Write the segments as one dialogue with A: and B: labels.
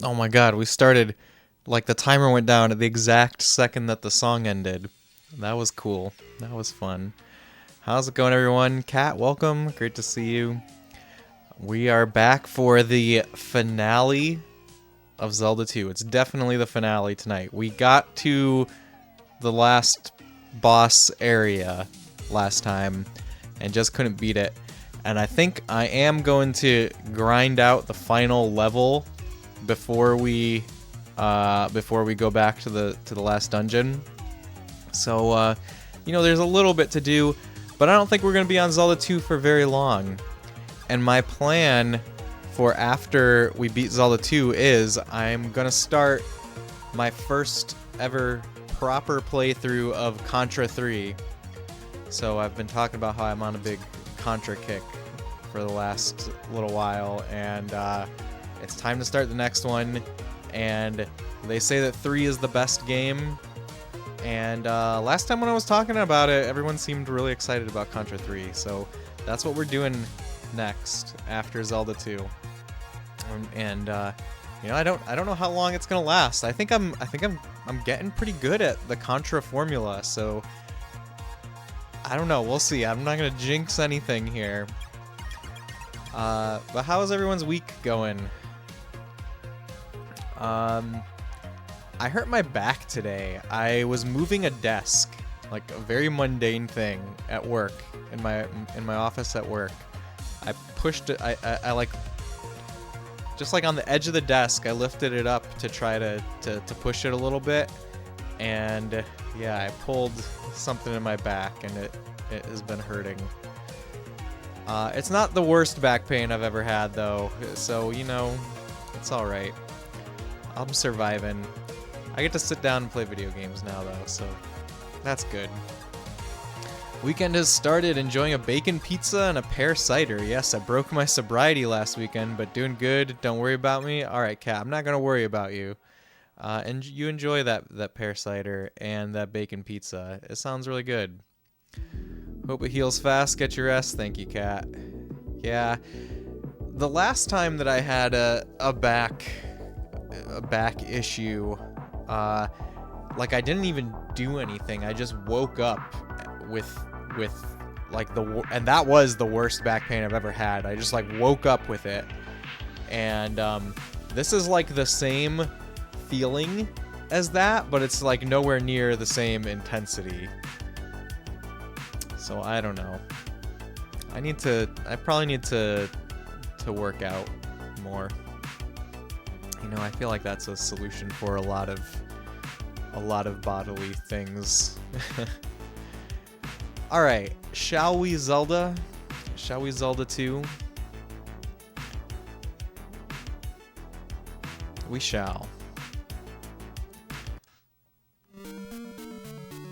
A: Oh my god, we started like the timer went down at the exact second that the song ended. That was cool. That was fun. How's it going, everyone? Kat, welcome. Great to see you. We are back for the finale of Zelda 2. It's definitely the finale tonight. We got to the last boss area last time and just couldn't beat it. And I think I am going to grind out the final level before we go back to the last dungeon. So there's a little bit to do, but I don't think we're going to be on Zelda 2 for very long. And my plan for after we beat Zelda 2 is I'm going to start my first ever proper playthrough of Contra 3. So I've been talking about how I'm on a big Contra kick for the last little while, and it's time to start the next one. And they say that 3 is the best game. And last time when I was talking about it, everyone seemed really excited about Contra 3. So that's what we're doing next after Zelda 2. I don't know how long it's gonna last. I think I'm getting pretty good at the Contra formula. So I don't know. We'll see. I'm not gonna jinx anything here. But how is everyone's week going? I hurt my back today. I was moving a desk, like a very mundane thing at work, in my office at work. I pushed it. I like just like on the edge of the desk. I lifted it up to try to push it a little bit, and yeah, I pulled something in my back, and it has been hurting. It's not the worst back pain I've ever had though, so it's all right. I'm surviving. I get to sit down and play video games now though, so that's good. Weekend has started, enjoying a bacon pizza and a pear cider. Yes, I broke my sobriety last weekend, but doing good. Don't worry about me. All right, Kat, I'm not gonna worry about you. And you enjoy that pear cider and that bacon pizza. It sounds really good. Hope it heals fast. Get your rest. Thank you, Kat. Yeah, the last time that I had a back issue, like I didn't even do anything. I just woke up with like and that was the worst back pain I've ever had. I just like woke up with it, and this is like the same feeling as that, but it's like nowhere near the same intensity. So I don't know. I probably need to work out more. I feel like that's a solution for a lot of bodily things. All right, shall we Zelda? Shall we Zelda 2? We shall.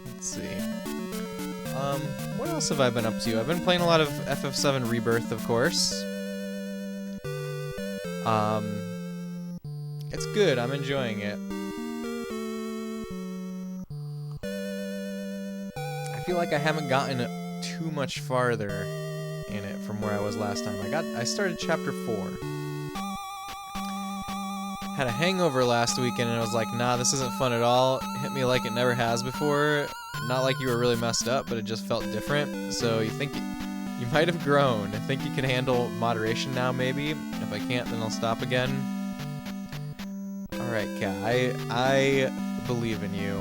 A: Let's see. What else have I been up to? I've been playing a lot of FF7 Rebirth, of course. It's good. I'm enjoying it. I feel like I haven't gotten too much farther in it from where I was last time. I started chapter 4. Had a hangover last weekend and I was like, nah, this isn't fun at all. It hit me like it never has before. Not like you were really messed up, but it just felt different. So you think you might have grown. I think you can handle moderation now, maybe. If I can't, then I'll stop again. Alright, Kat, I believe in you.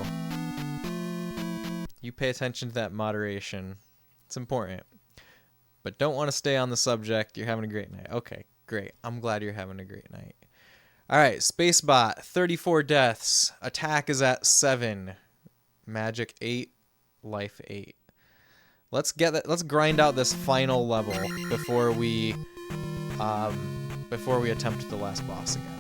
A: You pay attention to that moderation. It's important. But don't want to stay on the subject. You're having a great night. Okay, great. I'm glad you're having a great night. Alright, Spacebot, 34 deaths. Attack is at 7. Magic 8. Life 8. Let's grind out this final level before we attempt the last boss again.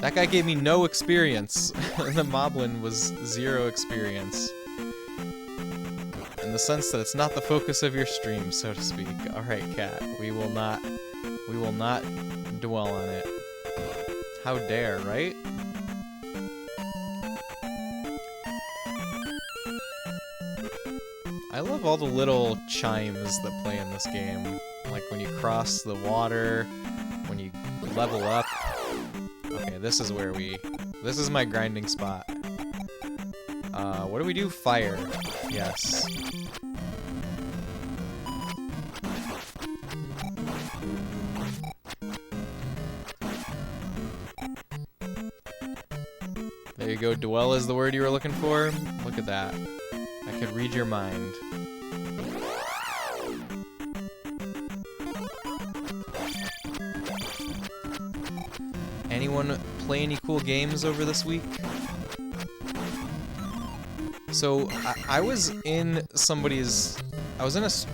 A: That guy gave me no experience. The Moblin was 0 experience. In the sense that it's not the focus of your stream, so to speak. Alright, Kat, we will not dwell on it. How dare, right? I love all the little chimes that play in this game. Like when you cross the water, when you level up. Okay, this is where this is my grinding spot. What do we do? Fire. Yes. There you go. Dwell is the word you were looking for. Look at that. I could read your mind. Anyone play any cool games over this week? So I was in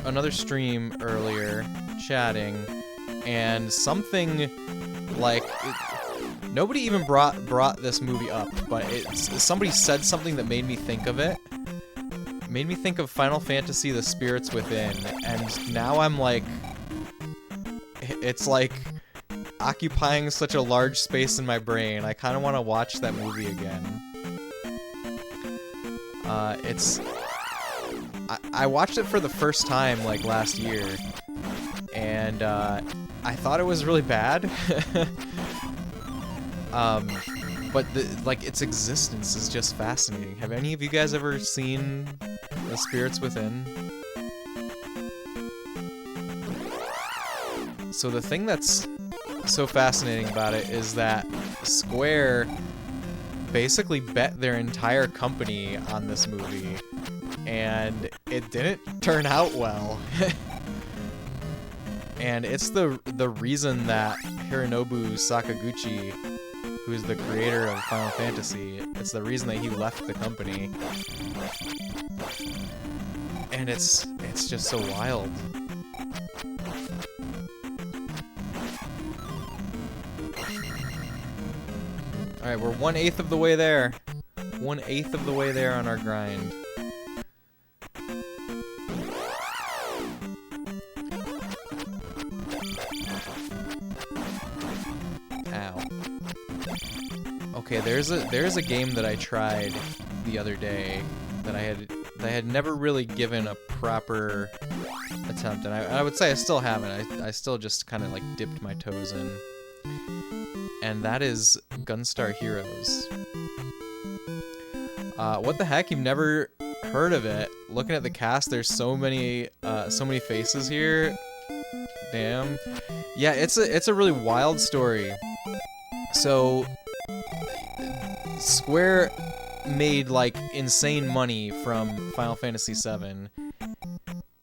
A: another stream earlier, chatting, and something like nobody even brought this movie up, but somebody said something that made me think of it. Made me think of Final Fantasy: The Spirits Within, and now I'm like, it's like occupying such a large space in my brain. I kind of want to watch that movie again. I watched it for the first time like last year, and I thought it was really bad. But like its existence is just fascinating. Have any of you guys ever seen The Spirits Within? So the thing that's so fascinating about it is that Square basically bet their entire company on this movie, and it didn't turn out well. And it's the reason that Hironobu Sakaguchi, who's the creator of Final Fantasy, it's the reason that he left the company. And it's just so wild. Alright, we're 1/8 of the way there. 1/8 of the way there on our grind. Ow. Okay, there's a game that I tried the other day that I had never really given a proper attempt, and I would say I still haven't. I still just kind of like dipped my toes in. And that is Gunstar Heroes. What the heck? You've never heard of it? Looking at the cast, there's so many faces here. Damn. Yeah, it's a really wild story. So Square made like insane money from Final Fantasy VII,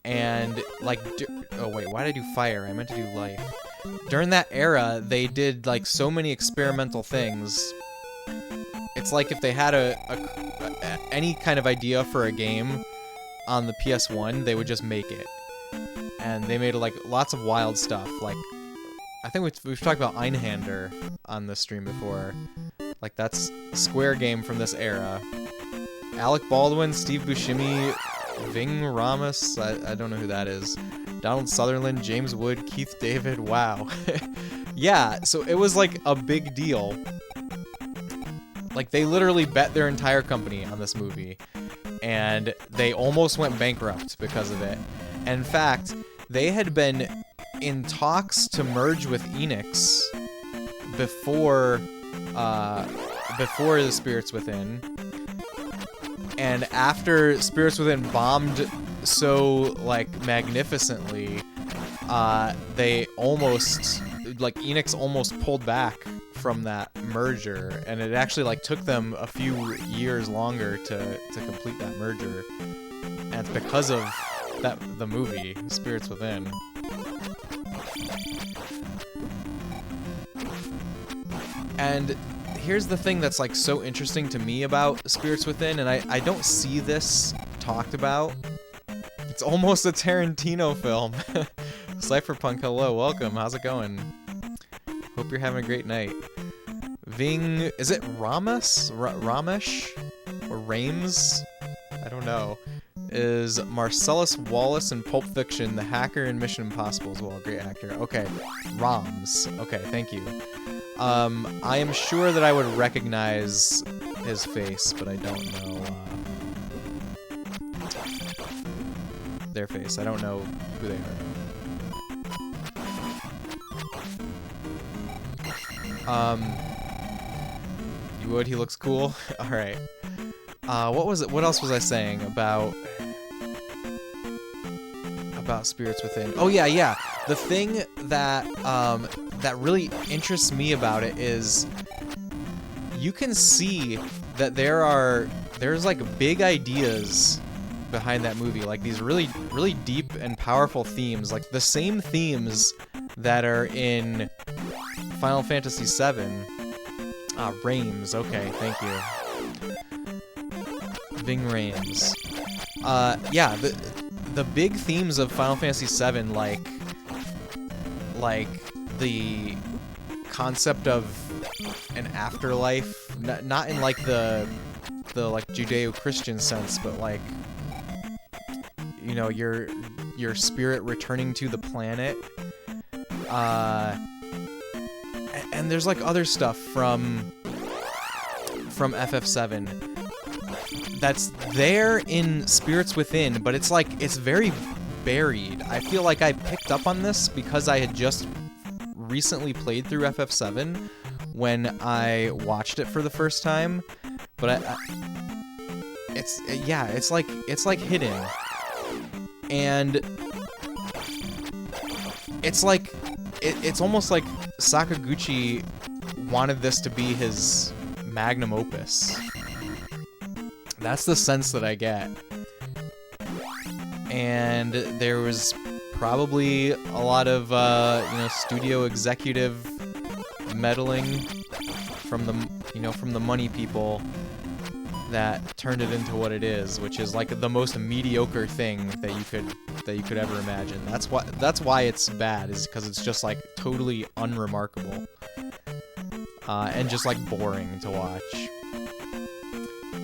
A: and like, oh wait, why did I do fire? I meant to do life. During that era, they did like so many experimental things. It's like if they had any kind of idea for a game on the PS1, they would just make it. And they made like lots of wild stuff. Like, I think we've talked about Einhander on this stream before. Like, that's a Square game from this era. Alec Baldwin, Steve Buscemi, Ving Rhames, I don't know who that is. Donald Sutherland, James Wood, Keith David, wow. Yeah, so it was like a big deal. Like, they literally bet their entire company on this movie, and they almost went bankrupt because of it. And in fact, they had been in talks to merge with Enix before The Spirits Within. And after Spirits Within bombed so like magnificently, they almost, like, Enix almost pulled back from that merger, and it actually like took them a few years longer to complete that merger. And it's because of the movie Spirits Within. And here's the thing that's like so interesting to me about Spirits Within, and I don't see this talked about. It's almost a Tarantino film. Cypherpunk, hello, welcome. How's it going? Hope you're having a great night. Ving, is it Rhames? Ramesh? Or Rames? I don't know. Is Marcellus Wallace in Pulp Fiction, the hacker in Mission Impossible as well. Great actor. Okay, Rams. Okay, thank you. I am sure that I would recognize his face, but I don't know. their face. I don't know who they are. You would? He looks cool? Alright. What else was I saying about Spirits Within? Oh yeah. The thing that that really interests me about it is you can see that there's like big ideas behind that movie, like these really deep and powerful themes, like the same themes that are in Final Fantasy VII. Rames. Okay, thank you. Ving Rhames. Yeah, the big themes of Final Fantasy VII, like the concept of an afterlife, not in like the like Judeo-Christian sense, but like, you know, your spirit returning to the planet. And there's like other stuff from FF7 that's there in Spirits Within, but it's like, it's very buried. I feel like I picked up on this because I had just recently played through FF7 when I watched it for the first time, but it's like hidden, and it's like it's almost like Sakaguchi wanted this to be his magnum opus. That's the sense that I get. And there was probably a lot of studio executive meddling from the money people that turned it into what it is, which is like the most mediocre thing that you could ever imagine. That's why it's bad, is because it's just like totally unremarkable and just like boring to watch.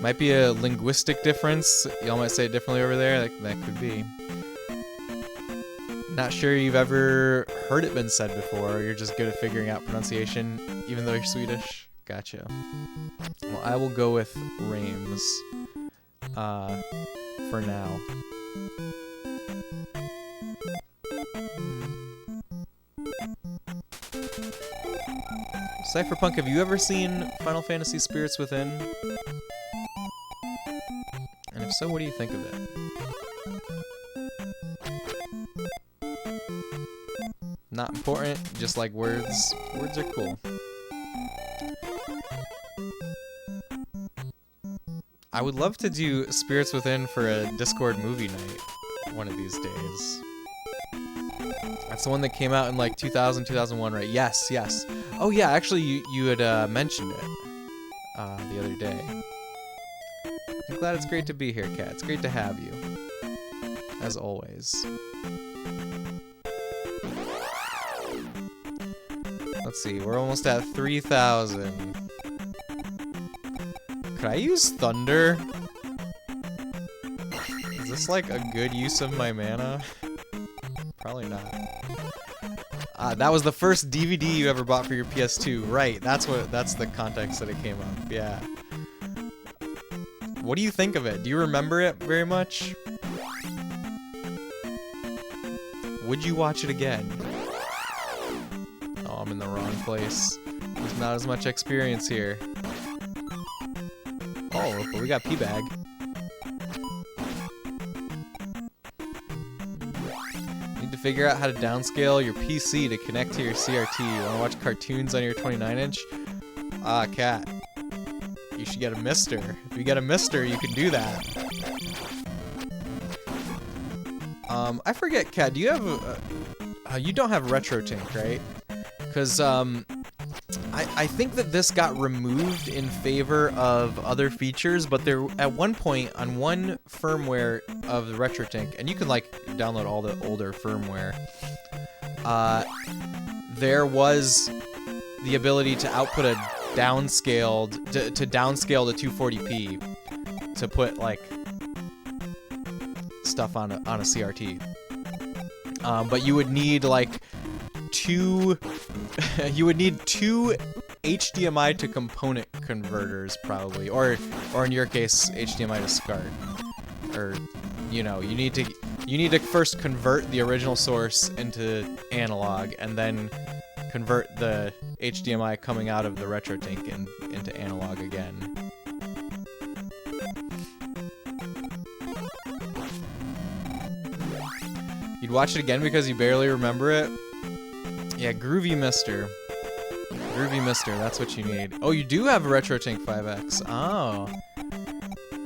A: Might be a linguistic difference. Y'all might say it differently over there. That could be. Not sure you've ever heard it been said before. You're just good at figuring out pronunciation, even though you're Swedish. Gotcha. Well, I will go with Rames for now. Cypherpunk, have you ever seen Final Fantasy Spirits Within? And if so, what do you think of it? Not important, just like words. Words are cool. I would love to do Spirits Within for a Discord movie night one of these days. That's the one that came out in like 2000, 2001, right? Yes. Oh yeah, actually you had mentioned it the other day. I'm glad it's great to be here, Kat. It's great to have you, as always. Let's see, we're almost at 3,000. Could I use Thunder? Is this like a good use of my mana? Probably not. That was the first DVD you ever bought for your PS2, right? That's the context that it came up. Yeah. What do you think of it? Do you remember it very much? Would you watch it again? Oh, I'm in the wrong place. There's not as much experience here. Oh, but we got P-Bag. Need to figure out how to downscale your PC to connect to your CRT. You wanna watch cartoons on your 29-inch? Ah, Cat. You should get a Mister. If you get a Mister, you can do that. I forget, Cat, do you have you don't have RetroTink, right? Because, I think that this got removed in favor of other features, but there, at one point, on one firmware of the RetroTink, and you can, like, download all the older firmware, there was the ability to output a downscaled, to downscale to 240p, to put, like, stuff on a CRT. But you would need, like, two HDMI to component converters, probably, or in your case, HDMI to SCART, or, you know, you need to you need to first convert the original source into analog, and then convert the HDMI coming out of the RetroTink into analog again. You'd watch it again because you barely remember it? Yeah, Groovy Mister. Groovy Mister, that's what you need. Oh, you do have a RetroTink 5X. Oh.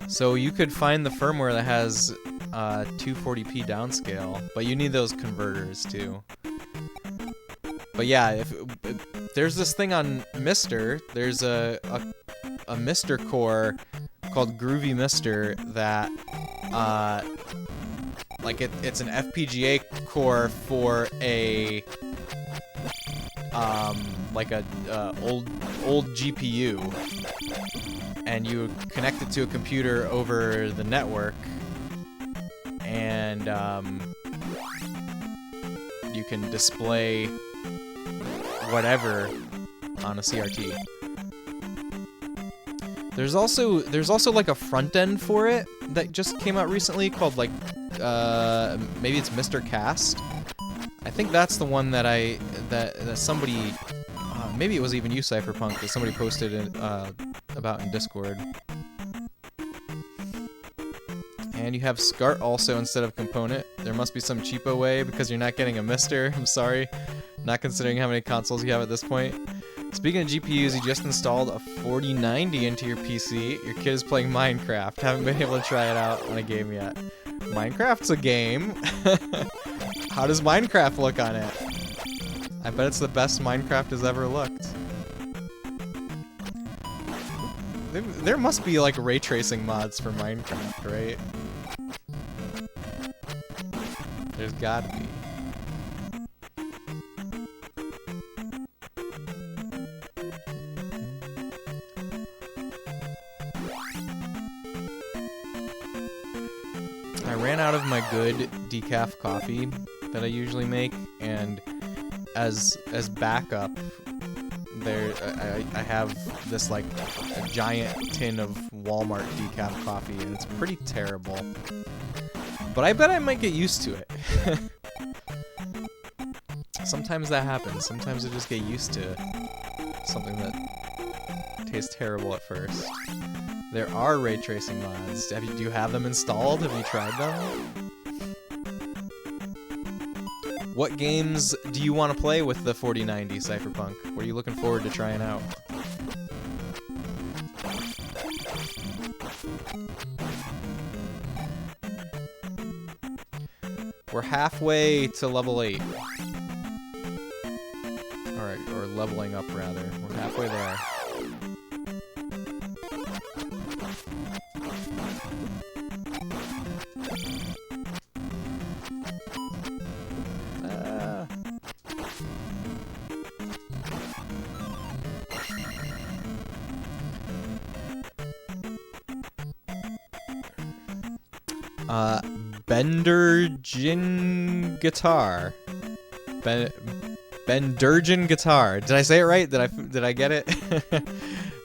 A: So you could find the firmware that has 240p downscale, but you need those converters too. But yeah, if there's this thing on Mister, there's a Mister core called Groovy Mister that like it's an FPGA core for a like a old GPU, and you connect it to a computer over the network, and you can display whatever on a CRT. There's also like a front end for it that just came out recently called like maybe it's Mr. Cast. I think that's the one that that somebody maybe it was even you, Cypherpunk, that somebody posted about in Discord. And you have SCART also instead of component. There must be some cheapo way because you're not getting a Mister. I'm sorry, not considering how many consoles you have at this point. Speaking of GPUs, you just installed a 4090 into your PC. Your kid is playing Minecraft. Haven't been able to try it out on a game yet. Minecraft's a game. How does Minecraft look on it? I bet it's the best Minecraft has ever looked. There must be like ray tracing mods for Minecraft, right? There's gotta be. I ran out of my good decaf coffee that I usually make, and as backup, I have this like a giant tin of Walmart decaf coffee, and it's pretty terrible. But I bet I might get used to it. Sometimes that happens. Sometimes I just get used to something that tastes terrible at first. There are ray tracing mods. Do you have them installed? Have you tried them? What games do you want to play with the 4090, Cypherpunk? What are you looking forward to trying out? We're halfway to level 8. Alright, or leveling up rather. We're halfway there. Bendergin Guitar. Bendergin Guitar. Did I say it right? Did I get it?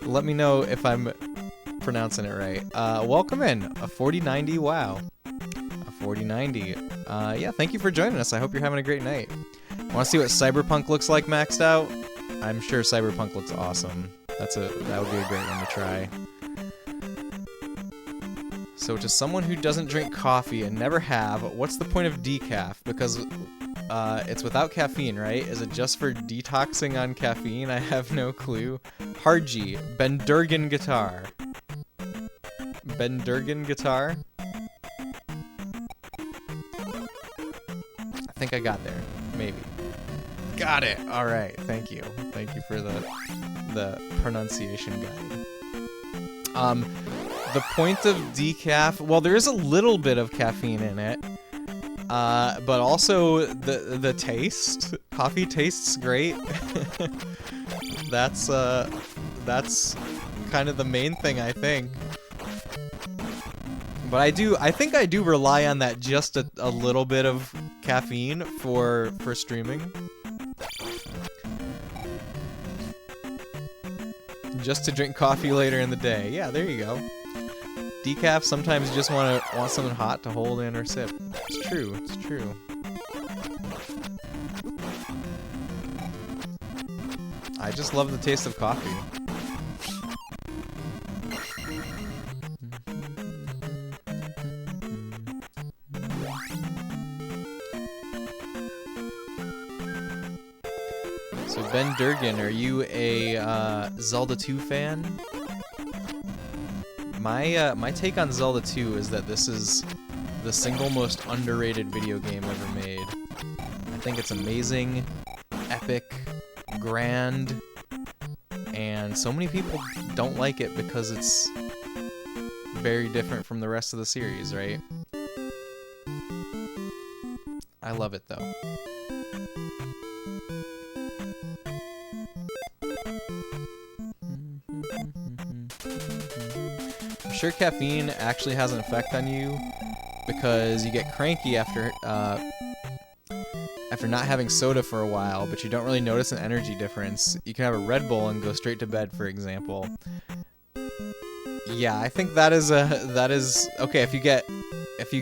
A: Let me know if I'm pronouncing it right. Welcome in. A 4090, wow. A 4090. Yeah, thank you for joining us. I hope you're having a great night. Want to see what Cyberpunk looks like maxed out? I'm sure Cyberpunk looks awesome. That would be a great one to try. So to someone who doesn't drink coffee and never have, what's the point of decaf? Because it's without caffeine, right? Is it just for detoxing on caffeine? I have no clue. Harji, Bendergin Guitar. Bendergin Guitar? I think I got there. Maybe. Got it! Alright, thank you. Thank you for the pronunciation guide. The point of decaf, well, there is a little bit of caffeine in it, but also the taste. Coffee tastes great. That's kind of the main thing, I think. But I think I do rely on that just a little bit of caffeine for streaming. Just to drink coffee later in the day. Yeah, there you go. decaf, sometimes you just want something hot to hold in or sip. It's true. It's true. I just love the taste of coffee. So Ben Durgan, are you a Zelda 2 fan? My take on Zelda 2 is that this is the single most underrated video game ever made. I think it's amazing, epic, grand, and so many people don't like it because it's very different from the rest of the series, right? I love it though. I'm sure caffeine actually has an effect on you because you get cranky after not having soda for a while, but you don't really notice an energy difference. You can have a Red Bull and go straight to bed, for example. Yeah, I think that is okay. If you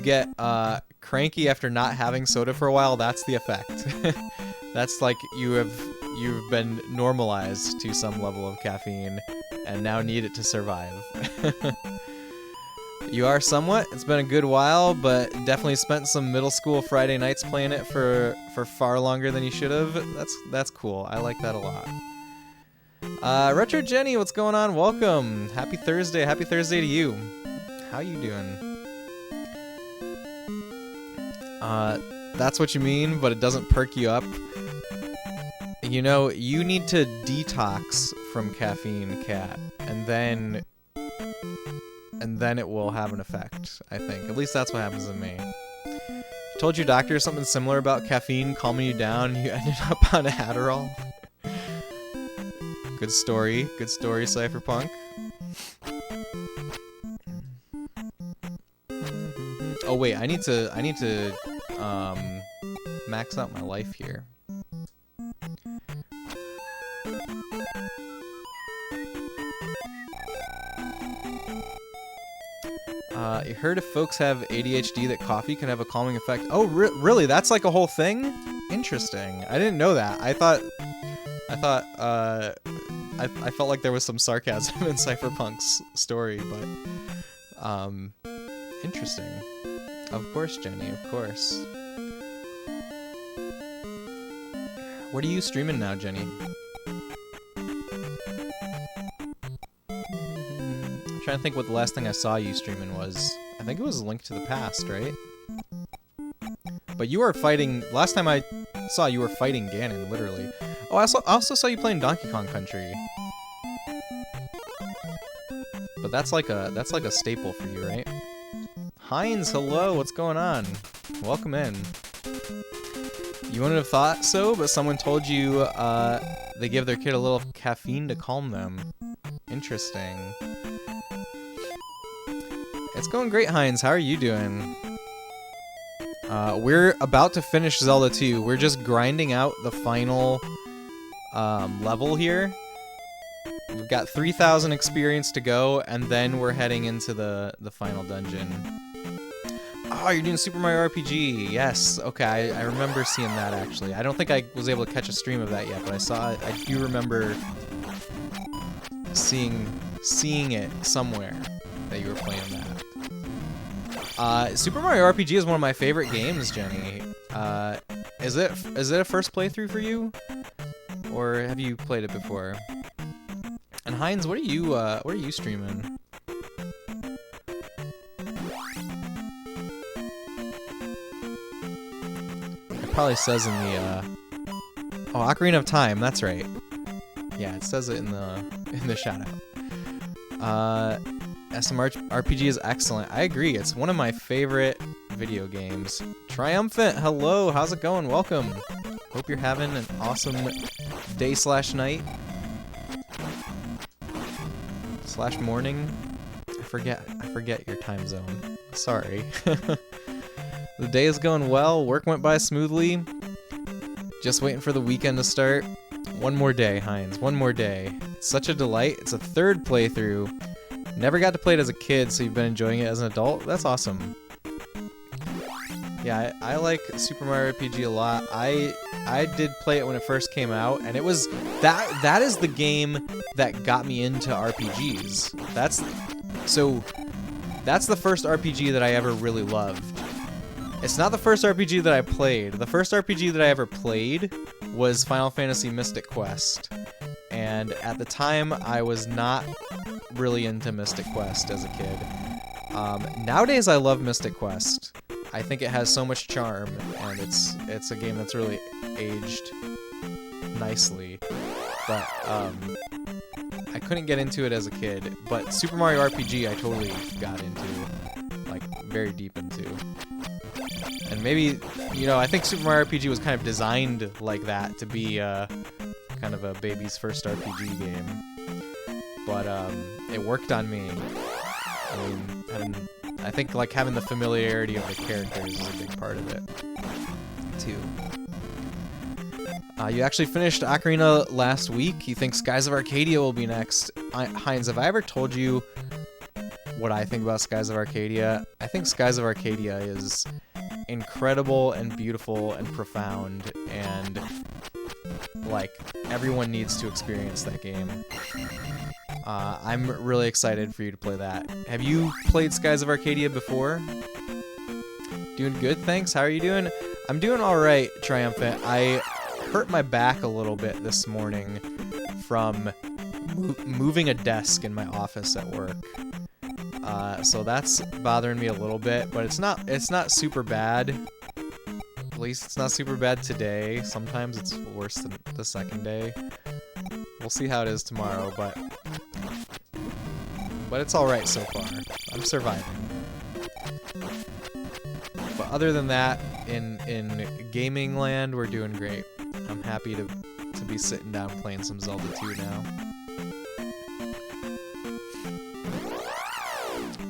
A: get cranky after not having soda for a while, that's the effect. That's like you've been normalized to some level of caffeine and now need it to survive. You are somewhat. It's been a good while, but definitely spent some middle school Friday nights playing it for far longer than you should have. That's cool. I like that a lot. Retro Jenny, what's going on? Welcome. Happy Thursday. Happy Thursday to you. How you doing? That's what you mean, but it doesn't perk you up. You know, you need to detox from caffeine, Cat, and then it will have an effect, I think. At least that's what happens to me. Told your doctor something similar about caffeine calming you down, you ended up on Adderall. Good story, Cypherpunk. Oh wait, I need to max out my life here. You heard if folks have ADHD that coffee can have a calming effect. Oh, really? That's like a whole thing? Interesting. I didn't know that. I felt like there was some sarcasm in Cypherpunk's story, but interesting. Of course, Jenny, of course. What are you streaming now, Jenny? I'm trying to think what the last thing I saw you streaming was. I think it was A Link to the Past, right? But you were fighting... Last time I saw you were fighting Ganon, literally. Oh, I also saw you playing Donkey Kong Country. But that's like a staple for you, right? Heinz, hello, what's going on? Welcome in. You wouldn't have thought so, but someone told you they give their kid a little caffeine to calm them. Interesting. It's going great, Heinz. How are you doing? We're about to finish Zelda 2. We're just grinding out the final level here. We've got 3,000 experience to go, and then we're heading into the final dungeon. Oh, you're doing Super Mario RPG. Yes. Okay, I remember seeing that, actually. I don't think I was able to catch a stream of that yet, but I saw it. I do remember seeing it somewhere that you were playing that. Super Mario RPG is one of my favorite games, Jenny. Is it a first playthrough for you, or have you played it before? And Heinz, what are you streaming? It probably says in the oh, Ocarina of Time. That's right. Yeah, it says it in the shout out. SMRPG is excellent. I agree. It's one of my favorite video games. Triumphant, hello. How's it going? Welcome. Hope you're having an awesome day/night. /morning. I forget your time zone. Sorry. The day is going well. Work went by smoothly. Just waiting for the weekend to start. One more day, Heinz. One more day. It's such a delight. It's a third playthrough. Never got to play it as a kid, so you've been enjoying it as an adult? That's awesome. Yeah, I like Super Mario RPG a lot. I did play it when it first came out, and it was that is the game that got me into RPGs. That's the first RPG that I ever really loved. It's not the first RPG that I played. The first RPG that I ever played was Final Fantasy Mystic Quest. And at the time, I was not really into Mystic Quest as a kid. Nowadays, I love Mystic Quest. I think it has so much charm, and it's a game that's really aged nicely. But I couldn't get into it as a kid. But Super Mario RPG, I totally got into, like, very deep into. And maybe, you know, I think Super Mario RPG was kind of designed like that to be kind of a baby's first RPG game. But it worked on me. I mean, I think like having the familiarity of the characters is a big part of it, too. You actually finished Ocarina last week. You think Skies of Arcadia will be next. Heinz, have I ever told you what I think about Skies of Arcadia? I think Skies of Arcadia is incredible and beautiful and profound, and like everyone needs to experience that game. I'm really excited for you to play that. Have you played Skies of Arcadia before? Doing good, thanks. How are you doing? I'm doing alright, Triumphant. I hurt my back a little bit this morning from moving a desk in my office at work. So that's bothering me a little bit, but it's not super bad. At least it's not super bad today. Sometimes it's worse than the second day. We'll see how it is tomorrow, but it's alright so far. I'm surviving. But other than that, in gaming land, we're doing great. I'm happy to be sitting down playing some Zelda 2 now.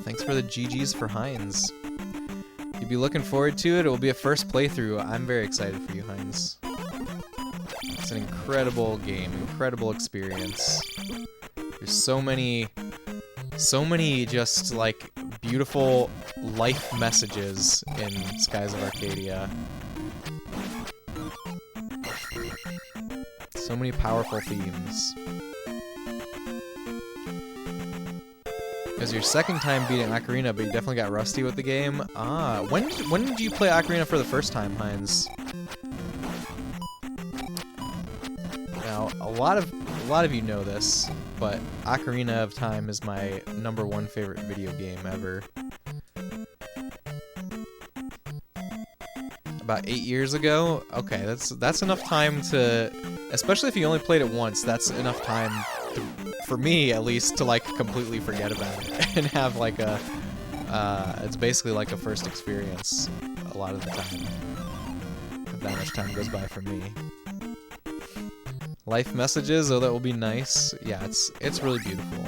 A: Thanks for the GGs for Heinz. You'll be looking forward to it. It will be a first playthrough. I'm very excited for you, Heinz. It's an incredible game, incredible experience. There's so many just like beautiful life messages in Skies of Arcadia. So many powerful themes. It was your second time beating Ocarina, but you definitely got rusty with the game. When did you play Ocarina for the first time, Heinz? Now, a lot of you know this, but Ocarina of Time is my #1 favorite video game ever. About 8 years ago? Okay, that's enough time to, especially if you only played it once, that's enough time to, for me at least, to like completely forget about it and have like a, it's basically like a first experience a lot of the time. If that much time goes by for me. Life messages, oh that will be nice. Yeah, it's really beautiful.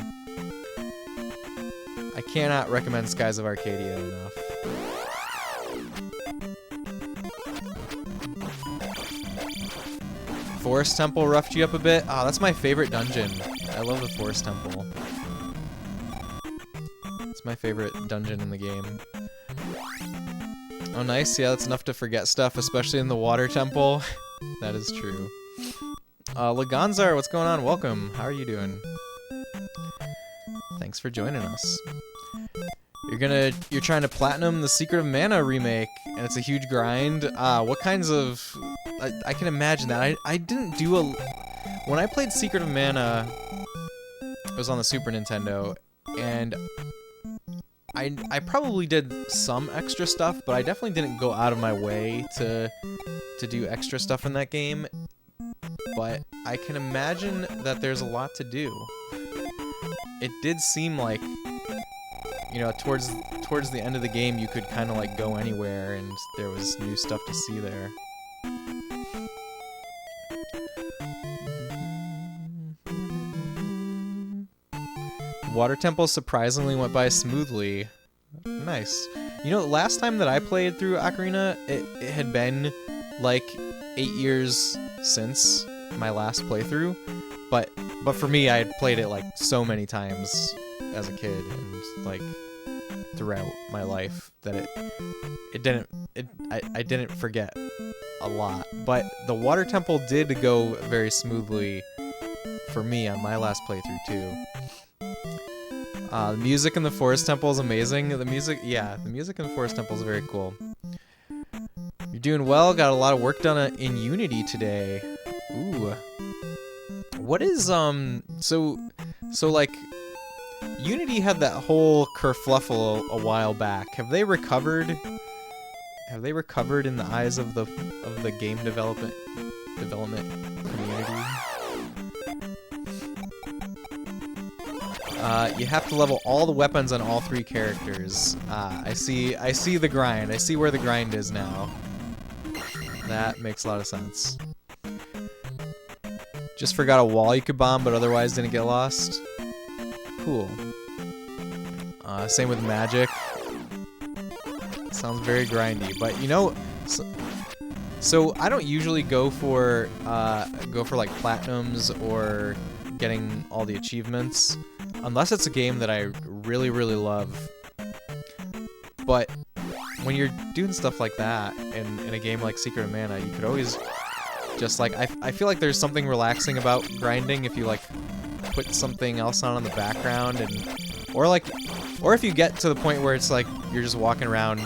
A: I cannot recommend Skies of Arcadia enough. Forest Temple roughed you up a bit? Ah, that's my favorite dungeon. I love the Forest Temple. It's my favorite dungeon in the game. Oh nice, yeah, that's enough to forget stuff, especially in the Water Temple. That is true. Laganzar, what's going on? Welcome. How are you doing? Thanks for joining us. You're trying to platinum the Secret of Mana remake, and it's a huge grind. What kinds of... I can imagine that. I didn't do when I played Secret of Mana, it was on the Super Nintendo, and I probably did some extra stuff, but I definitely didn't go out of my way to do extra stuff in that game. But I can imagine that there's a lot to do. It did seem like, you know, towards the end of the game, you could kind of like go anywhere, and there was new stuff to see there. Water Temple surprisingly went by smoothly. Nice. You know, last time that I played through Ocarina, it had been like 8 years since my last playthrough, but for me, I had played it like so many times as a kid and like throughout my life that I didn't forget a lot. But the water temple did go very smoothly for me on my last playthrough too. The music in the forest temple is amazing. The music in the forest temple is very cool. You're doing well. Got a lot of work done in Unity today. Ooh. What is so like Unity had that whole kerfluffle a while back. Have they recovered? Have they recovered in the eyes of the game development community? You have to level all the weapons on all 3 characters. I see the grind. I see where the grind is now. That makes a lot of sense. Just forgot a wall you could bomb, but otherwise didn't get lost. Cool. Same with magic. Sounds very grindy, but you know, so I don't usually go for like platinums or getting all the achievements unless it's a game that I really love. But when you're doing stuff like that in a game like Secret of Mana, you could always just like I feel like there's something relaxing about grinding if you like put something else on in the background, and or if you get to the point where it's like you're just walking around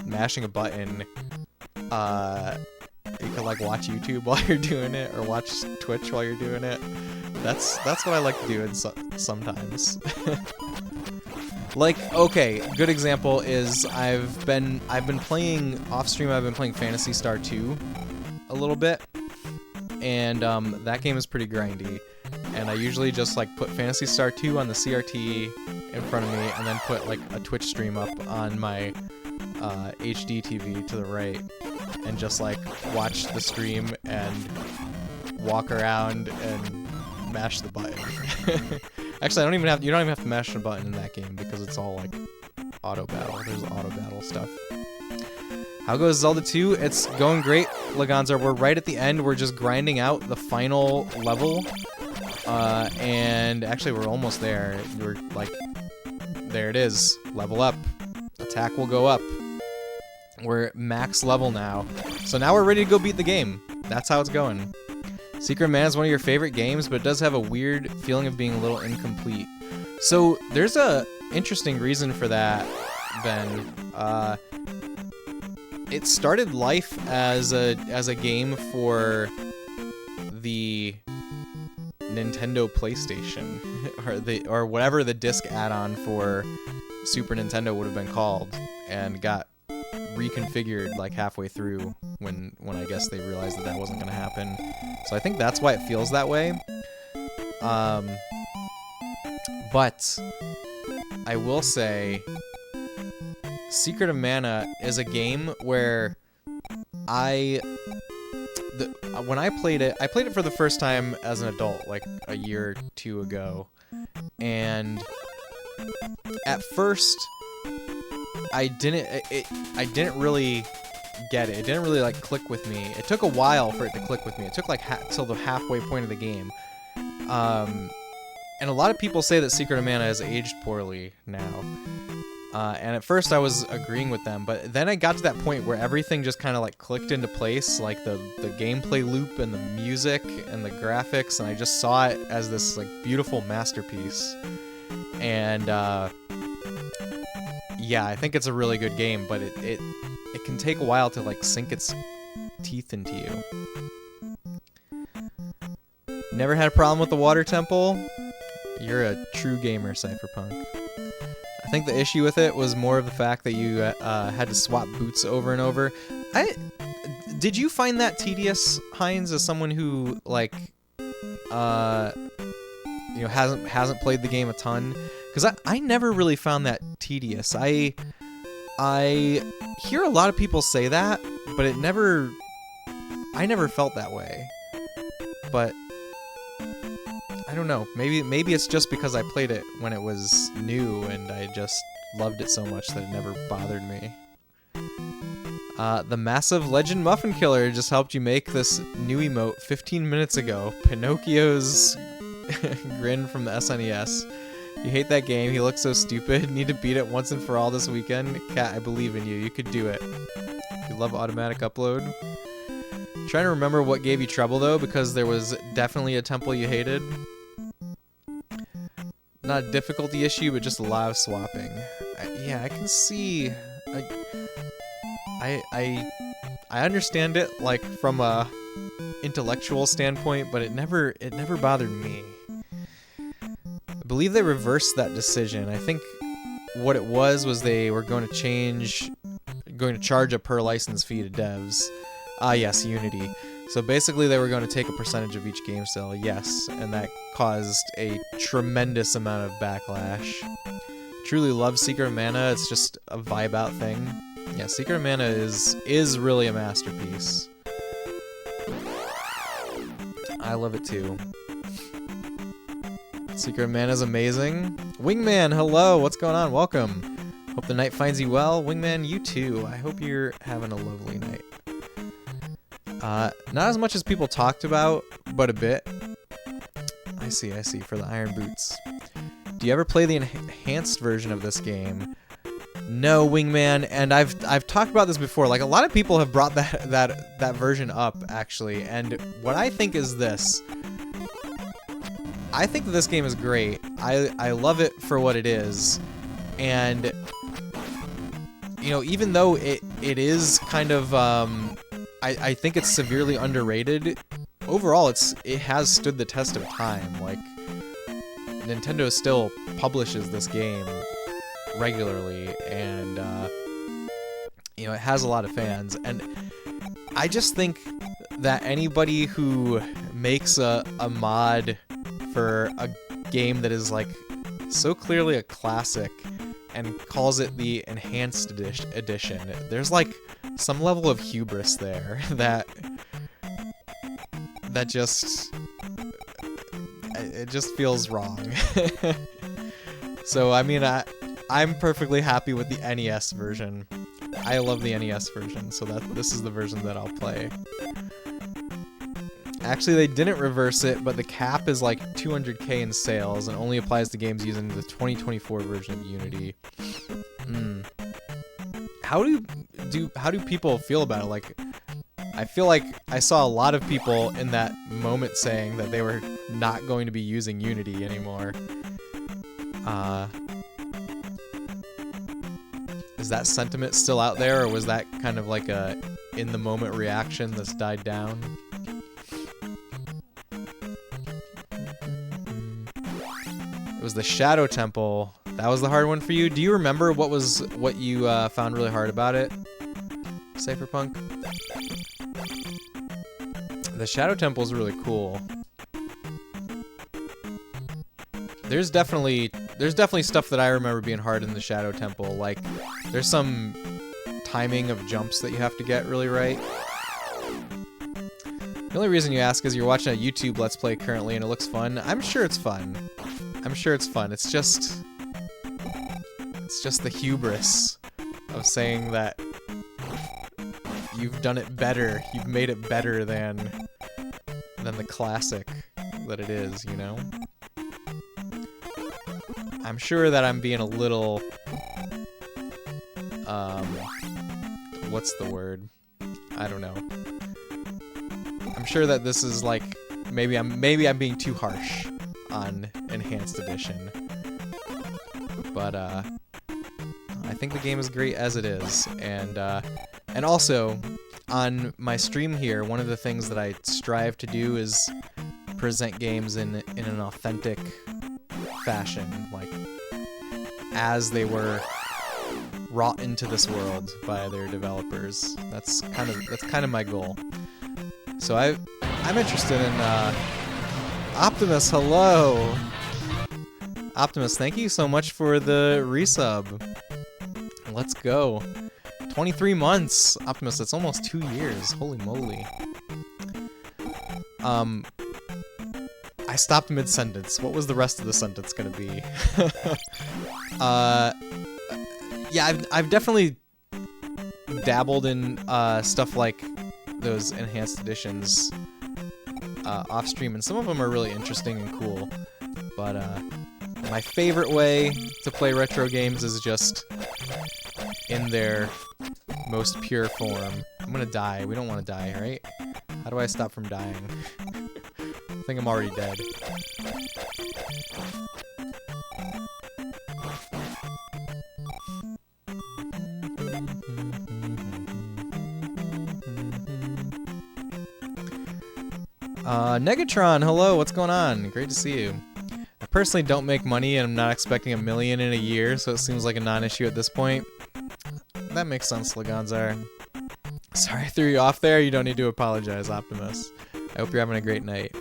A: mashing a button, you can like watch YouTube while you're doing it or watch Twitch while you're doing it. That's what I like to do sometimes. Like, okay, good example is I've been playing off stream. I've been playing Phantasy Star 2 a little bit, and that game is pretty grindy. And I usually just like put Phantasy Star 2 on the CRT in front of me, and then put like a Twitch stream up on my HD TV to the right, and just like watch the stream and walk around and mash the button. Actually, you don't even have to mash the button in that game because it's all like auto battle. There's auto battle stuff. How goes Zelda 2? It's going great, Laganza. We're right at the end. We're just grinding out the final level. And actually we're almost there. We're like, there it is. Level up. Attack will go up. We're max level now. So now we're ready to go beat the game. That's how it's going. Secret of Mana is one of your favorite games, but it does have a weird feeling of being a little incomplete. So there's a interesting reason for that, Ben. It started life as a game for the Nintendo PlayStation, or whatever the disc add-on for Super Nintendo would have been called, and got reconfigured like halfway through when I guess they realized that wasn't going to happen. So I think that's why it feels that way. But I will say Secret of Mana is a game where when I played it for the first time as an adult, like a year or two ago, and at first I didn't really get it. It didn't really like click with me. It took a while for it to click with me. It took like till the halfway point of the game. And a lot of people say that Secret of Mana has aged poorly now. And at first I was agreeing with them, but then I got to that point where everything just kind of like clicked into place, like the gameplay loop and the music and the graphics, and I just saw it as this like beautiful masterpiece. And yeah, I think it's a really good game, but it can take a while to like sink its teeth into you. Never had a problem with the water temple? You're a true gamer, Cypherpunk. I think the issue with it was more of the fact that you had to swap boots over and over. Did you find that tedious, Heinz, as someone who like hasn't played the game a ton? Because I never really found that tedious. I hear a lot of people say that, but I never felt that way. But I don't know. Maybe it's just because I played it when it was new and I just loved it so much that it never bothered me. The massive legend muffin killer just helped you make this new emote 15 minutes ago. Pinocchio's grin from the SNES. You hate that game. He looks so stupid. Need to beat it once and for all this weekend. Cat, I believe in you. You could do it. You love automatic upload. Trying to remember what gave you trouble though, because there was definitely a temple you hated. Not a difficulty issue, but just a lot of swapping. Yeah, I can see. I understand it, like from a intellectual standpoint, but it never bothered me. I believe they reversed that decision. I think what it was they were going to charge a per license fee to devs. Yes, Unity. So basically they were going to take a percentage of each game sale, yes, and that caused a tremendous amount of backlash. Truly love Secret of Mana, it's just a vibe out thing. Yeah, Secret of Mana is really a masterpiece. I love it too. Secret of Mana is amazing. Wingman, hello, what's going on? Welcome. Hope the night finds you well. Wingman, you too. I hope you're having a lovely night. Not as much as people talked about, but a bit. I see, for the Iron Boots. Do you ever play the enhanced version of this game? No, Wingman, and I've talked about this before. Like, a lot of people have brought that version up, actually, and what I think is this. I think that this game is great. I love it for what it is, and you know, even though it is kind of I think it's severely underrated. Overall, it has stood the test of time. Like, Nintendo still publishes this game regularly, and you know, it has a lot of fans. And I just think that anybody who makes a mod for a game that is like so clearly a classic and calls it the enhanced edition, there's like some level of hubris there that just it just feels wrong. So I mean, I'm perfectly happy with the NES version. I love the NES version, so this is the version that I'll play. Actually, they didn't reverse it, but the cap is like 200k in sales and only applies to games using the 2024 version of Unity. How do people feel about it? Like, I feel like I saw a lot of people in that moment saying that they were not going to be using Unity anymore. Is that sentiment still out there, or was that kind of like a in-the-moment reaction that's died down? It was the Shadow Temple. That was the hard one for you. Do you remember what you found really hard about it, Cypherpunk? The Shadow Temple is really cool. There's definitely stuff that I remember being hard in the Shadow Temple. Like, there's some timing of jumps that you have to get really right. The only reason you ask is you're watching a YouTube Let's Play currently and it looks fun. I'm sure it's fun. I'm sure it's fun. It's just the hubris of saying that you've done it better. You've made it better than the classic that it is, you know? I'm sure that I'm being a little, what's the word? I don't know. I'm sure that this is like, maybe I'm being too harsh on Enhanced Edition. But, I think the game is great as it is, and also, on my stream here, one of the things that I strive to do is present games in an authentic fashion, like as they were wrought into this world by their developers. That's kind of my goal. So I'm interested in Optimus. Hello, Optimus. Thank you so much for the resub. Let's go. 23 months, Optimus. That's almost 2 years. Holy moly. I stopped mid-sentence. What was the rest of the sentence gonna be? Yeah, I've definitely dabbled in stuff like those enhanced editions off stream, and some of them are really interesting and cool. But My favorite way to play retro games is just in their most pure form. I'm gonna die. We don't want to die, right? How do I stop from dying? I think I'm already dead. Negatron, hello, what's going on? Great to see you. I personally don't make money and I'm not expecting $1 million in a year, so it seems like a non-issue at this point. That makes sense, Laganzar. Sorry I threw you off there. You don't need to apologize, Optimus. I hope you're having a great night.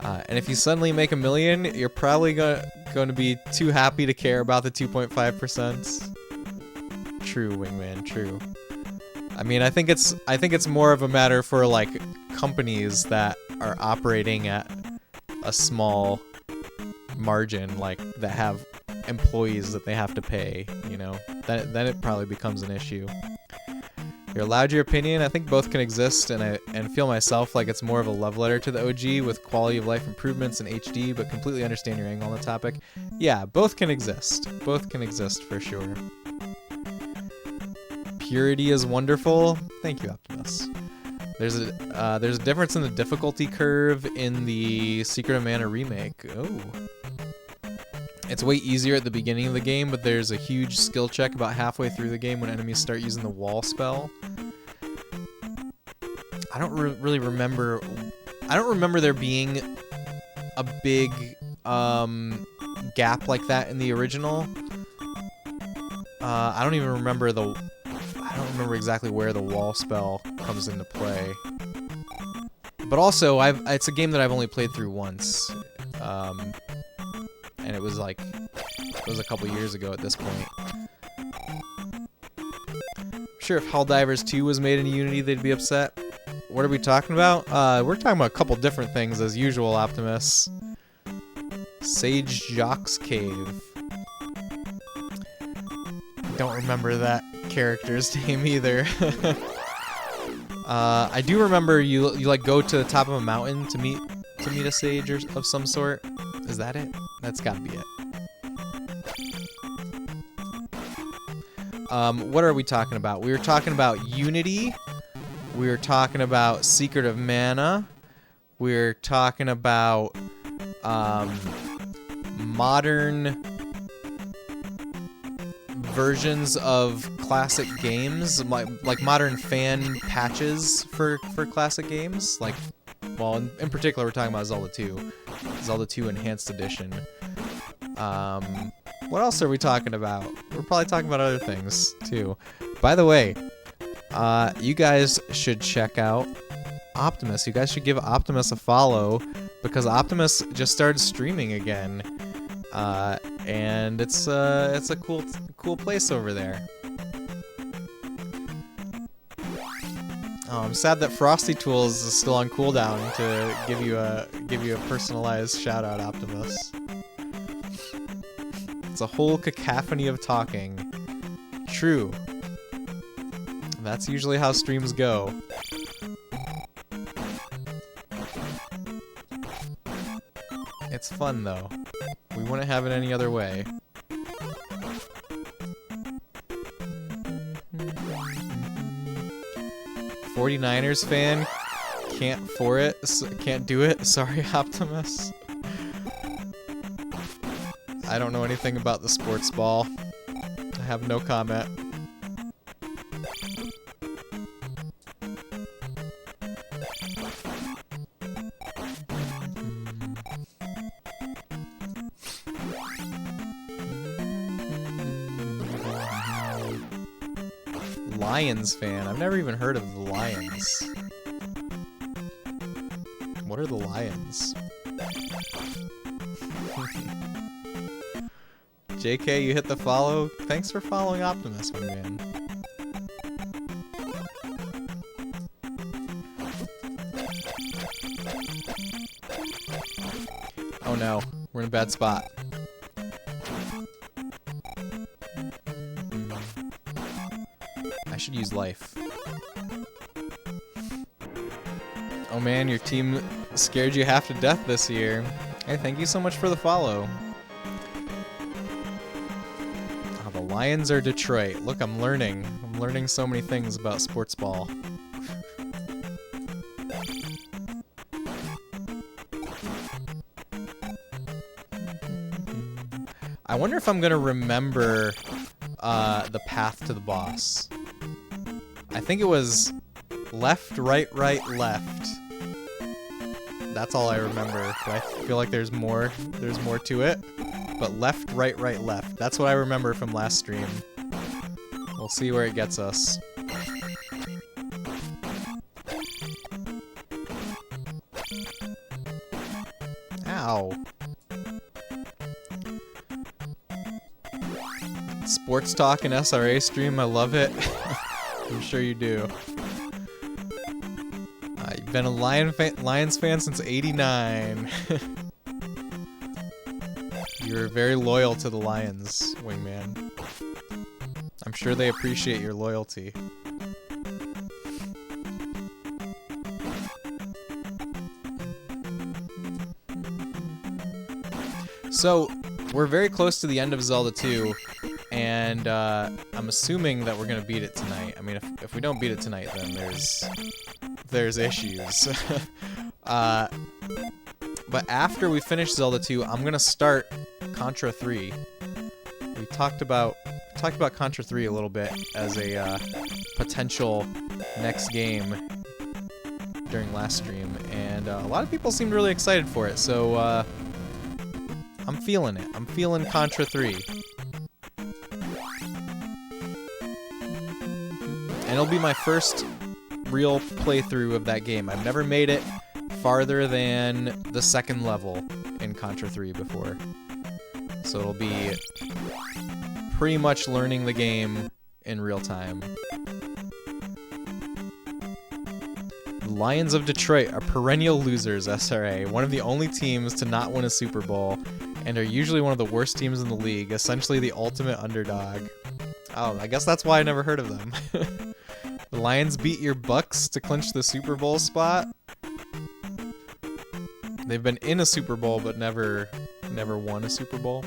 A: And if you suddenly make $1 million, you're probably going to be too happy to care about the 2.5%. True, Wingman, true. I mean, I think it's more of a matter for like companies that are operating at a small margin, like that have employees that they have to pay, you know. Then it probably becomes an issue. You're allowed your opinion. I think both can exist, and I feel myself like it's more of a love letter to the OG with quality of life improvements and HD, but completely understand your angle on the topic. Yeah, both can exist. Both can exist for sure. Purity is wonderful. Thank you, Optimus. There's a difference in the difficulty curve in the Secret of Mana remake. Oh. It's way easier at the beginning of the game, but there's a huge skill check about halfway through the game when enemies start using the wall spell. I don't really remember... I don't remember there being a big gap like that in the original. I don't even remember I don't remember exactly where the wall spell comes into play. But also, it's a game that I've only played through once. And it was a couple years ago at this point. I'm sure if Helldivers 2 was made in Unity, they'd be upset. What are we talking about? We're talking about a couple different things as usual, Optimus. Sage Jacques Cave. Don't remember that character's name either. I do remember you like go to the top of a mountain to meet a sage of some sort. Is that it? That's gotta be it. What are we talking about? We were talking about Unity. We were talking about Secret of Mana. We were talking about modern versions of classic games, like modern fan patches for classic games. Like, well, in particular, we're talking about Zelda 2. Zelda 2 Enhanced Edition. What else are we talking about? We're probably talking about other things, too. By the way, you guys should check out Optimus. You guys should give Optimus a follow, because Optimus just started streaming again. And it's a cool place over there. I'm sad that Frosty Tools is still on cooldown to give you a personalized shout out, Optimus. It's a whole cacophony of talking. True. That's usually how streams go. It's fun though. We wouldn't have it any other way. '49ers fan, can't do it. Sorry, Optimus. I don't know anything about the sports ball. I have no comment. Lions fan. I've never even heard of the Lions. What are the Lions? JK, you hit the follow. Thanks for following Optimus, my man. Oh no, we're in a bad spot. I should use life. Oh man, your team scared you half to death this year. Hey, thank you so much for the follow. Lions or Detroit? Look, I'm learning. I'm learning so many things about sports ball. I wonder if I'm gonna remember the path to the boss. I think it was left, right, right, left. That's all I remember. But I feel like there's more to it. But left, right, right, left. That's what I remember from last stream. We'll see where it gets us. Ow. Sports talk and SRA stream, I love it. I'm sure you do. You've been a Lions fan since '89. You're very loyal to the Lions, Wingman. I'm sure they appreciate your loyalty. So, we're very close to the end of Zelda 2, and I'm assuming that we're gonna beat it tonight. I mean, if we don't beat it tonight, then there's issues. But after we finish Zelda 2, I'm gonna start Contra 3. We talked about Contra 3 a little bit as a potential next game during last stream, and a lot of people seemed really excited for it. So I'm feeling it. I'm feeling Contra 3. And it'll be my first real playthrough of that game. I've never made it farther than the second level in Contra 3 before. So it'll be pretty much learning the game in real time. The Lions of Detroit are perennial losers, SRA, one of the only teams to not win a Super Bowl, and are usually one of the worst teams in the league, essentially the ultimate underdog. Oh, I guess that's why I never heard of them. The Lions beat your Bucks to clinch the Super Bowl spot. They've been in a Super Bowl, but never won a Super Bowl.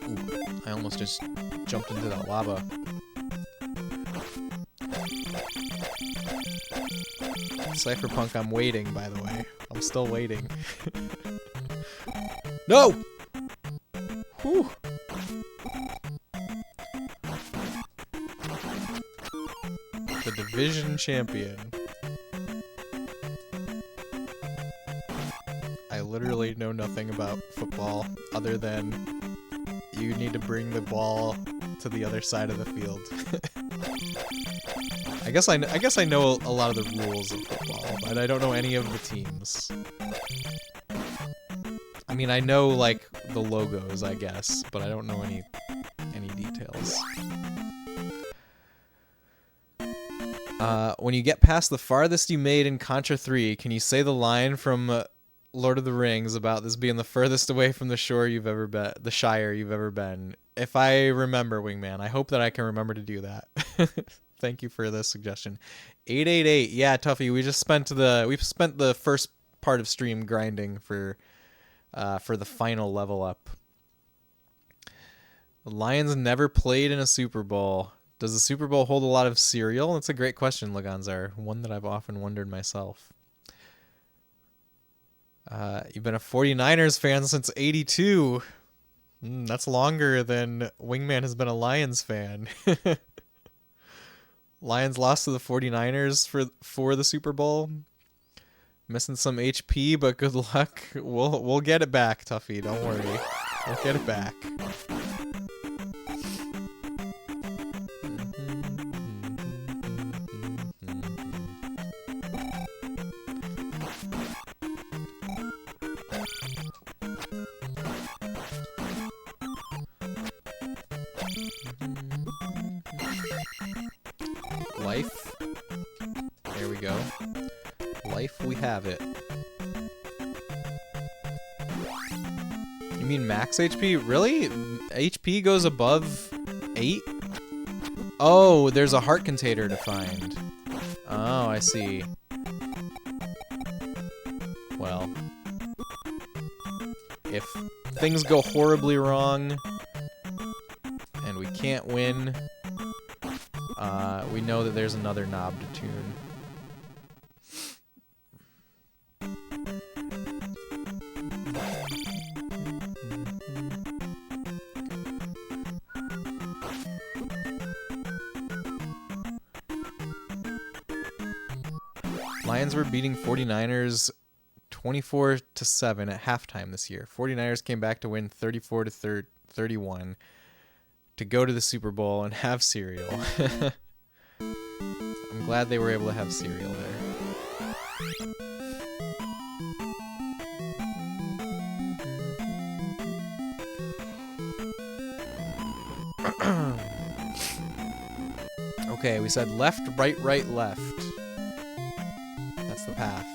A: Ooh, I almost just jumped into that lava. Cypherpunk, I'm waiting, by the way. I'm still waiting. No! Whew! The division champion. I literally know nothing about football other than you need to bring the ball to the other side of the field. I guess I know a lot of the rules of football, but I don't know any of the teams. I mean, I know like the logos, I guess, but I don't know any details. When you get past the farthest you made in Contra 3, can you say the line from Lord of the Rings about this being the furthest away from the shore you've ever been, the Shire you've ever been? If I remember, Wingman, I hope that I can remember to do that. Thank you for the suggestion. 888, yeah, Tuffy. We spent the first part of stream grinding for the final level up. The Lions never played in a Super Bowl. Does the Super Bowl hold a lot of cereal? That's a great question, Laganzar. One that I've often wondered myself. You've been a 49ers fan since '82. That's longer than Wingman has been a Lions fan. Lions lost to the 49ers for the Super Bowl. Missing some HP, but good luck. We'll get it back, Tuffy. Don't worry. We'll get it back. Life. There we go. Life, we have it. You mean max HP? Really? HP goes above 8? Oh, there's a heart container to find. Oh, I see. if things go horribly wrong and we can't win, we know that there's another knob to tune. Lions were beating 49ers 24-7 at halftime this year. 49ers came back to win 34-31 to go to the Super Bowl and have cereal. I'm glad they were able to have cereal there. Okay, we said left, right, right, left. That's the path.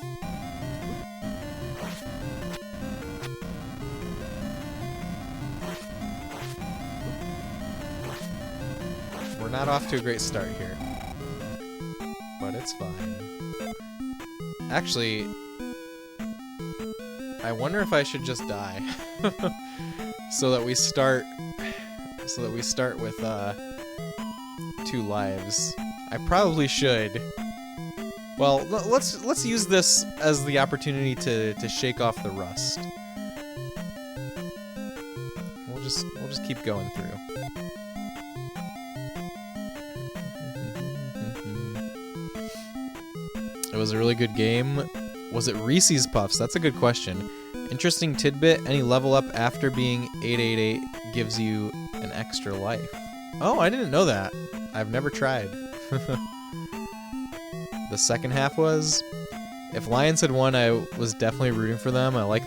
A: We're not off to a great start here, but it's fine. Actually, I wonder if I should just die so that we start with 2 lives. I probably should. Well, let's use this as the opportunity to shake off the rust. We'll just keep going through. It was a really good game. Was it Reese's Puffs? That's a good question. Interesting tidbit, any level up after being 888 gives you an extra life. Oh, I didn't know that. I've never tried. The second half was, if Lions had won, I was definitely rooting for them. I like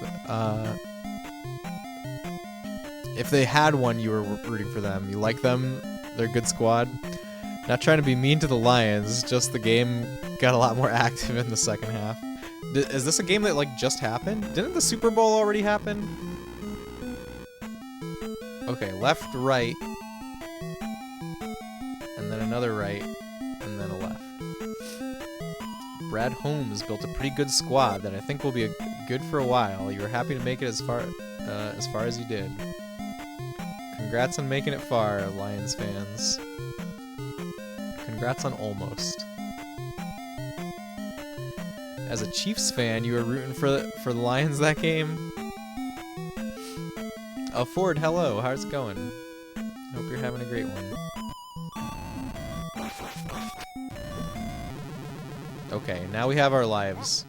A: if they had won, you were rooting for them. You like them. They're a good squad. Not trying to be mean to the Lions, just the game got a lot more active in the second half. Is this a game that, like, just happened? Didn't the Super Bowl already happen? Okay, left, right, and then another right, and then a left. Brad Holmes built a pretty good squad that I think will be good for a while. You were happy to make it as far as you did. Congrats on making it far, Lions fans. Congrats on almost. As a Chiefs fan, you were rooting for the Lions that game? Oh, Ford, hello. How's it going? Hope you're having a great one. Okay, now we have our lives.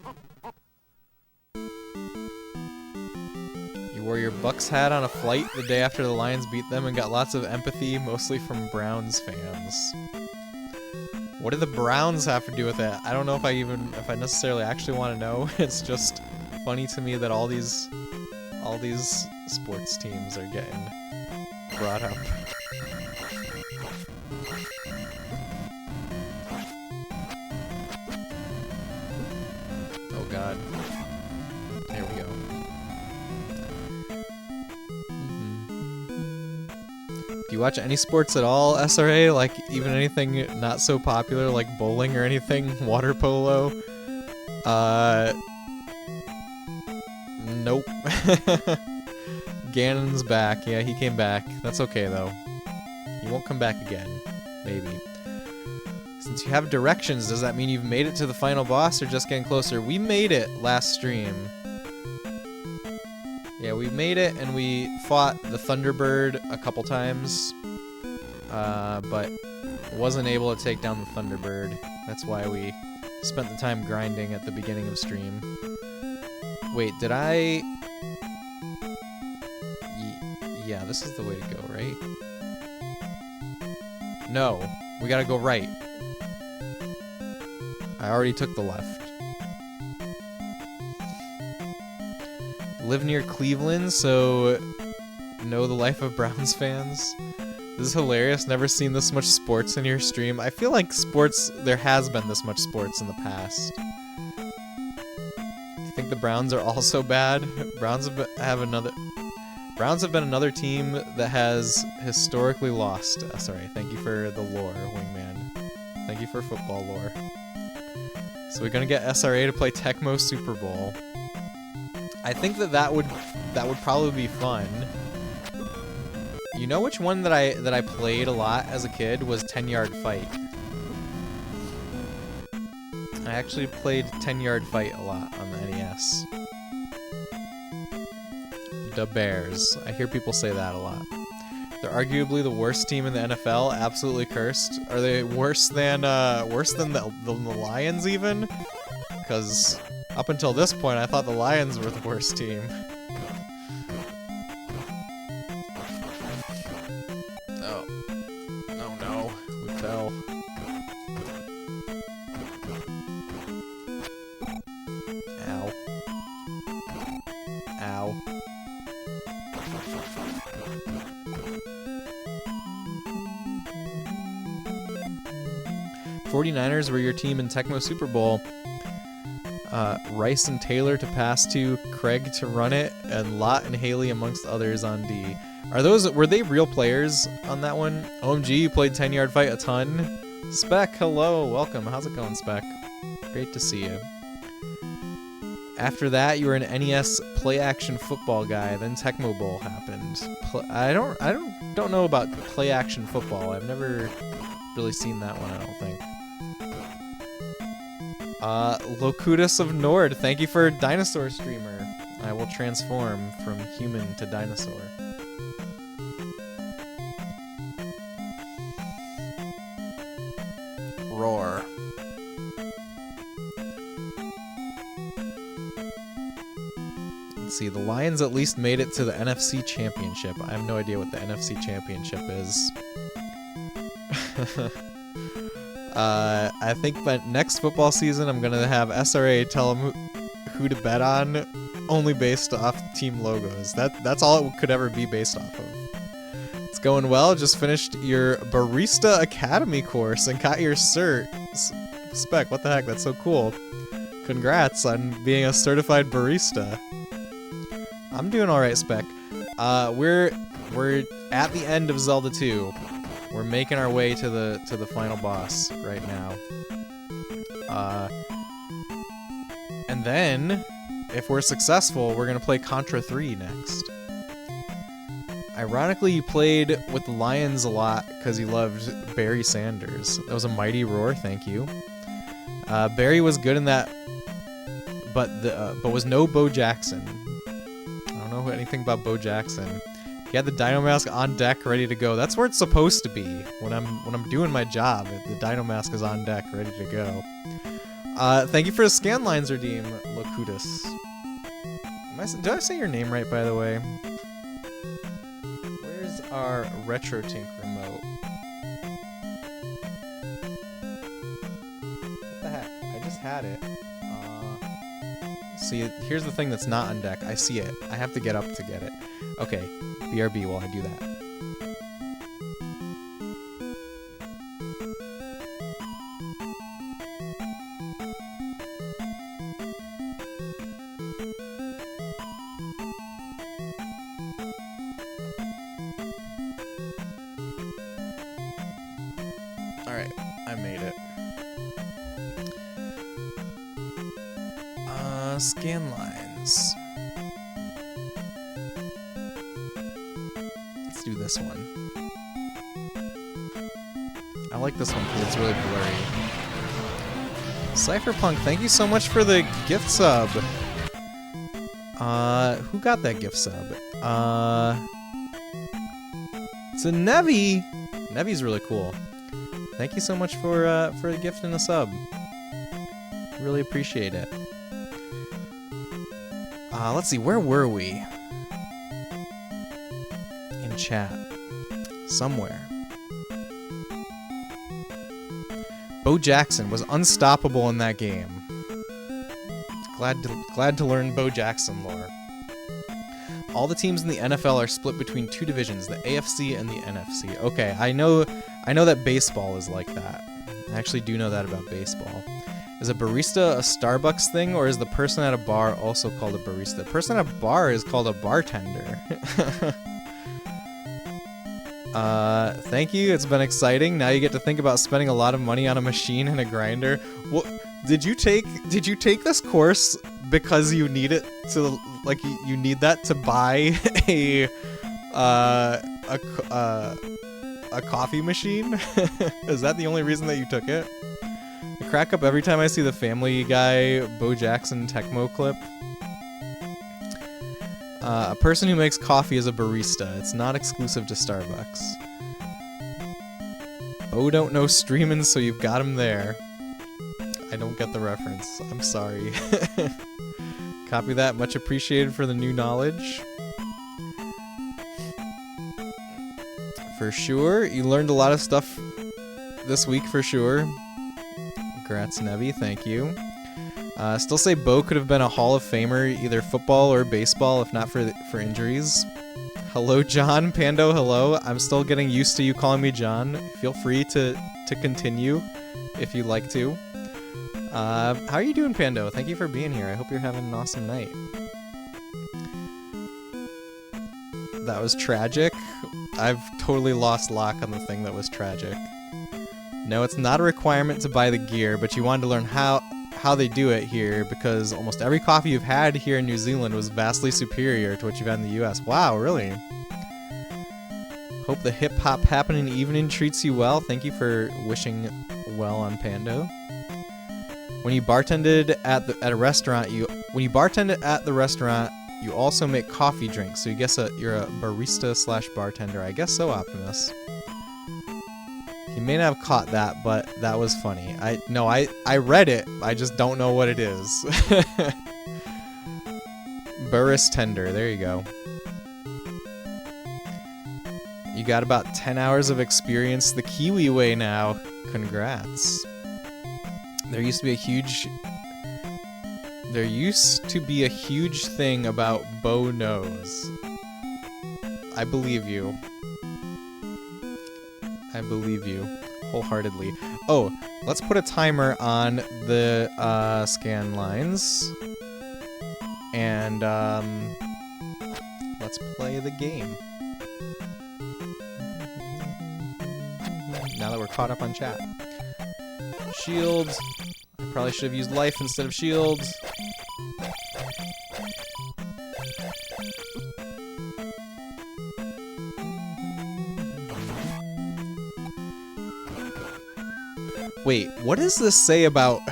A: You wore your Bucks hat on a flight the day after the Lions beat them and got lots of empathy, mostly from Browns fans. What do the Browns have to do with it? I don't know if I necessarily actually want to know. It's just funny to me that all these sports teams are getting brought up. Oh god. There we go. Do you watch any sports at all, SRA? Like, even anything not so popular, like bowling or anything? Water polo? Nope. Gannon's back. Yeah, he came back. That's okay, though. He won't come back again. Maybe. Since you have directions, does that mean you've made it to the final boss or just getting closer? We made it last stream. Yeah, we made it, and we fought the Thunderbird a couple times, but wasn't able to take down the Thunderbird. That's why we spent the time grinding at the beginning of stream. Wait, did I... Yeah, this is the way to go, right? No, we gotta go right. I already took the left. Live near Cleveland, so know the life of Browns fans. This is hilarious. Never seen this much sports in your stream. I feel like sports, there has been this much sports in the past. You think the Browns are also bad? Browns have been another team that has historically lost. Sorry, thank you for the lore, Wingman. Thank you for football lore. So we're gonna get SRA to play Tecmo Super Bowl. I think that would that would probably be fun. You know which one that I played a lot as a kid was 10-Yard Fight. I actually played 10-Yard Fight a lot on the NES. The Bears. I hear people say that a lot. They're arguably the worst team in the NFL. Absolutely cursed. Are they worse than the Lions even? Because up until this point, I thought the Lions were the worst team. Oh. Oh no. We fell. Ow. Ow. 49ers were your team in Tecmo Super Bowl. Rice and Taylor to pass to, Craig to run it, and Lott and Haley amongst others on D. Were they real players on that one? OMG, you played 10-Yard Fight a ton. Spec, hello, welcome. How's it going, Spec? Great to see you. After that, you were an NES play-action football guy. Then Tecmo Bowl happened. I don't know about play-action football. I've never really seen that one, I don't think. Locutus of Nord, thank you for Dinosaur Streamer. I will transform from human to dinosaur. Roar. Let's see, the Lions at least made it to the NFC Championship. I have no idea what the NFC Championship is. I think by next football season, I'm gonna have SRA tell them who to bet on, only based off team logos. That's all it could ever be based off of. It's going well. Just finished your Barista Academy course and got your cert. Spec, what the heck? That's so cool. Congrats on being a certified barista. I'm doing all right, Spec. We're at the end of Zelda 2. We're making our way to the final boss right now. And then, if we're successful, we're gonna play Contra 3 next. Ironically, you played with the Lions a lot because you loved Barry Sanders. That was a mighty roar, thank you. Barry was good in that, but was no Bo Jackson. I don't know anything about Bo Jackson. He had the Dino Mask on deck, ready to go. That's where it's supposed to be when I'm doing my job. The Dino Mask is on deck, ready to go. Thank you for the scan lines redeem, Locutus. Did I say your name right, by the way? Where's our RetroTink remote? What the heck? I just had it. See, here's the thing that's not on deck. I see it. I have to get up to get it. Okay, BRB while I do that. Alright, I made it. Scan lines. Let's do this one. I like this one because it's really blurry. Cypherpunk, thank you so much for the gift sub. Who got that gift sub? It's a Nevi. Nevi's really cool. Thank you so much for the gift and the sub. Really appreciate it. Let's see, where were we? In chat. Somewhere. Bo Jackson was unstoppable in that game. Glad to learn Bo Jackson lore. All the teams in the NFL are split between two divisions, the AFC and the NFC. Okay, I know that baseball is like that. I actually do know that about baseball. Is a barista a Starbucks thing, or is the person at a bar also called a barista? The person at a bar is called a bartender. Thank you, it's been exciting. Now you get to think about spending a lot of money on a machine and a grinder. Well, did you take this course because you need it to, like, you need that to buy a coffee machine? Is that the only reason that you took it? I crack up every time I see the Family Guy Bo Jackson Tecmo clip. A person who makes coffee is a barista. It's not exclusive to Starbucks. Bo don't know streamin', so you've got him there. I don't get the reference. I'm sorry. Copy that. Much appreciated for the new knowledge. For sure. You learned a lot of stuff this week for sure. Congrats, Nevi. Thank you. Still say Bo could have been a Hall of Famer, either football or baseball, if not for injuries. Hello, John. Pando, hello. I'm still getting used to you calling me John. Feel free to continue if you'd like to. How are you doing, Pando? Thank you for being here. I hope you're having an awesome night. That was tragic. I've totally lost lock on the thing that was tragic. No, it's not a requirement to buy the gear, but you wanted to learn how they do it here, because almost every coffee you've had here in New Zealand was vastly superior to what you've had in the US. Wow, really? Hope the hip-hop happening evening treats you well. Thank you for wishing well on Pando. When you bartended at a restaurant, you also make coffee drinks, so you guess you're a barista / bartender. I guess so, Optimus. You may not have caught that, but that was funny. I read it. I just don't know what it is. Burris tender. There you go. You got about 10 hours of experience the Kiwi way now. Congrats. There used to be a huge thing about Bo knows. I believe you. I believe you wholeheartly. Oh, let's put a timer on the scan lines. And let's play the game. Now that we're caught up on chat. Shields. I probably should have used life instead of shields. Wait, what does this say about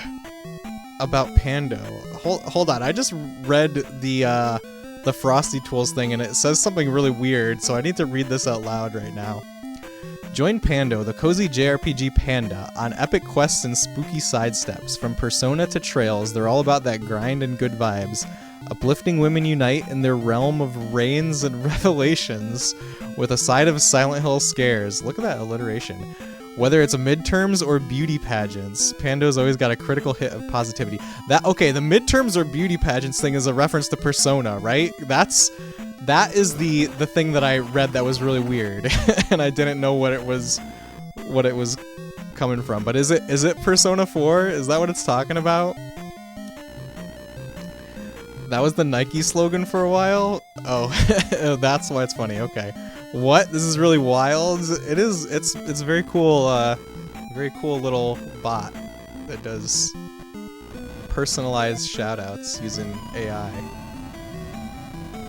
A: Pando? Hold on, I just read the Frosty Tools thing and it says something really weird, so I need to read this out loud right now. Join Pando, the cozy JRPG panda, on epic quests and spooky sidesteps. From Persona to Trails, they're all about that grind and good vibes. Uplifting women unite in their realm of rains and revelations, with a side of Silent Hill scares. Look at that alliteration. Whether it's a midterms or beauty pageants, Pando's always got a critical hit of positivity. Okay, the midterms or beauty pageants thing is a reference to Persona, right? That is the thing that I read that was really weird, and I didn't know what it was coming from. But is it Persona 4? Is that what it's talking about? That was the Nike slogan for a while? Oh, that's why it's funny. Okay. What? This is really wild. It is. It's very cool. Very cool little bot that does personalized shoutouts using AI.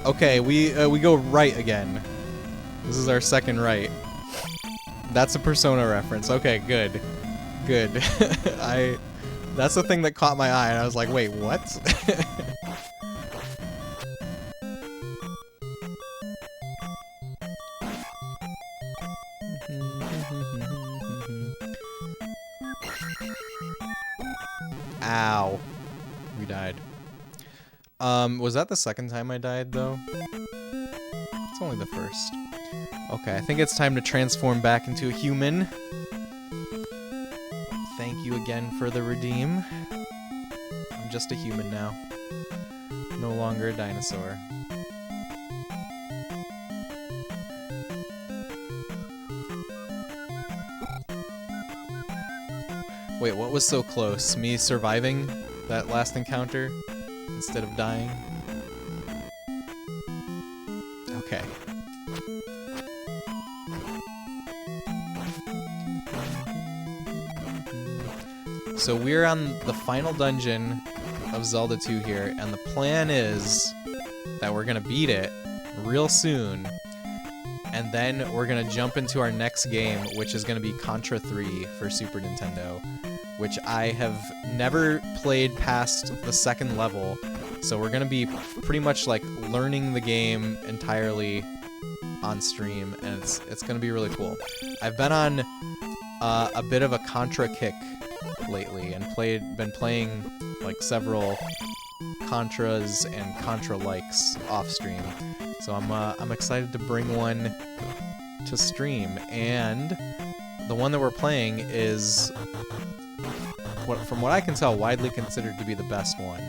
A: Okay, we go right again. This is our second right. That's a Persona reference. Okay, good. Good. That's the thing that caught my eye, and I was like, wait, what? Ow. We died. Was that the second time I died, though? It's only the first. Okay, I think it's time to transform back into a human. Thank you again for the redeem. I'm just a human now. No longer a dinosaur. Wait, what was so close? Me surviving that last encounter instead of dying? Okay. So we're on the final dungeon of Zelda 2 here, and the plan is that we're gonna beat it real soon, and then we're gonna jump into our next game, which is gonna be Contra 3 for Super Nintendo, which I have never played past the second level, so we're gonna be pretty much like learning the game entirely on stream, and it's gonna be really cool. I've been on a bit of a Contra kick lately, and been playing like several Contras and Contra likes off stream, so I'm excited to bring one to stream. And the one that we're playing is, from what I can tell, widely considered to be the best one.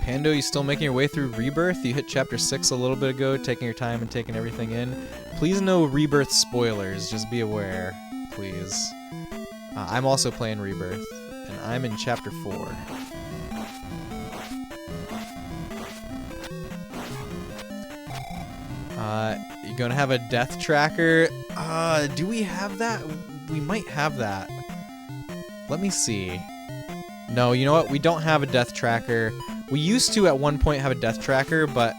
A: Pando, you still making your way through Rebirth? You hit Chapter 6 a little bit ago, taking your time and taking everything in. Please no Rebirth spoilers, just be aware, please. I'm also playing Rebirth, and I'm in Chapter 4. You gonna have a death tracker? Do we have that? We might have that. Let me see. No, you know what? We don't have a death tracker. We used to at one point have a death tracker, but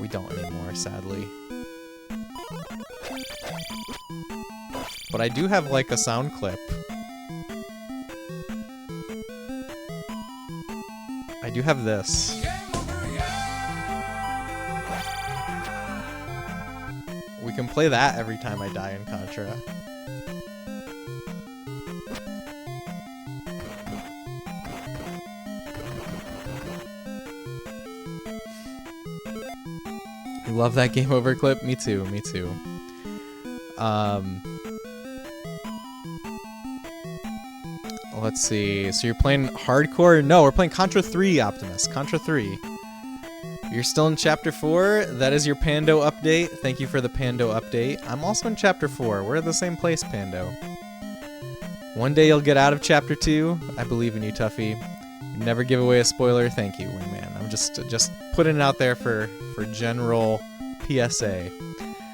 A: we don't anymore, sadly. But I do have like a sound clip. I do have this. We can play that every time I die in Contra. You love that game over clip? Me too, me too. Let's see. So you're playing hardcore? No, we're playing Contra 3, Optimus. Contra 3. You're still in Chapter 4. That is your Pando update. Thank you for the Pando update. I'm also in Chapter 4. We're at the same place, Pando. One day you'll get out of Chapter 2. I believe in you, Tuffy. You never give away a spoiler. Thank you, Wingman. I'm just putting it out there for general PSA.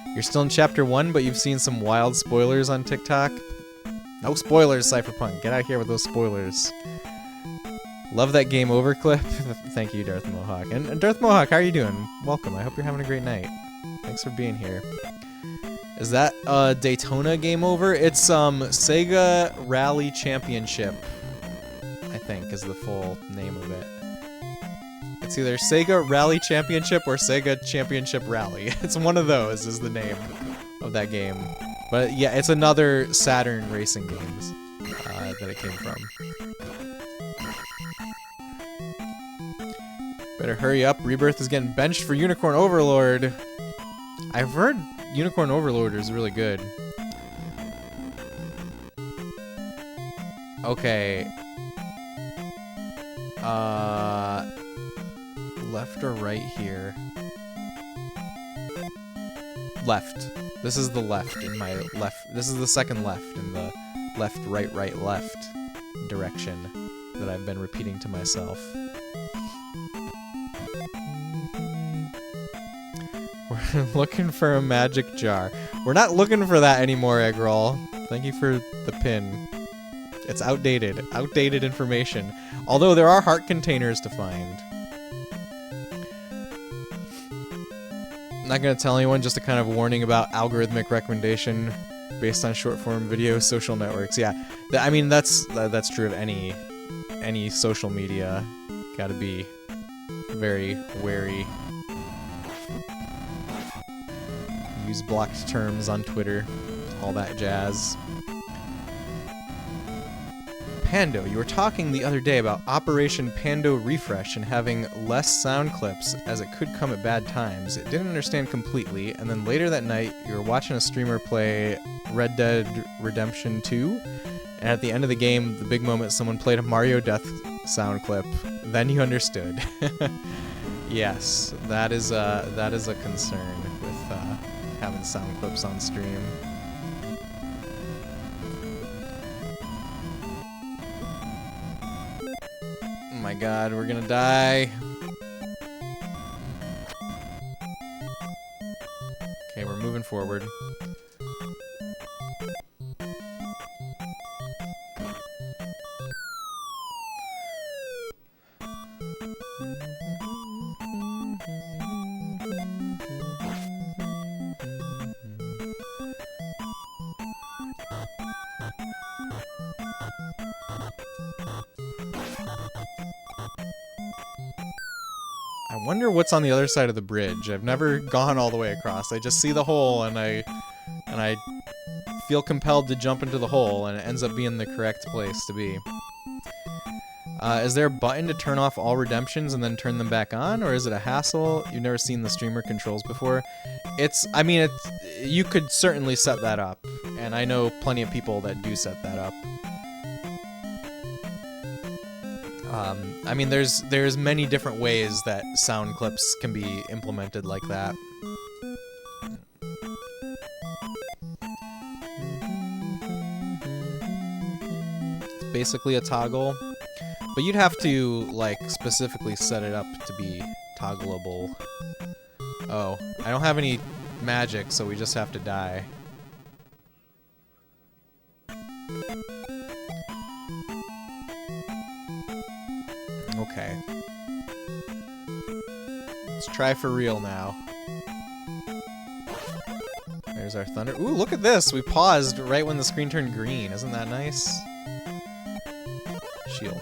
A: You're still in Chapter 1, but you've seen some wild spoilers on TikTok. No spoilers, Cypherpunk. Get out of here with those spoilers. Love that game over clip. Thank you, Darth Mohawk. And Darth Mohawk, how are you doing? Welcome. I hope you're having a great night. Thanks for being here. Is that Daytona game over? It's Sega Rally Championship, I think is the full name of it. It's either Sega Rally Championship or Sega Championship Rally. It's one of those is the name of that game. But yeah, it's another Saturn racing games that it came from. Better hurry up. Rebirth is getting benched for Unicorn Overlord. I've heard Unicorn Overlord is really good. Okay. Left or right here? Left. This is the left in my left. This is the second left in the left, right, right, left direction that I've been repeating to myself. We're looking for a magic jar. We're not looking for that anymore, Eggroll. Thank you for the pin. It's outdated. Outdated information. Although there are heart containers to find. Not gonna tell anyone, just a kind of warning about algorithmic recommendation based on short form video social networks. Yeah, I mean that's true of any social media. Gotta be very wary. Use blocked terms on Twitter, all that jazz. Pando, you were talking the other day about Operation Pando Refresh and having less sound clips as it could come at bad times. It didn't understand completely, and then later that night you were watching a streamer play Red Dead Redemption 2, and at the end of the game, the big moment, someone played a Mario Death sound clip. Then you understood. Yes, that is a concern with having sound clips on stream. Oh my god, we're gonna die. Okay, we're moving forward. wonder what's on the other side of the bridge. I've never gone all the way across. I just see the hole and I feel compelled to jump into the hole, and it ends up being the correct place to be. Is there a button to turn off all redemptions and then turn them back on, or is it a hassle? You've never seen the streamer controls before. I mean, you could certainly set that up, and I know plenty of people that do set that up. I mean, there's many different ways that sound clips can be implemented like that. It's basically a toggle, but you'd have to, like, specifically set it up to be toggleable. Oh, I don't have any magic, so we just have to die. Okay. Let's try for real now. There's our thunder. Ooh, look at this! We paused right when the screen turned green. Isn't that nice? Shield.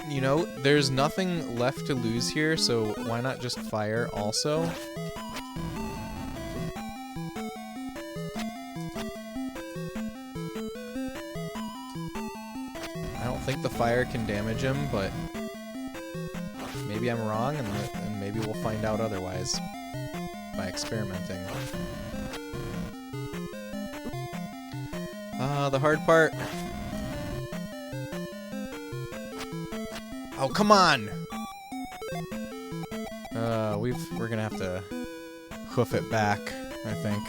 A: You know, there's nothing left to lose here, so why not just fire also? I don't think the fire can damage him, but maybe I'm wrong, and maybe we'll find out otherwise by experimenting. The hard part. Oh, come on! We're gonna have to hoof it back, I think.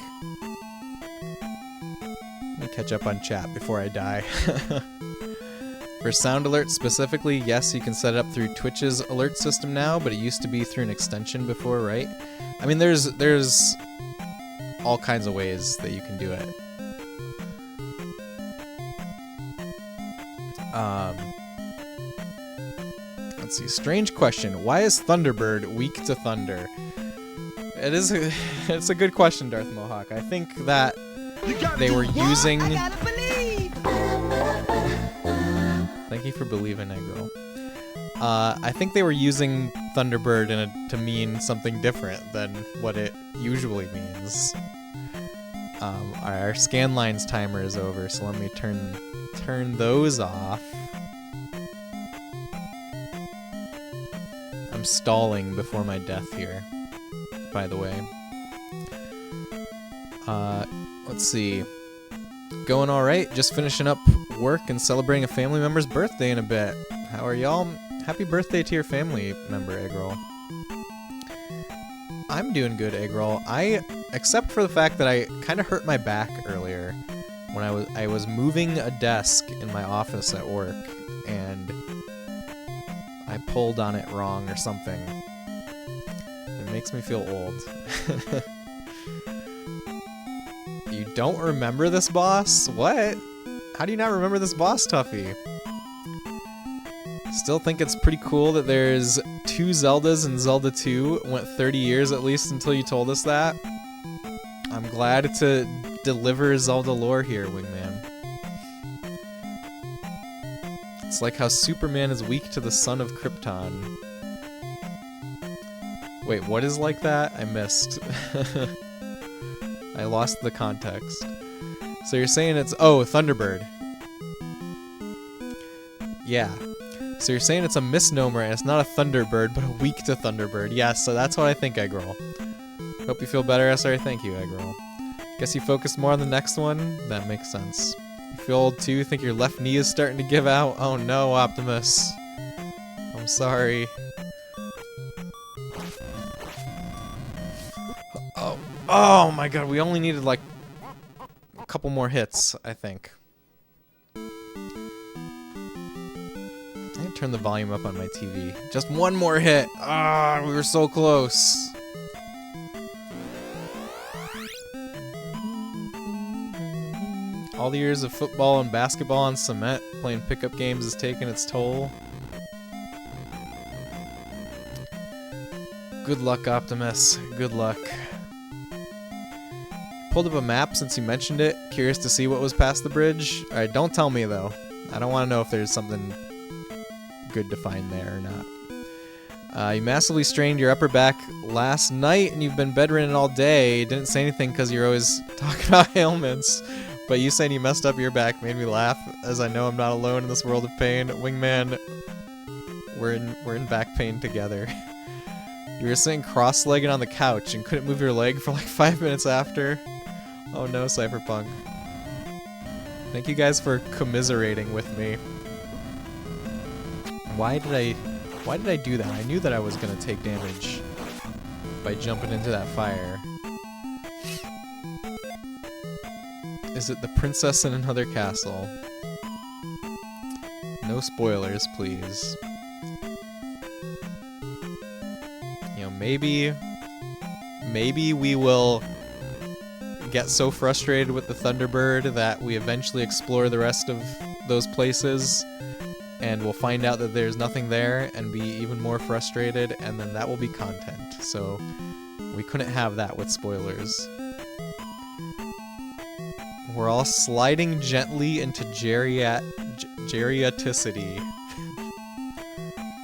A: Let me catch up on chat before I die. For sound alerts specifically, yes, you can set it up through Twitch's alert system now, but it used to be through an extension before, right? I mean, there's all kinds of ways that you can do it. Let's see. Strange question. Why is Thunderbird weak to thunder? It's a good question, Darth Mohawk. I think that they were using... Thank you for believing, Negro. I think they were using Thunderbird to mean something different than what it usually means. Our Scanlines timer is over, so let me turn those off. I'm stalling before my death here, by the way. Let's see. Going alright, just finishing up work and celebrating a family member's birthday in a bit. How are y'all? Happy birthday to your family member, Eggroll. I'm doing good, Eggroll. Except for the fact that I kind of hurt my back earlier when I was moving a desk in my office at work, and I pulled on it wrong or something. It makes me feel old. You don't remember this boss? What? How do you not remember this boss, Tuffy? Still think it's pretty cool that there's 2 Zeldas in Zelda 2. It went 30 years at least until you told us that. I'm glad to deliver Zelda lore here, Wingman. It's like how Superman is weak to the son of Krypton. Wait, what is like that? I missed. I lost the context. So you're saying it's... Oh, Thunderbird. Yeah. So you're saying it's a misnomer and it's not a Thunderbird, but a weak to Thunderbird. Yes, so that's what I think, Eggroll. Hope you feel better, SR. Thank you, Eggroll. Guess you focused more on the next one? That makes sense. You feel old too? Think your left knee is starting to give out? Oh no, Optimus. I'm sorry. Oh my god, we only needed like a couple more hits, I think. I need to turn the volume up on my TV. Just one more hit! Ah, we were so close. All the years of football and basketball on cement, playing pickup games has taken its toll. Good luck, Optimus. Good luck. pulled up a map since you mentioned it. Curious to see what was past the bridge. Alright, don't tell me though. I don't want to know if there's something good to find there or not. You massively strained your upper back last night and you've been bedridden all day. Didn't say anything because you're always talking about ailments. But you saying you messed up your back made me laugh, as I know I'm not alone in this world of pain. Wingman, we're in back pain together. You were sitting cross-legged on the couch and couldn't move your leg for like 5 minutes after. Oh no, Cypherpunk. Thank you guys for commiserating with me. Why did I do that? I knew that I was gonna take damage by jumping into that fire. Is it the princess in another castle? No spoilers, please. You know, maybe we will get so frustrated with the Thunderbird that we eventually explore the rest of those places and we'll find out that there's nothing there and be even more frustrated, and then that will be content. So we couldn't have that with spoilers. We're all sliding gently into geriaticity.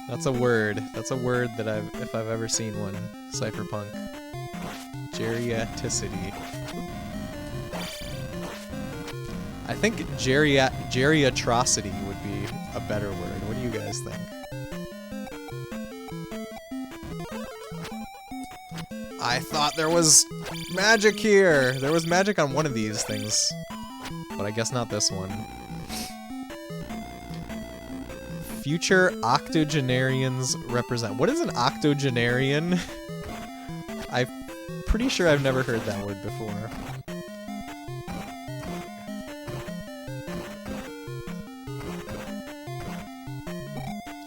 A: That's a word. That's a word that if I've ever seen one. Cypherpunk. Geriaticity. I think geriatrocity would be a better word. What do you guys think? I thought there was magic here! There was magic on one of these things. But I guess not this one. Future octogenarians represent. What is an octogenarian? I'm pretty sure I've never heard that word before.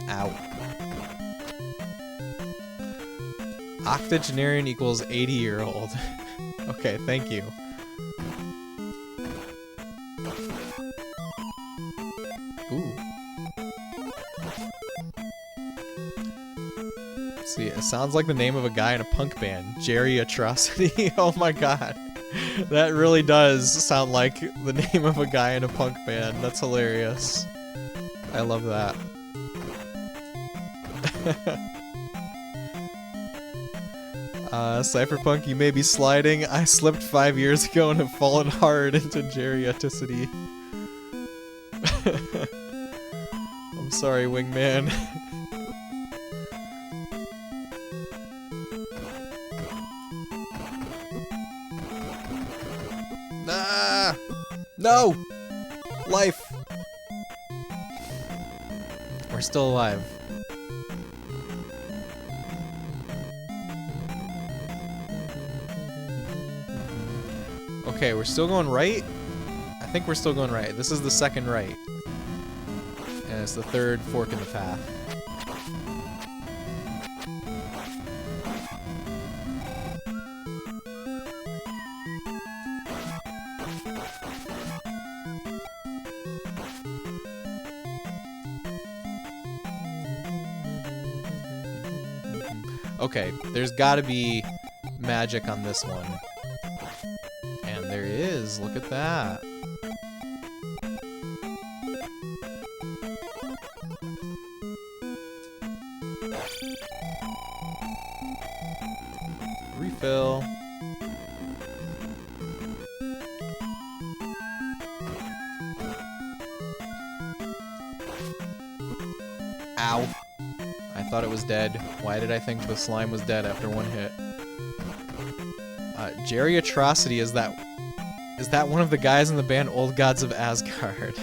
A: Ow. Octogenarian equals 80-year-old. Okay, thank you. Ooh. See, it sounds like the name of a guy in a punk band. Geriatrocity. Oh my god. That really does sound like the name of a guy in a punk band. That's hilarious. I love that. Cypherpunk, you may be sliding. I slipped 5 years ago and have fallen hard into geriaticity. I'm sorry, Wingman. Ah! No! Life! We're still alive. Okay, we're still going right? I think we're still going right. This is the second right. And it's the third fork in the path. Okay, there's gotta be magic on this one. And there is, look at that. Refill. Ow. I thought it was dead. Why did I think the slime was dead after one hit? Geriatrocity, is that one of the guys in the band Old Gods of Asgard?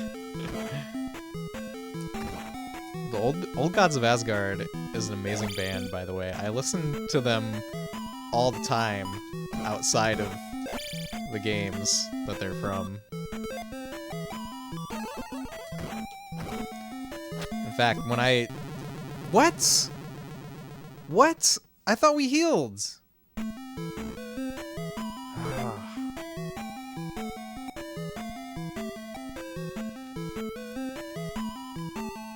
A: The Old Gods of Asgard is an amazing band, by the way. I listen to them all the time outside of the games that they're from. In fact, when I... What? What? I thought we healed!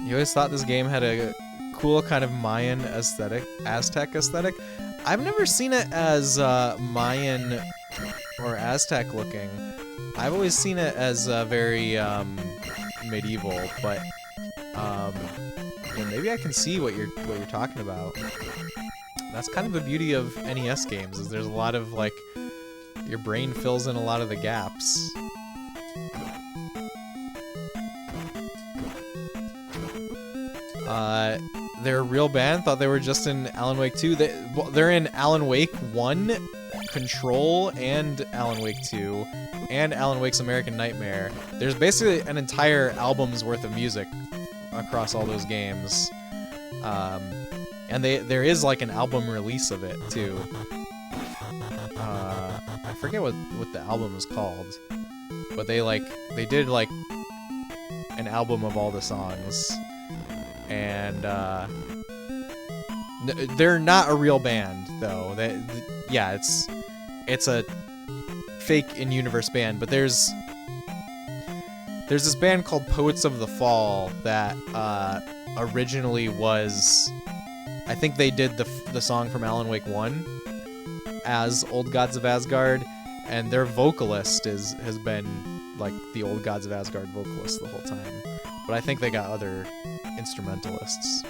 A: You always thought this game had a cool kind of Mayan aesthetic, Aztec aesthetic. I've never seen it as Mayan or Aztec looking. I've always seen it as very medieval, but yeah, maybe I can see what you're talking about. That's kind of the beauty of NES games, is there's a lot of, like, your brain fills in a lot of the gaps. They're a real band. Thought they were just in Alan Wake 2. They're in Alan Wake 1, Control, and Alan Wake 2, and Alan Wake's American Nightmare. There's basically an entire album's worth of music across all those games. And there is like an album release of it too. I forget what the album is called, but they did like an album of all the songs. And they're not a real band though. Yeah, it's a fake in-universe band, but there's this band called Poets of the Fall that originally was, I think they did the song from Alan Wake 1 as Old Gods of Asgard, and their vocalist has been like the Old Gods of Asgard vocalist the whole time. But I think they got other instrumentalists.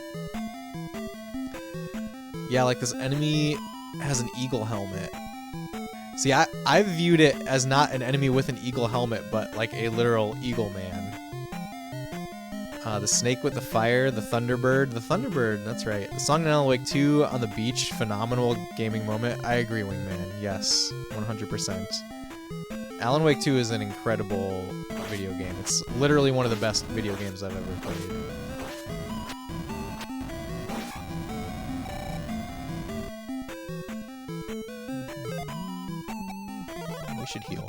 A: Yeah, like this enemy has an eagle helmet. See, I viewed it as not an enemy with an eagle helmet, but like a literal eagle man. The snake with the fire, the Thunderbird. The Thunderbird, that's right. The song in Alan Wake 2 on the beach, phenomenal gaming moment. I agree, Wingman. Yes, 100%. Alan Wake 2 is an incredible video game. It's literally one of the best video games I've ever played. We should heal.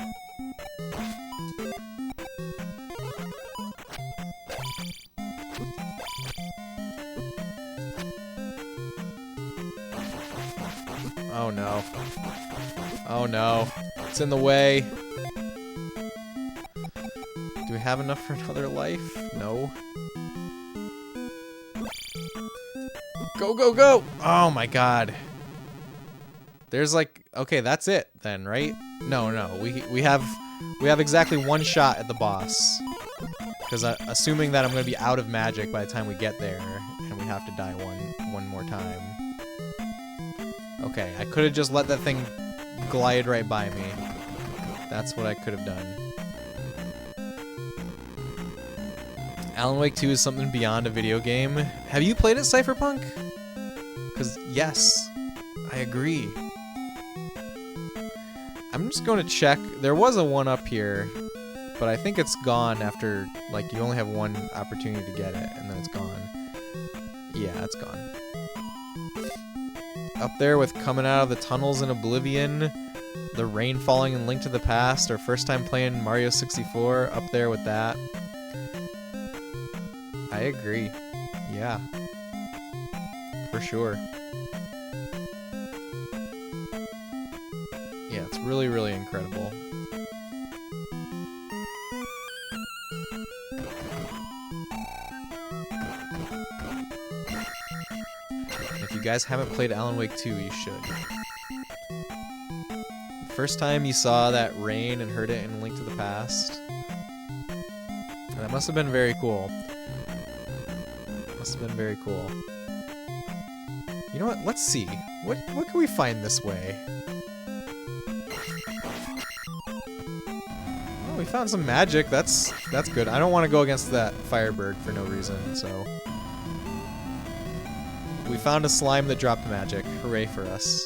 A: Oh no. Oh no. It's in the way. Do we have enough for another life? No. Go, go, go! Oh my god. There's like, okay, that's it then, right? No, we have exactly one shot at the boss. Because assuming that I'm gonna be out of magic by the time we get there, and we have to die one more time. Okay, I could have just let that thing glide right by me. That's what I could have done. Alan Wake 2 is something beyond a video game. Have you played it, Cypherpunk? Because yes, I agree. I'm just going to check. There was a one up here, but I think it's gone after, like, you only have one opportunity to get it, and then it's gone. Yeah, it's gone. Up there with Coming Out of the Tunnels in Oblivion, the rain falling in Link to the Past, our first time playing Mario 64, up there with that. I agree. Yeah. For sure. Yeah, it's really, really incredible. If you guys haven't played Alan Wake 2, you should. The first time you saw that rain and heard it in Link to the Past, that must have been very cool. Must have been very cool. You know what? Let's see. What can we find this way? Oh, we found some magic. That's good. I don't want to go against that Firebird for no reason, so. We found a slime that dropped magic. Hooray for us.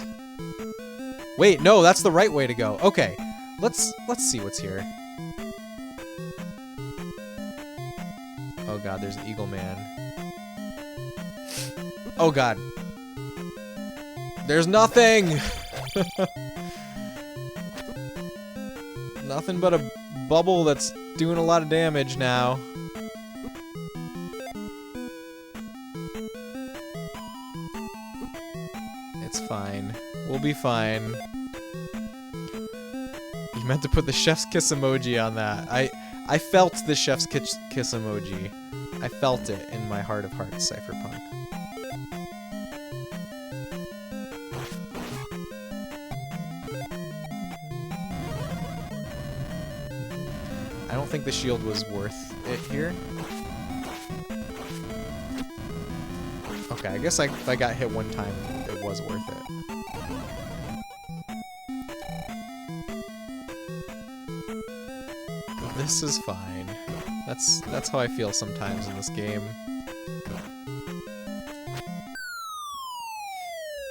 A: Wait, no, that's the right way to go. Okay. Let's see what's here. Oh god, there's an eagle man. Oh god. There's nothing! Nothing but a bubble that's doing a lot of damage now. It's fine. We'll be fine. You meant to put the chef's kiss emoji on that. I felt the chef's kiss emoji. I felt it in my heart of hearts, Cypherpunk. I don't think the shield was worth it here. Okay, I guess if I got hit one time, it was worth it. This is fine. That's how I feel sometimes in this game.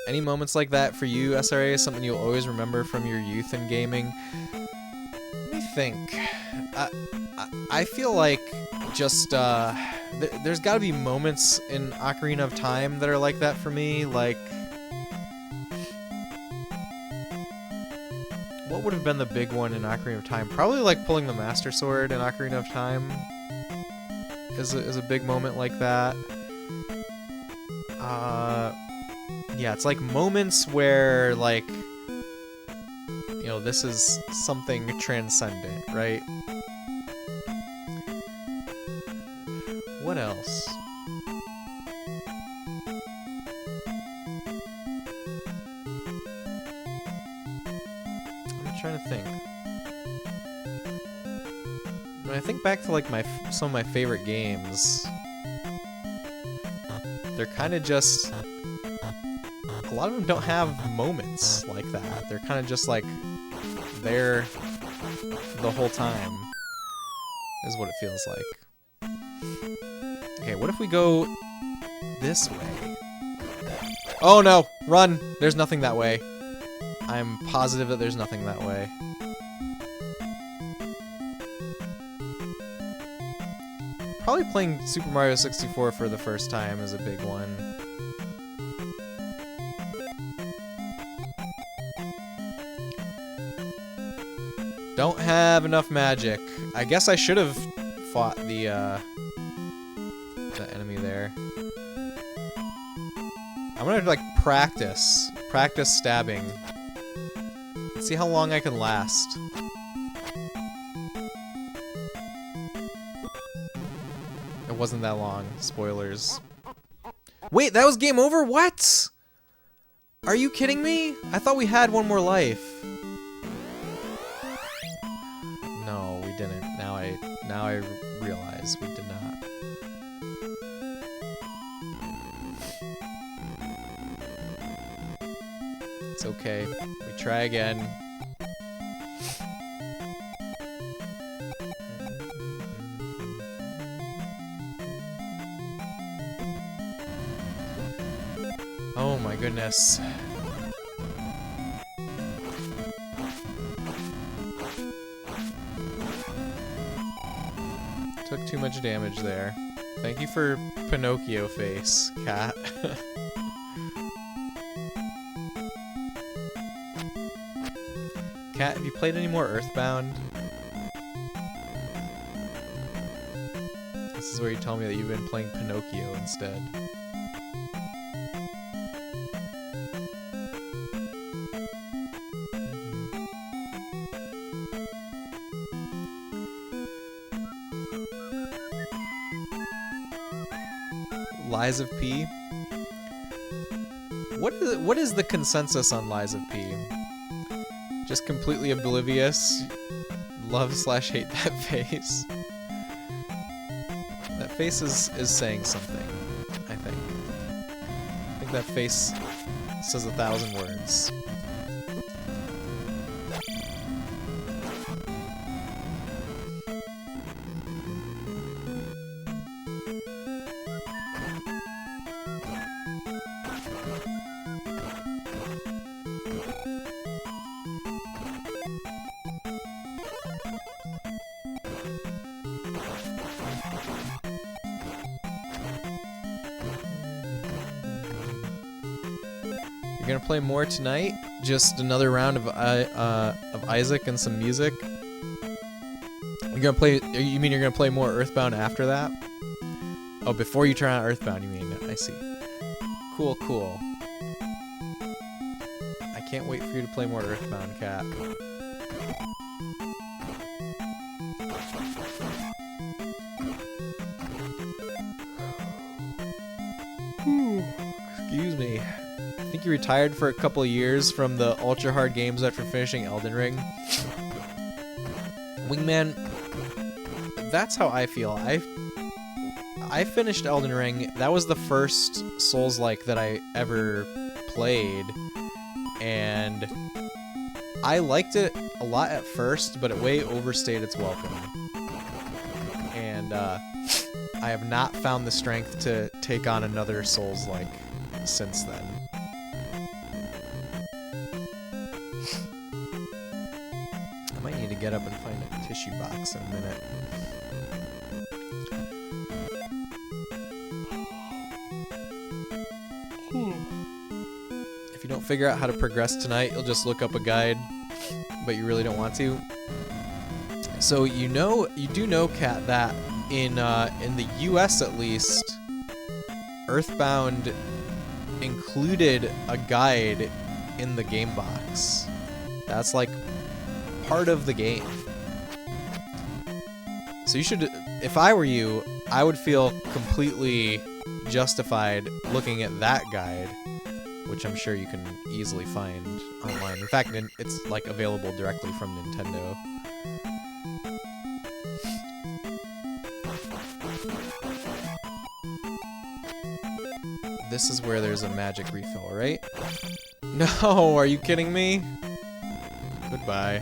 A: Any moments like that for you, SRA, is something you'll always remember from your youth in gaming? Let me think. I feel like just there's got to be moments in Ocarina of Time that are like that for me. Like, what would have been the big one in Ocarina of Time? Probably like pulling the Master Sword in Ocarina of Time is a big moment like that. Yeah, it's like moments where, like, you know, this is something transcendent, right? What else? I'm trying to think. When I think back to like some of my favorite games, they're kind of just, a lot of them don't have moments like that. They're kind of just like there the whole time, is what it feels like. Okay, what if we go this way? Oh no! Run! There's nothing that way. I'm positive that there's nothing that way. Probably playing Super Mario 64 for the first time is a big one. Don't have enough magic. I guess I should have fought the enemy there. I'm gonna like practice stabbing. Let's see how long I can last. It wasn't that long. Spoilers. Wait, that was game over? What? Are you kidding me? I thought we had one more life. No, we didn't. Now I realize we did not. It's okay. We try again. Oh my goodness. Took too much damage there. Thank you for Pinocchio face, cat. Cat, have you played any more Earthbound? This is where you tell me that you've been playing Pinocchio instead. Lies of P? What is the consensus on Lies of P? Just completely oblivious. Love/hate that face. That face is saying something, I think. I think that face says 1,000 words. You're gonna play more tonight? Just another round of Isaac and some music? You're gonna play? You mean you're gonna play more Earthbound after that? Oh, before you turn on Earthbound, you mean? I see. Cool, cool. I can't wait for you to play more Earthbound, Cat. Excuse me. I think you retired for a couple of years from the ultra hard games after finishing Elden Ring. Wingman, that's how I feel. I finished Elden Ring. That was the first Souls-like that I ever played, and I liked it a lot at first, but it way overstayed its welcome. And I have not found the strength to take on another Souls-like since then. I might need to get up and find a tissue box in a minute. If you don't figure out how to progress tonight, you'll just look up a guide, but you really don't want to. So you do know, Kat, that in the US at least, Earthbound included a guide in the game box. That's like part of the game. So you should, if I were you, I would feel completely justified looking at that guide, which I'm sure you can easily find online. In fact, it's like available directly from Nintendo. This is where there's a magic refill, right? No, are you kidding me? Goodbye.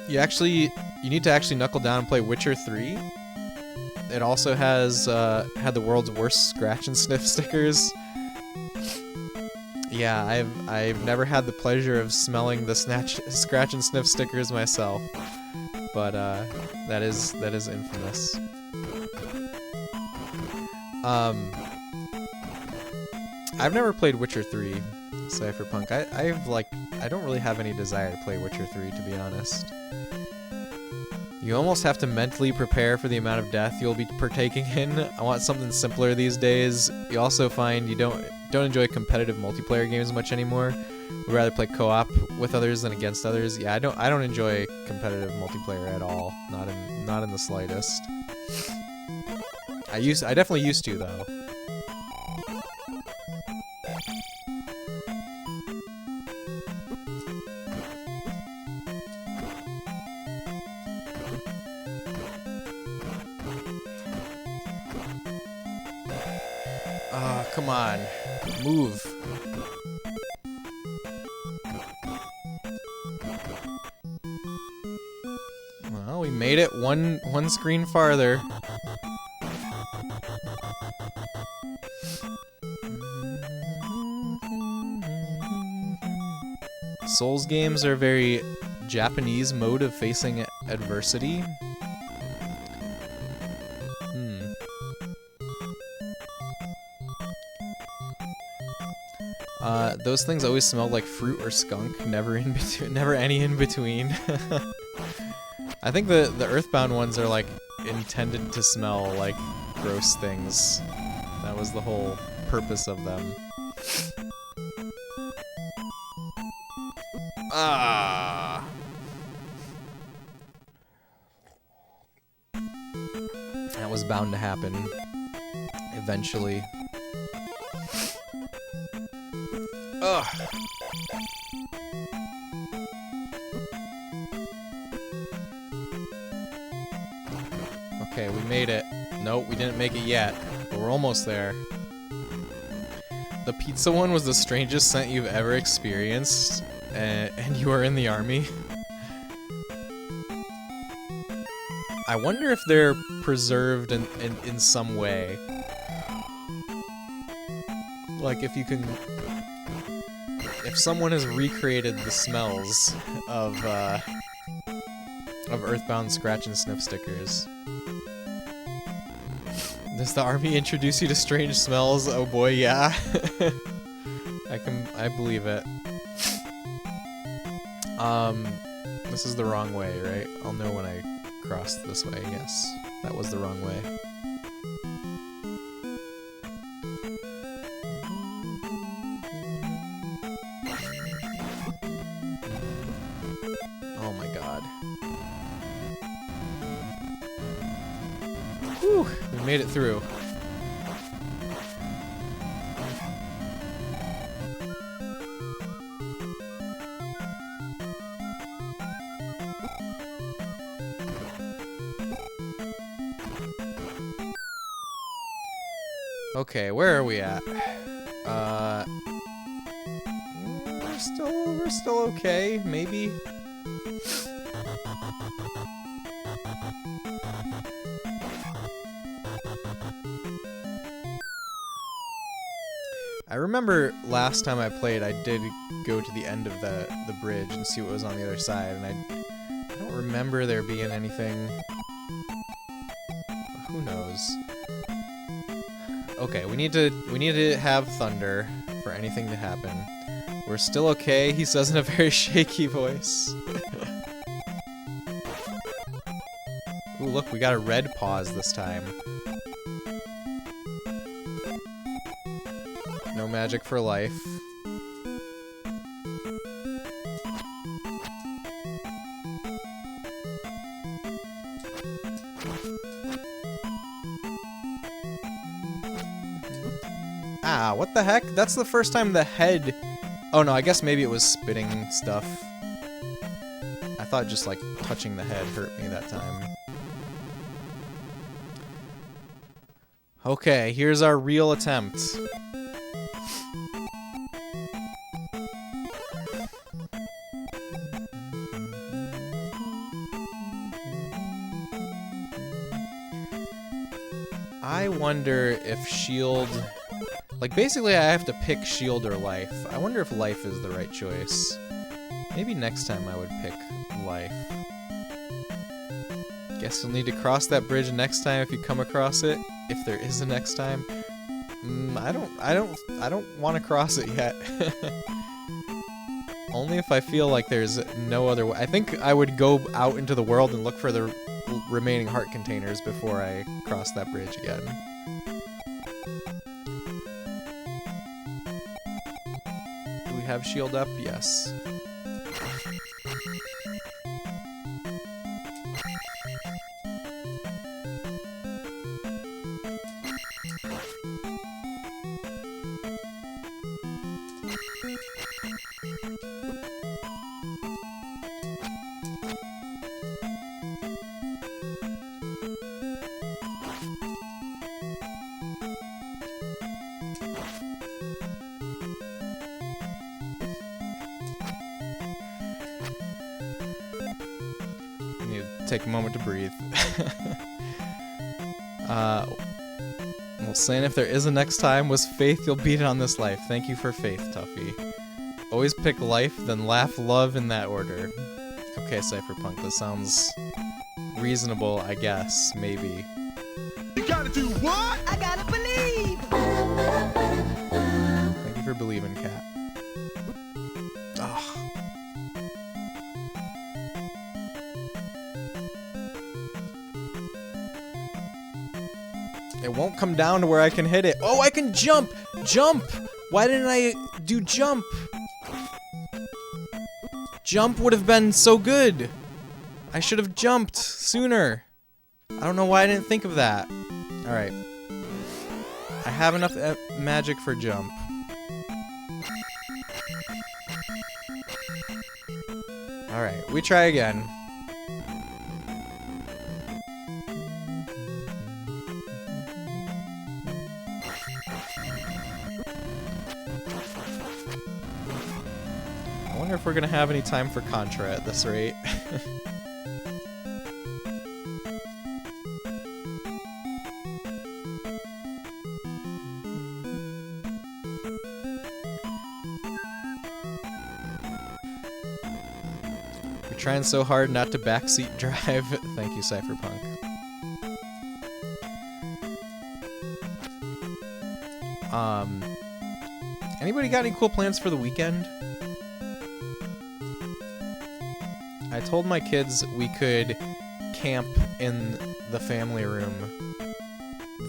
A: You need to actually knuckle down and play Witcher 3. It also has had the world's worst scratch and sniff stickers. Yeah, I've never had the pleasure of smelling the scratch and sniff stickers myself, but that is infamous. I've never played Witcher 3 Cypherpunk. I don't really have any desire to play Witcher 3, to be honest. You almost have to mentally prepare for the amount of death you'll be partaking in. I want something simpler these days. You also find you don't enjoy competitive multiplayer games much anymore. Would rather play co-op with others than against others. Yeah, I don't enjoy competitive multiplayer at all. Not in the slightest. I definitely used to, though. Come on. Move. Well, we made it one screen farther. Souls games are a very Japanese mode of facing adversity. Those things always smelled like fruit or skunk, never any in between. I think the Earthbound ones are like intended to smell like gross things. That was the whole purpose of them. Ah. That was bound to happen eventually. Ugh. Okay, we made it. Nope, we didn't make it yet, but we're almost there. The pizza one was the strangest scent you've ever experienced, and you are in the army. I wonder if they're preserved in some way. Like if you can... If someone has recreated the smells of Earthbound scratch and sniff stickers. Does the army introduce you to strange smells? Oh boy, yeah. I believe it. This is the wrong way, right? I'll know when I cross this way. Yes, that was the wrong way. Oh my god. Whew, we made it through. Okay, where are we at? We're still okay, maybe. I remember last time I played, I did go to the end of the bridge and see what was on the other side, and I don't remember there being anything. Who knows? Okay, we need to have thunder for anything to happen. We're still okay, he says in a very shaky voice. Ooh, look, we got a red pause this time. No magic for life. Ah, what the heck? That's the first time the head... Oh no, I guess maybe it was spitting stuff. I thought just like touching the head hurt me that time. Okay, here's our real attempt. I wonder if shield... Like, basically I have to pick shield or life. I wonder if life is the right choice. Maybe next time I would pick life. Guess you'll need to cross that bridge next time if you come across it. If there is a next time. I don't want to cross it yet. Only if I feel like there's no other way. I think I would go out into the world and look for the remaining heart containers before I cross that bridge again. Do we have shield up? Yes. Take a moment to breathe. Well, saying if there is a next time was faith, you'll beat it on this life. Thank you for faith, Tuffy. Always pick life, then laugh love in that order. Okay, Cypherpunk, this sounds reasonable, I guess. Maybe.
B: You gotta do what? I gotta believe!
A: Thank you for believing, Cat. Ugh. It won't come down to where I can hit it. Oh, I can jump! Jump! Why didn't I do jump? Jump would have been so good. I should have jumped sooner. I don't know why I didn't think of that. Alright. I have enough magic for jump. Alright, we try again. I wonder if we're gonna have any time for Contra at this rate. You're trying so hard not to backseat drive. Thank you, Cypherpunk. Anybody got any cool plans for the weekend? I told my kids we could camp in the family room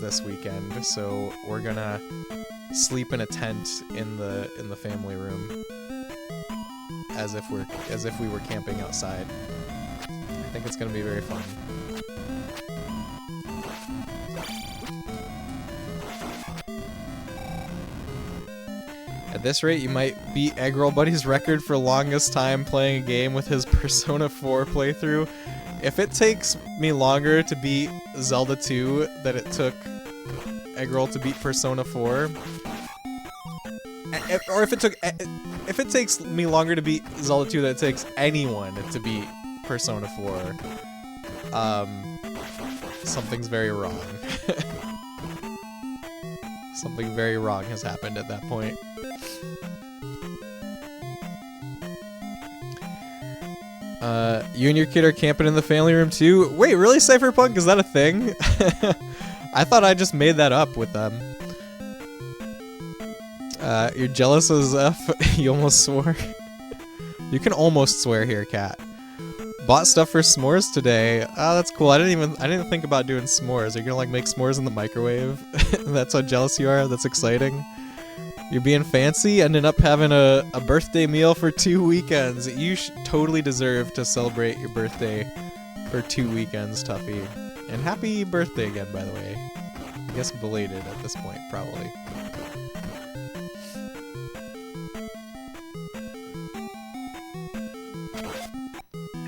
A: this weekend, so we're gonna sleep in a tent in the family room as if we were camping outside. I think it's gonna be very fun. At this rate, you might beat Eggroll Buddy's record for longest time playing a game with his Persona 4 playthrough. If it takes me longer to beat Zelda 2 than it took Eggroll to beat Persona 4. Or if it takes me longer to beat Zelda 2 than it takes anyone to beat Persona 4, something's very wrong. Something very wrong has happened at that point. You and your kid are camping in the family room too? Wait, really, Cypherpunk? Is that a thing? I thought I just made that up with them. You're jealous as F. You almost swore. You can almost swear here, Cat. Bought stuff for s'mores today. Oh, that's cool. I didn't think about doing s'mores. Are you gonna like make s'mores in the microwave? That's how jealous you are? That's exciting. You're being fancy, ending up having a birthday meal for 2 weekends. You totally deserve to celebrate your birthday for 2 weekends, Tuffy. And happy birthday again, by the way. I guess belated at this point, probably.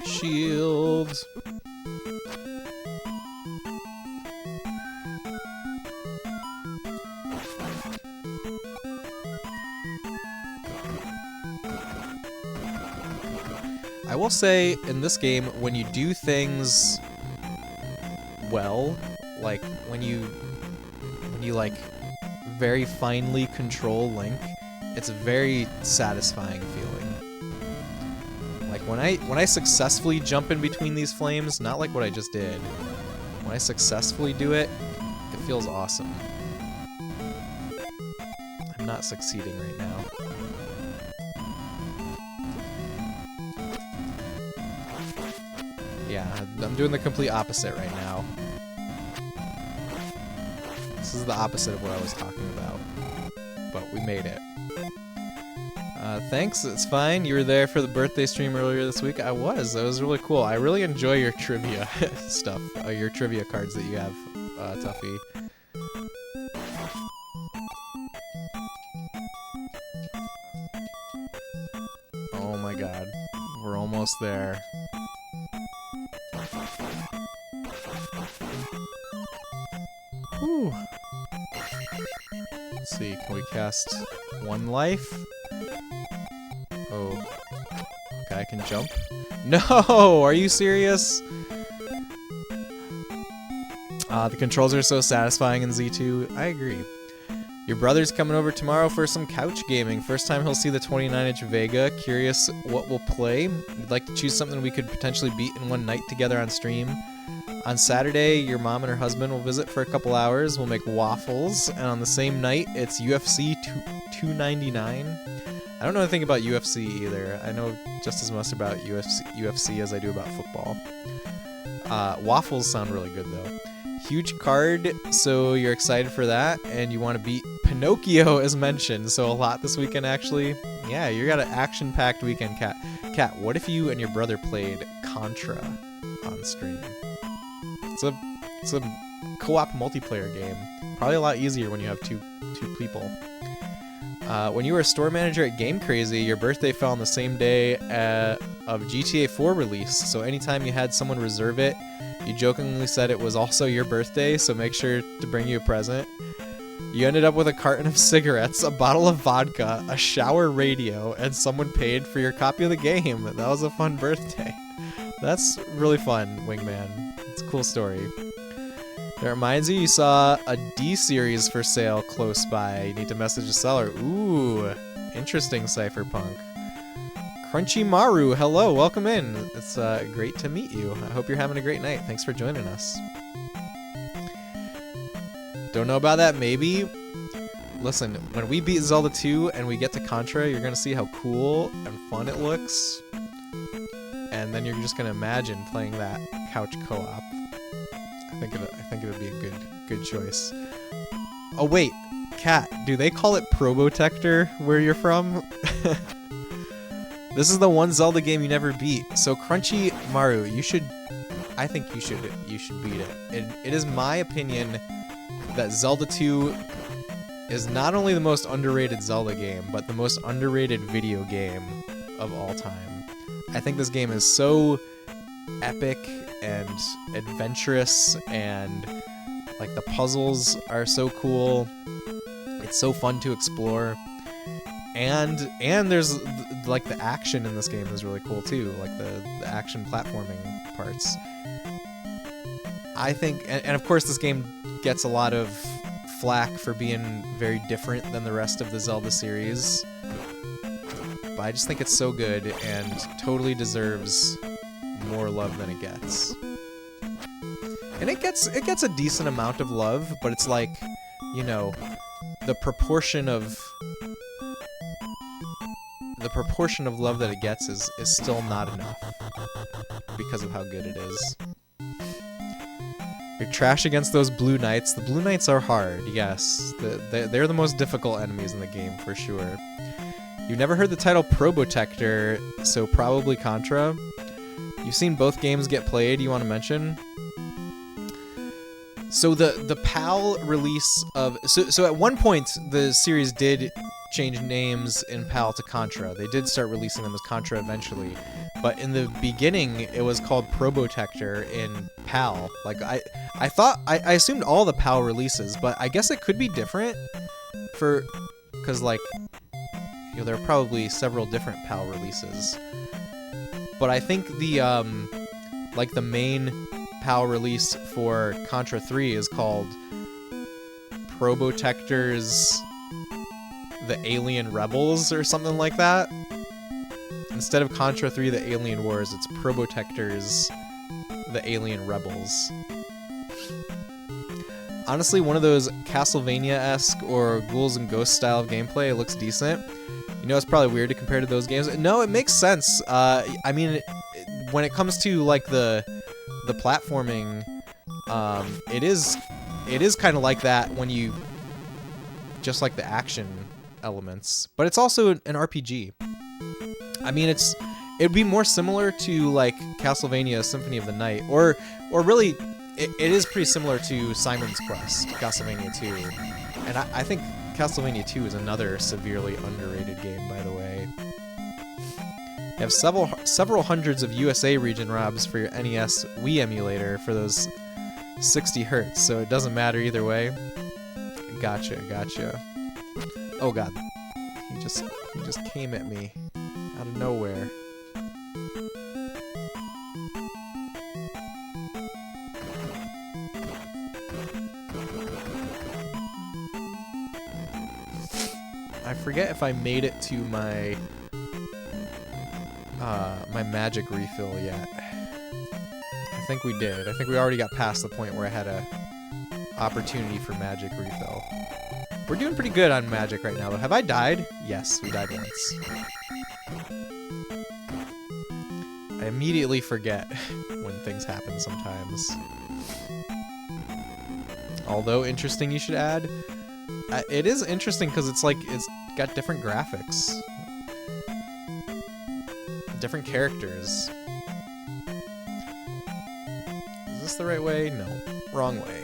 A: Shields. I will say, in this game, when you do things well, like when you like very finely control Link, it's a very satisfying feeling. Like when I successfully jump in between these flames, not like what I just did. When I successfully do it, it feels awesome. I'm not succeeding right now. Yeah, I'm doing the complete opposite right now. This is the opposite of what I was talking about. But we made it. Thanks, it's fine. You were there for the birthday stream earlier this week. I was. That was really cool. I really enjoy your trivia stuff. Your trivia cards that you have, Tuffy. Oh my god. We're almost there. Whew. Let's see, can we cast 1 life? Oh. Okay, I can jump. No! Are you serious? The controls are so satisfying in Z2. I agree. Your brother's coming over tomorrow for some couch gaming. First time he'll see the 29-inch Vega. Curious what we'll play. We'd like to choose something we could potentially beat in one night together on stream. On Saturday, your mom and her husband will visit for a couple hours. We'll make waffles. And on the same night, it's UFC 299. I don't know anything about UFC either. I know just as much about UFC as I do about football. Waffles sound really good, though. Huge card, so you're excited for that, and you want to beat Pinocchio, as mentioned. So a lot this weekend, actually. Yeah, you got an action-packed weekend, Cat. Cat, what if you and your brother played Contra on stream? It's a co-op multiplayer game. Probably a lot easier when you have two people. When you were a store manager at Game Crazy, your birthday fell on the same day of GTA 4 release. So anytime you had someone reserve it, you jokingly said it was also your birthday, so make sure to bring you a present. You ended up with a carton of cigarettes, a bottle of vodka, a shower radio, and someone paid for your copy of the game. That was a fun birthday. That's really fun, Wingman. It's a cool story. It reminds you saw a D-series for sale close by. You need to message the seller. Ooh, interesting, Cypherpunk. Crunchy Maru, hello, welcome in. It's great to meet you. I hope you're having a great night. Thanks for joining us. Don't know about that, maybe? Listen, when we beat Zelda 2 and we get to Contra, you're going to see how cool and fun it looks. And then you're just going to imagine playing that couch co-op. I think it would be a good choice. Oh wait, Cat, do they call it Probotector where you're from? This is the one Zelda game you never beat. So Crunchy Maru, I think you should beat it. It is my opinion that Zelda 2 is not only the most underrated Zelda game, but the most underrated video game of all time. I think this game is so epic and adventurous and Like, the puzzles are so cool. It's so fun to explore. And there's, like, the action in this game is really cool, too. Like, the action platforming parts. I think, and of course this game gets a lot of flack for being very different than the rest of the Zelda series. But I just think it's so good and totally deserves more love than it gets. And it gets a decent amount of love, but it's like, you know, the proportion of love that it gets is still not enough because of how good it is. You're trash against those blue knights. The blue knights are hard, yes. They're the most difficult enemies in the game, for sure. You've never heard the title Probotector, so probably Contra. You've seen both games get played, you want to mention? So the PAL release of... So at one point, the series did change names in PAL to Contra. They did start releasing them as Contra eventually. But in the beginning, it was called Probotector in PAL. Like, I assumed all the PAL releases, but I guess it could be different because, like, you know, there are probably several different PAL releases. But I think the, like, the main PAL release for Contra 3 is called Probotector's The Alien Rebels or something like that. Instead of Contra 3 The Alien Wars, it's Probotector's The Alien Rebels. Honestly, one of those Castlevania-esque or Ghouls and Ghosts style of gameplay. It looks decent. You know, it's probably weird to compare to those games. No, it makes sense. I mean, when it comes to, like, the platforming, it is kind of like that when you just like the action elements, but it's also an RPG. I mean, it'd be more similar to, like, Castlevania Symphony of the Night, or really, it is pretty similar to Simon's Quest, Castlevania 2, and I think Castlevania 2 is another severely underrated game, by the way. You have several hundreds of USA region ROMs for your NES Wii emulator for those 60 hertz, so it doesn't matter either way. Gotcha. Oh god, he just came at me out of nowhere. I forget if I made it to my my magic refill yet. I think we did. I think we already got past the point where I had a opportunity for magic refill. We're doing pretty good on magic right now, though. Have I died? Yes, we died once. I immediately forget when things happen sometimes. Although, interesting you should add. It is interesting because it's like, it's got different graphics. Different characters. Is this the right way? No. Wrong way.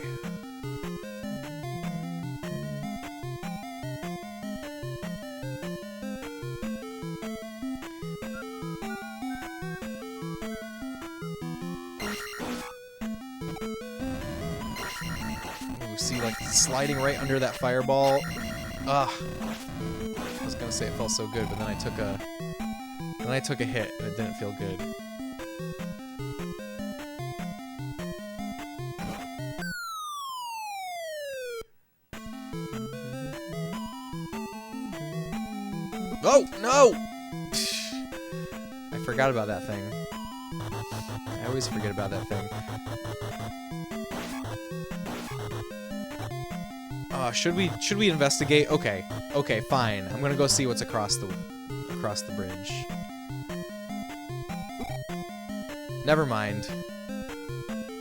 A: Ooh, see, like, sliding right under that fireball. Ugh. I was gonna say it felt so good, but then I took a hit and it didn't feel good. Oh, no! I forgot about that thing. I always forget about that thing. Should we investigate? Okay. Okay, fine. I'm gonna go see what's across the bridge. Never mind.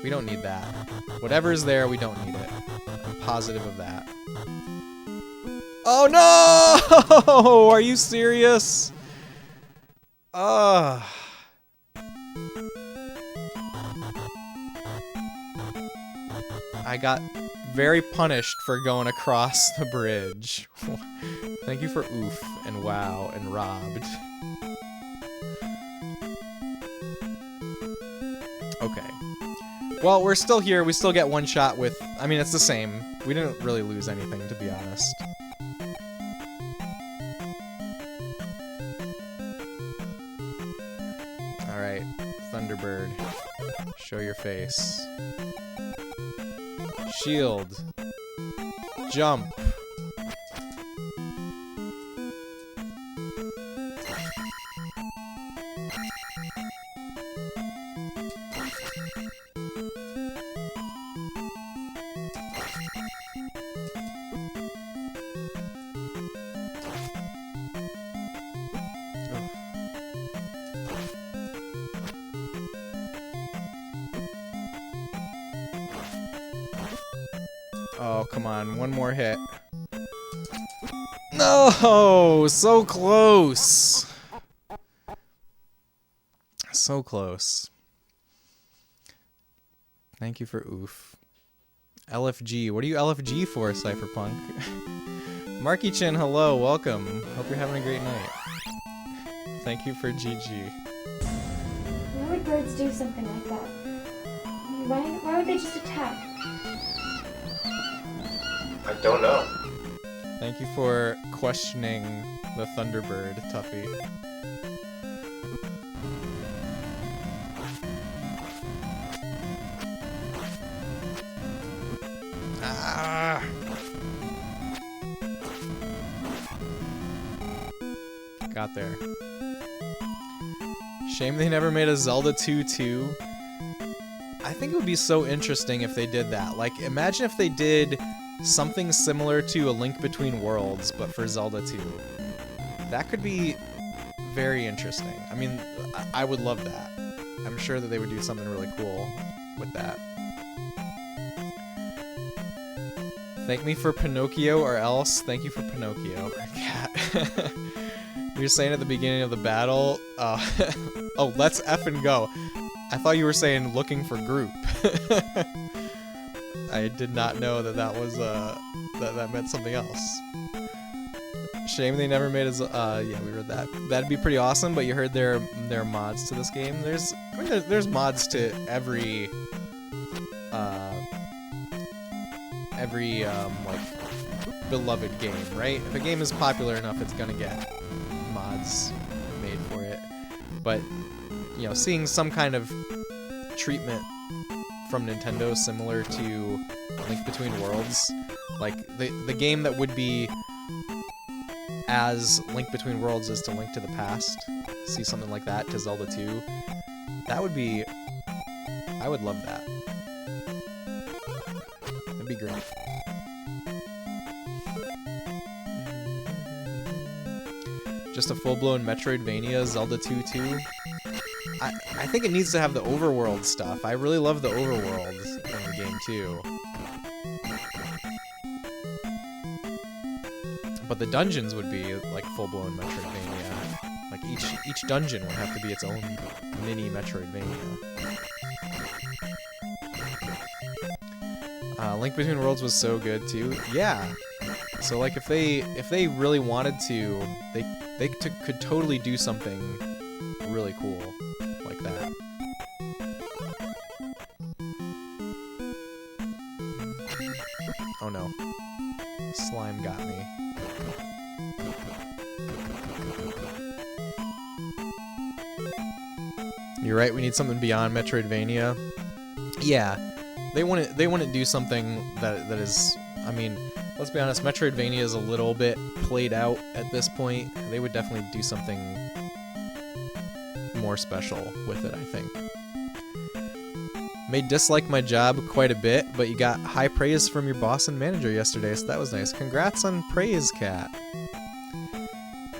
A: We don't need that. Whatever's there, we don't need it. I'm positive of that. Oh no! Are you serious? I got very punished for going across the bridge. Thank you for oof and wow and robbed. Okay. Well, we're still here. We still get one shot with I mean, it's the same. We didn't really lose anything, to be honest. Alright, Thunderbird. Show your face. Shield. Jump. Oh, come on. One more hit. No! So close! So close. Thank you for oof. LFG. What are you LFG for, Cypherpunk? Marky Chin, hello. Welcome. Hope you're having a great night. Thank you for GG.
C: Why would birds do something like that? Why would they just attack?
D: I don't know.
A: Thank you for questioning the Thunderbird, Tuffy. Ah! Got there. Shame they never made a Zelda 2 too. I think it would be so interesting if they did that. Like, imagine if they did something similar to A Link Between Worlds, but for Zelda 2. That could be very interesting. I mean, I would love that. I'm sure that they would do something really cool with that. Thank me for Pinocchio or else. Thank you for Pinocchio. Cat. You're saying at the beginning of the battle, oh, let's effing go. I thought you were saying looking for group. I did not know that that was, that meant something else. Shame they never made yeah, we read that. That'd be pretty awesome, but you heard there are mods to this game. There's mods to every like, beloved game, right? If a game is popular enough, it's gonna get mods made for it. But, you know, seeing some kind of treatment from Nintendo similar to Link Between Worlds, like the game that would be as Link Between Worlds is to Link to the Past, see something like that to Zelda 2, that would be, I would love that. That'd be great. Just a full-blown Metroidvania, Zelda 2 too. I think it needs to have the overworld stuff. I really love the overworld in the game too. But the dungeons would be like full-blown Metroidvania. Like each dungeon would have to be its own mini Metroidvania. Link Between Worlds was so good too. Yeah. So like if they really wanted to, they could totally do something really cool like that. Oh no. Slime got me. You're right, we need something beyond Metroidvania. Yeah. They wouldn't do something that is, I mean, let's be honest, Metroidvania is a little bit played out at this point. They would definitely do something more special with it, I think. May dislike my job quite a bit, but you got high praise from your boss and manager yesterday, so that was nice. Congrats on praise, Cat.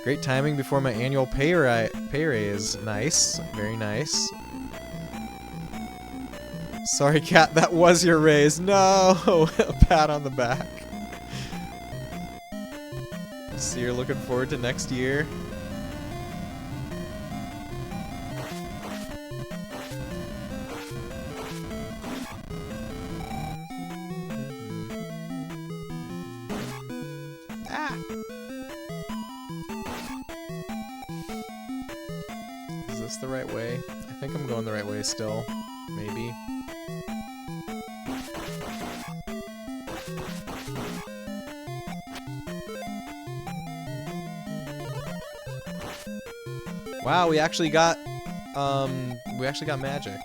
A: Great timing before my annual pay raise. Nice. Very nice. Sorry, Cat, that was your raise. No! A pat on the back. So you're looking forward to next year? Ah! Is this the right way? I think I'm going the right way still. Maybe. Wow, we actually got magic,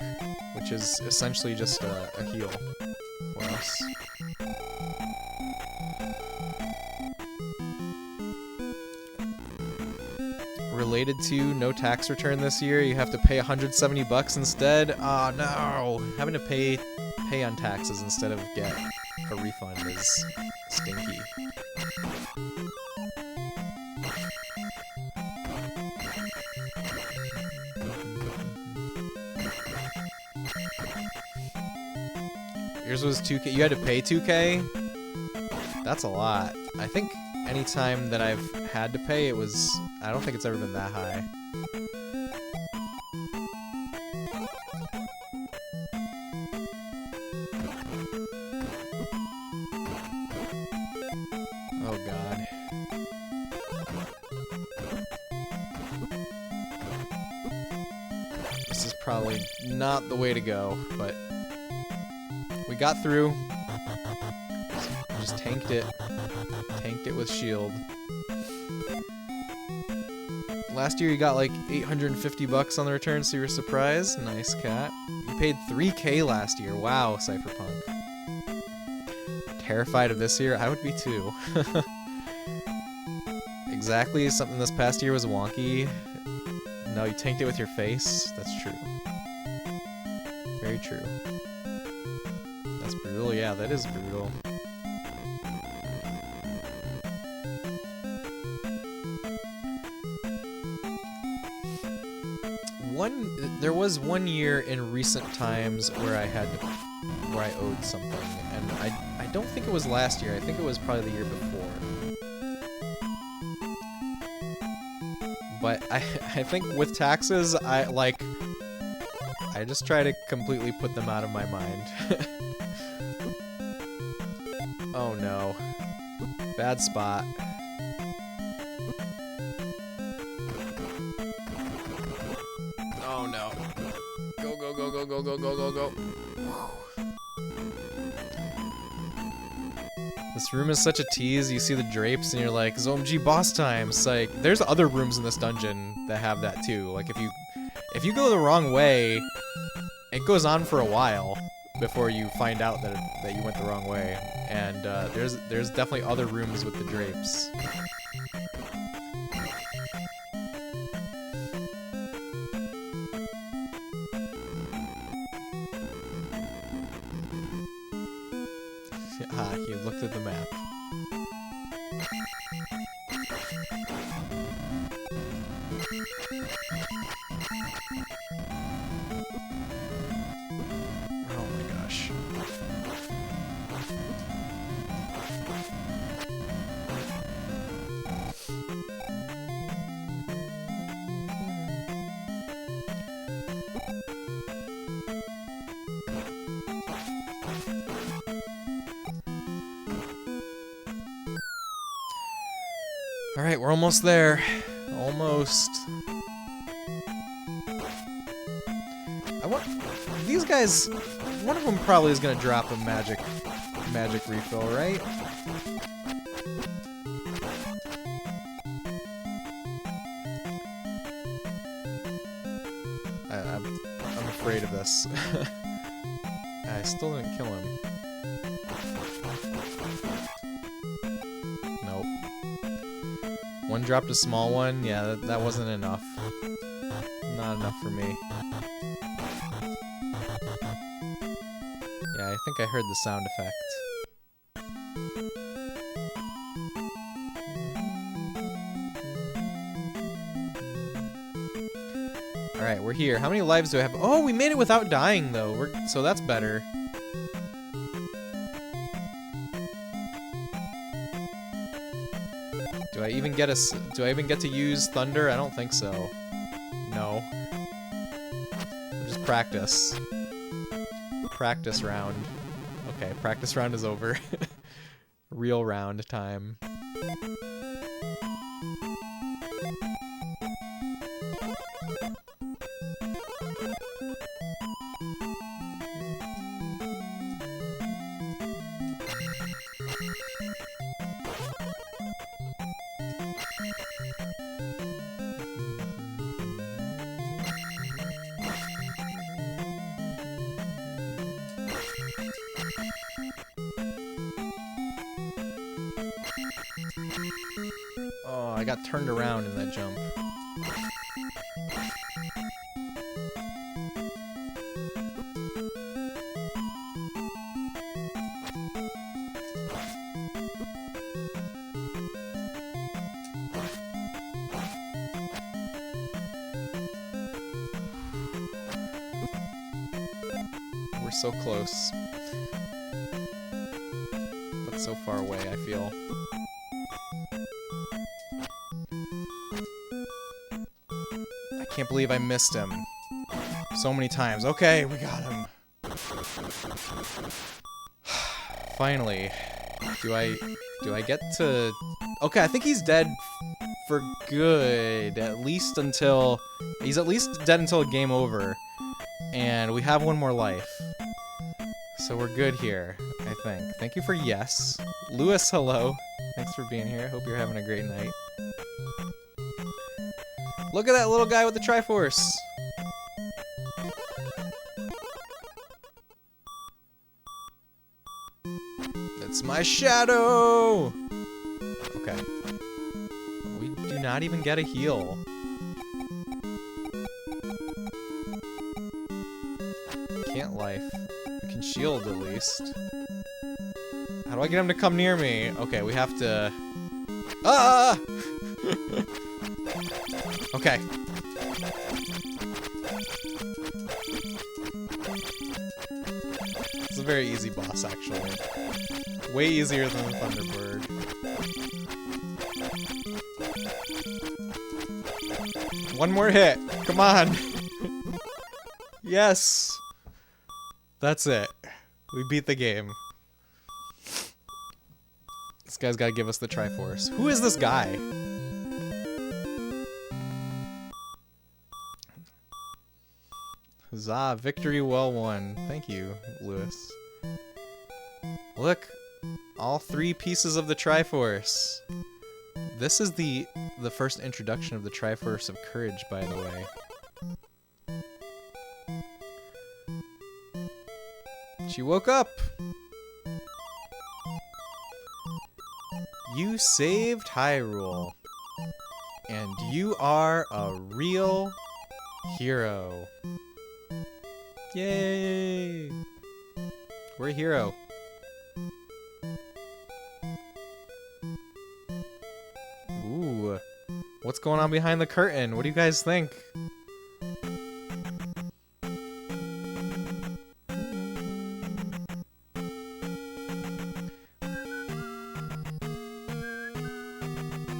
A: which is essentially just a heal for us. Related to no tax return this year, you have to pay 170 bucks instead. Oh no, having to pay on taxes instead of get a refund is stinky. Yours was 2K. You had to pay 2K? That's a lot. I think any time that I've had to pay, it was... I don't think it's ever been that high. Oh god. This is probably not the way to go, but... we got through. Just tanked it. Tanked it with shield. Last year you got like 850 bucks on the return, so you were surprised. Nice, Cat. You paid 3K last year. Wow, Cypherpunk. Terrified of this year? I would be too. Exactly, something this past year was wonky. No, you tanked it with your face. That's true. Very true. That's brutal. Yeah, that is brutal. There was one year in recent times where I owed something, and I don't think it was last year. I think it was probably the year before. But I think with taxes, I just try to completely put them out of my mind. Oh no. Bad spot. Oh no. Go, go, go, go, go, go, go, go, go. This room is such a tease. You see the drapes and you're like, OMG boss time. It's like, there's other rooms in this dungeon that have that too. Like if you go the wrong way, it goes on for a while before you find out that you went the wrong way. And there's definitely other rooms with the drapes. Ah, he looked at the map. Oh my gosh. Alright, we're almost there. Almost. These guys, one of them probably is gonna drop a magic refill, right? I'm afraid of this. I still didn't kill him. Nope. One dropped a small one. Yeah, that wasn't enough. Not enough for me. Yeah, I think I heard the sound effect. Alright, we're here. How many lives do I have? Oh, we made it without dying, though. So that's better. Do I even get to use thunder? I don't think so. No. We'll just practice. Practice round. Okay, practice round is over. Real round time. Oh, I got turned around in that jump. We're so close. But so far away, I feel. I can't believe I missed him. So many times. Okay, we got him. Finally. Do I get to... Okay, I think he's dead for good. At least until... He's at least dead until game over. And we have one more life. So we're good here, I think. Thank you for yes. Lewis, hello. Thanks for being here. Hope you're having a great night. Look at that little guy with the Triforce. It's my shadow! Okay. We do not even get a heal. Can't life. We can shield at least. How do I get him to come near me? Okay, we have to... Ah! Okay. It's a very easy boss, actually. Way easier than the Thunderbird. One more hit. Come on. Yes. That's it. We beat the game. This guy's got to give us the Triforce. Who is this guy? Huzzah, victory well won. Thank you, Lewis. Look, all 3 pieces of the Triforce. This is the first introduction of the Triforce of Courage, by the way. She woke up! You saved Hyrule. And you are a real hero. Yay! We're a hero. Ooh. What's going on behind the curtain? What do you guys think?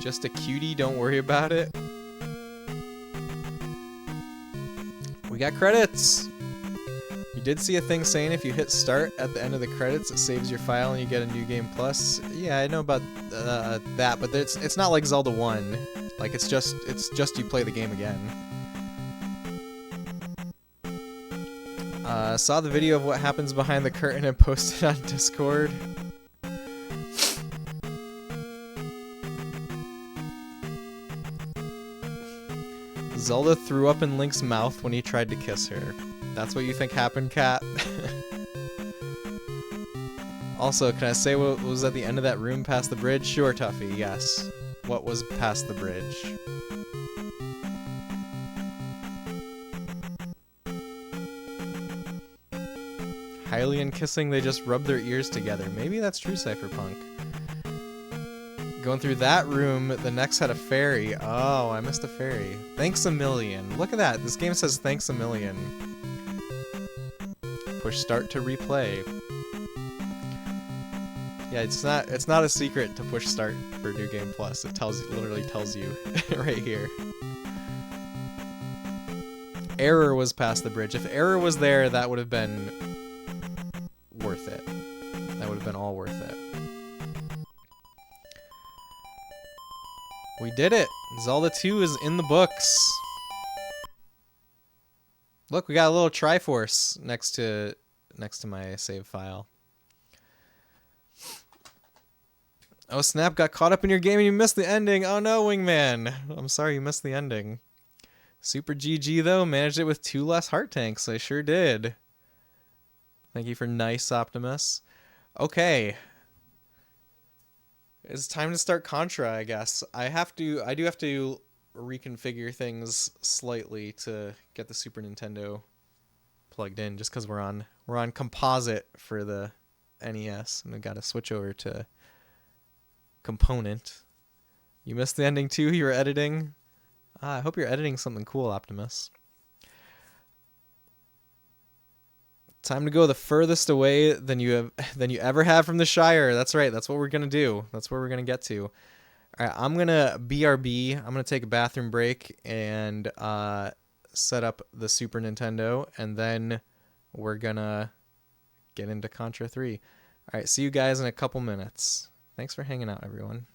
A: Just a cutie, don't worry about it. We got credits! You did see a thing saying if you hit start at the end of the credits, it saves your file and you get a new game plus. Yeah, I know about that, but it's not like Zelda 1. Like it's just you play the game again. Saw the video of what happens behind the curtain and posted on Discord. Zelda threw up in Link's mouth when he tried to kiss her. That's what you think happened, Cat? Also, can I say what was at the end of that room past the bridge? Sure, Tuffy, yes. What was past the bridge? Hylian kissing, they just rub their ears together. Maybe that's true, Cypherpunk. Going through that room, the next had a fairy. Oh, I missed a fairy. Thanks a million. Look at that. This game says thanks a million. Push start to replay. Yeah, it's not a secret to push start for New Game Plus. It literally tells you right here. Error was past the bridge. If error was there, that would have been worth it. That would have been all worth it. We did it! Zelda 2 is in the books. Look, we got a little Triforce next to my save file. Oh snap, got caught up in your game and you missed the ending. Oh no, Wingman. I'm sorry you missed the ending. Super GG though, managed it with 2 less heart tanks. I sure did. Thank you for nice, Optimus. Okay. It's time to start Contra, I guess. I do have to reconfigure things slightly to get the Super Nintendo plugged in, just because we're on composite for the NES, and we got to switch over to component. You missed the ending too. You were editing. I hope you're editing something cool, Optimus. Time to go the furthest away than you ever have from the Shire. That's right. That's what we're gonna do. That's where we're gonna get to. All right, I'm gonna BRB. I'm gonna take a bathroom break and set up the Super Nintendo, and then we're gonna get into Contra 3. All right, see you guys in a couple minutes. Thanks for hanging out, everyone.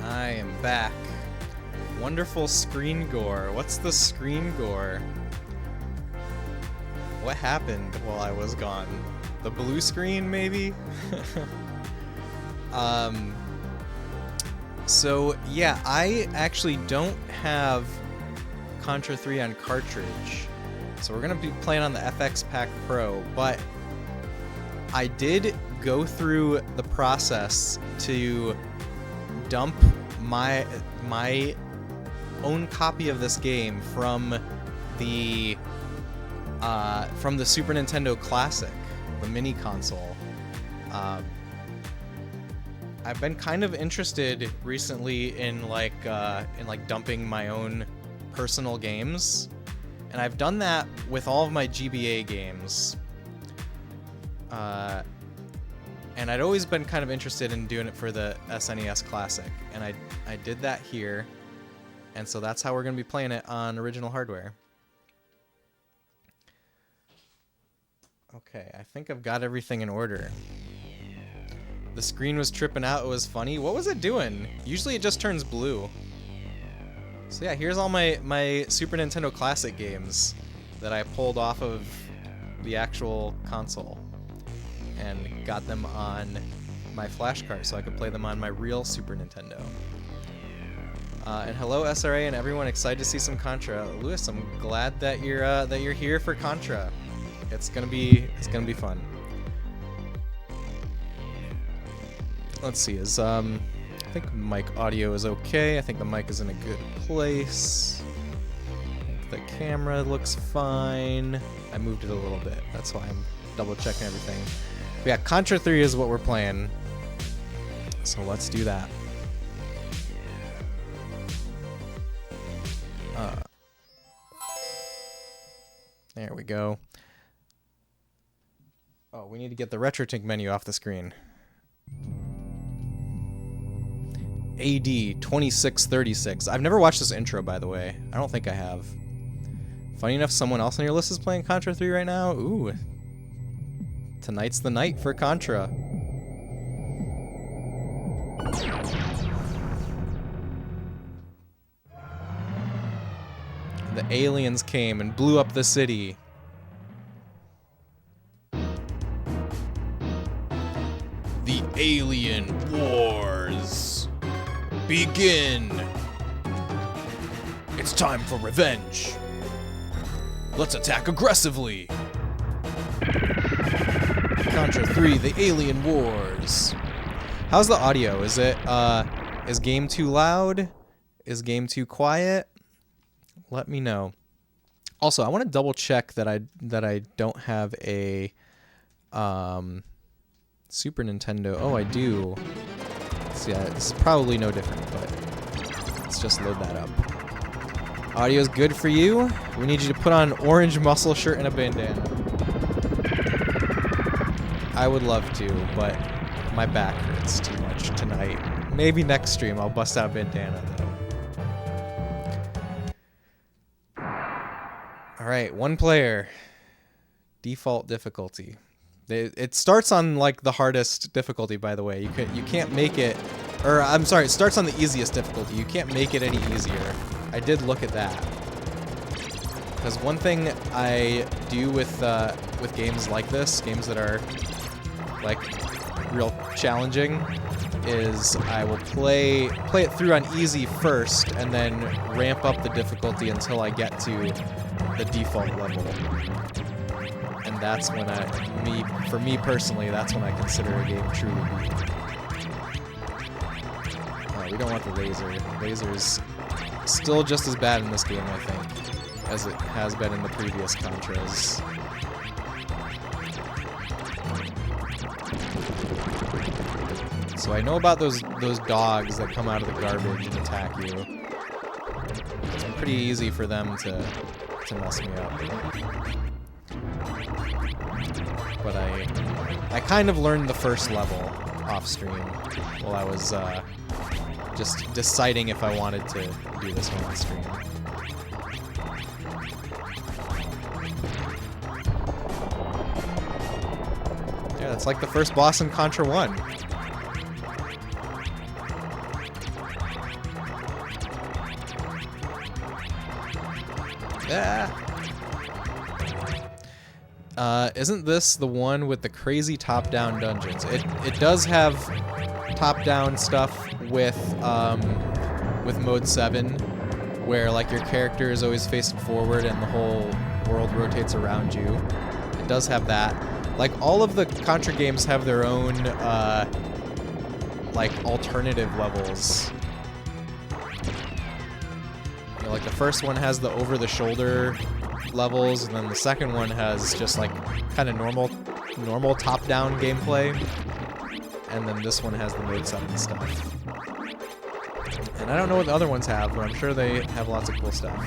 A: I am back. Wonderful screen gore. What's the screen gore? What happened while I was gone? The blue screen, maybe? So, yeah, I actually don't have Contra 3 on cartridge. So we're going to be playing on the FX Pack Pro, but I did go through the process to dump my own copy of this game from the from the Super Nintendo Classic, the mini console. I've been kind of interested recently in like dumping my own personal games, and I've done that with all of my GBA games. And I'd always been kind of interested in doing it for the SNES Classic, and I did that here, and so that's how we're going to be playing it on original hardware. Okay, I think I've got everything in order. The screen was tripping out, it was funny. What was it doing? Usually it just turns blue. So yeah, here's all my Super Nintendo Classic games that I pulled off of the actual console and got them on my flash card so I could play them on my real Super Nintendo. And hello SRA and everyone, excited to see some Contra. Lewis, I'm glad that you're here for Contra. It's gonna be fun. Let's see, I think mic audio is okay. I think the mic is in a good place. I think the camera looks fine. I moved it a little bit. That's why I'm double checking everything. But yeah, Contra 3 is what we're playing. So let's do that. There we go. Oh, we need to get the RetroTink menu off the screen. AD 2636. I've never watched this intro, by the way. I don't think I have. Funny enough, someone else on your list is playing Contra 3 right now. Ooh. Tonight's the night for Contra. The aliens came and blew up the city. The Alien Wars begin. It's time for revenge. Let's attack aggressively. Contra 3, the Alien Wars. How's the audio? Is game too loud? Is game too quiet? Let me know. Also, I want to double check that I don't have a Super Nintendo. Oh, I do. So yeah, it's probably no different, but let's just load that up. Audio's good for you. We need you to put on an orange muscle shirt and a bandana. I would love to, but my back hurts too much tonight. Maybe next stream I'll bust out a bandana though. Alright, one player. Default difficulty. It starts on like the hardest difficulty, by the way. You can't make it, or I'm sorry, it starts on the easiest difficulty. You can't make it any easier. I did look at that. Because one thing I do with games like this, games that are like real challenging, is I will play it through on easy first and then ramp up the difficulty until I get to the default level. And that's when for me personally, that's when I consider a game truly beat. We don't want the laser. Laser's still just as bad in this game, I think, as it has been in the previous Contras. So I know about those dogs that come out of the garbage and attack you. It's pretty easy for them to mess me up. But I kind of learned the first level off stream while I was just deciding if I wanted to do this one on stream. Yeah, that's like the first boss in Contra 1. Yeah. Isn't this the one with the crazy top-down dungeons? It does have top-down stuff with Mode 7, where like your character is always facing forward and the whole world rotates around you. It does have that. Like all of the Contra games have their own like alternative levels. You know, like the first one has the over-the-shoulder levels, and then the second one has just like kind of normal top-down gameplay, and then this one has the Mode 7 stuff. And I don't know what the other ones have, but I'm sure they have lots of cool stuff.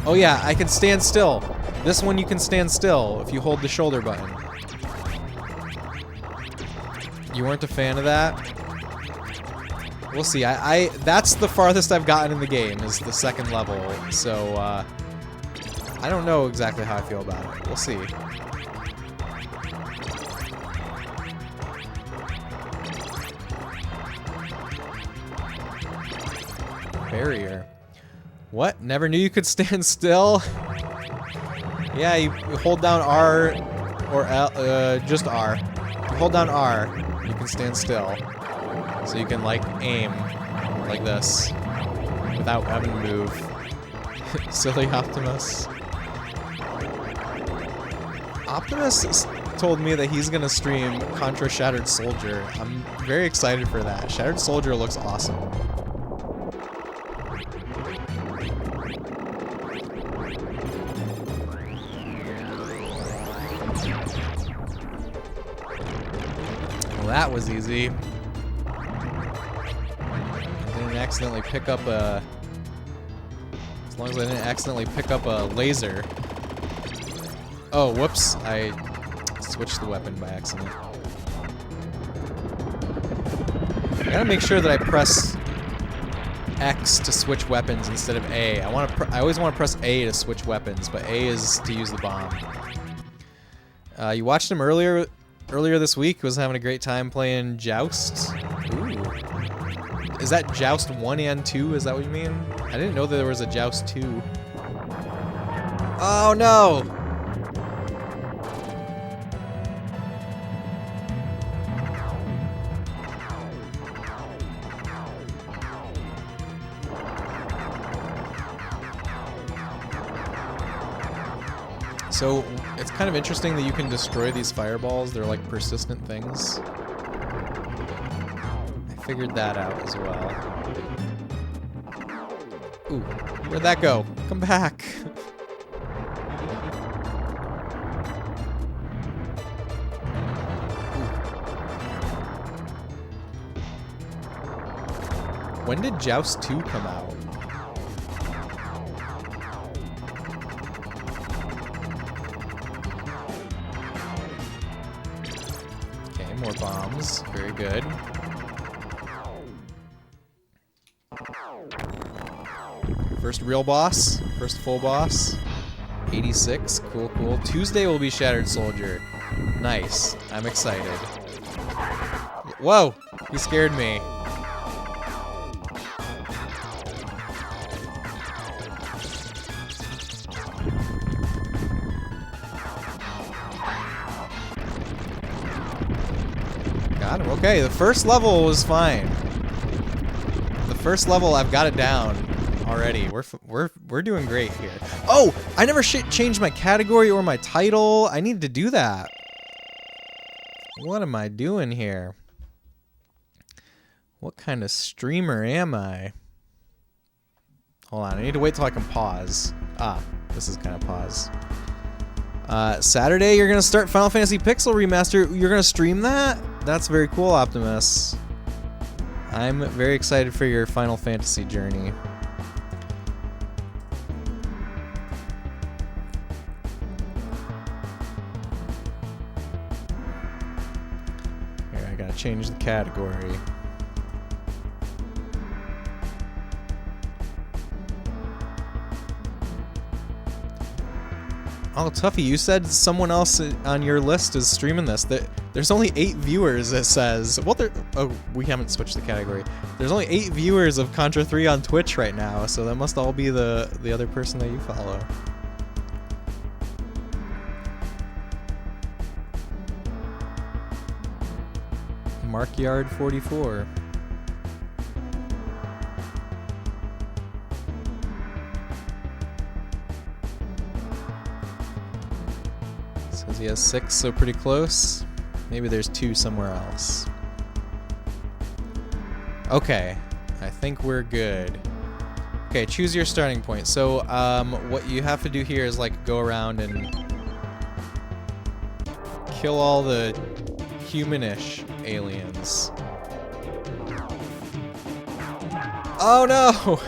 A: Oh yeah, I can stand still. This one you can stand still if you hold the shoulder button. You weren't a fan of that? We'll see. That's the farthest I've gotten in the game, is the second level. So, I don't know exactly how I feel about it. We'll see. Barrier. What? Never knew you could stand still? Yeah, you hold down R or L, just R. You hold down R, you can stand still. So you can, like, aim like this without having to move. Silly Optimus. Optimus told me that he's gonna stream Contra Shattered Soldier. I'm very excited for that. Shattered Soldier looks awesome. Well, that was easy. I didn't accidentally pick up a... As long as I didn't accidentally pick up a laser. Oh, whoops. I switched the weapon by accident. I gotta make sure that I press X to switch weapons instead of A. I always want to press A to switch weapons, but A is to use the bomb. You watched him earlier this week. Was having a great time playing Joust. Ooh. Is that Joust 1 and 2? Is that what you mean? I didn't know that there was a Joust 2. Oh no! So, it's kind of interesting that you can destroy these fireballs. They're like persistent things. I figured that out as well. Ooh, where'd that go? Come back! When did Joust 2 come out? More bombs. Very good. First real boss. First full boss. 86. Cool, cool. Tuesday will be Shattered Soldier. Nice. I'm excited. Whoa! He scared me. Got him. Okay, the first level was fine. The first level, I've got it down already. We're doing great here. Oh, I never changed my category or my title. I need to do that. What am I doing here? What kind of streamer am I? Hold on, I need to wait till I can pause. Ah, this is kind of pause. Saturday, you're gonna start Final Fantasy Pixel Remaster. You're gonna stream that? That's very cool, Optimus. I'm very excited for your Final Fantasy journey. Here, I gotta change the category. Oh, Tuffy, you said someone else on your list is streaming this. There's only 8 viewers, it says. Well, oh, we haven't switched the category. There's only 8 viewers of Contra 3 on Twitch right now, so that must all be the other person that you follow. Markyard 44. Says he has 6, so pretty close. Maybe there's 2 somewhere else. Okay, I think we're good. Okay, choose your starting point. So, what you have to do here is like go around and kill all the humanish aliens. Oh no!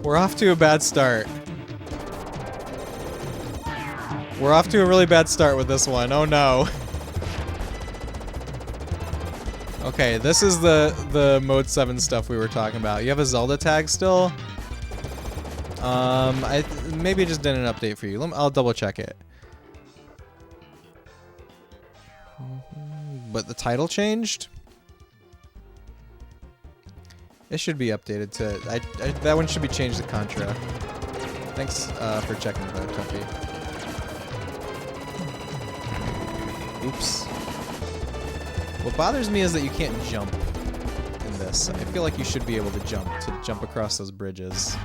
A: We're off to a bad start. We're off to a really bad start with this one. Oh no. Okay, this is the mode 7 stuff we were talking about. You have a Zelda tag still? Maybe it just didn't update for you. I'll double check it. But the title changed? It should be updated to... that one should be changed to Contra. Thanks for checking that, Tuffy. Oops. What bothers me is that you can't jump in this. I feel like you should be able to jump across those bridges.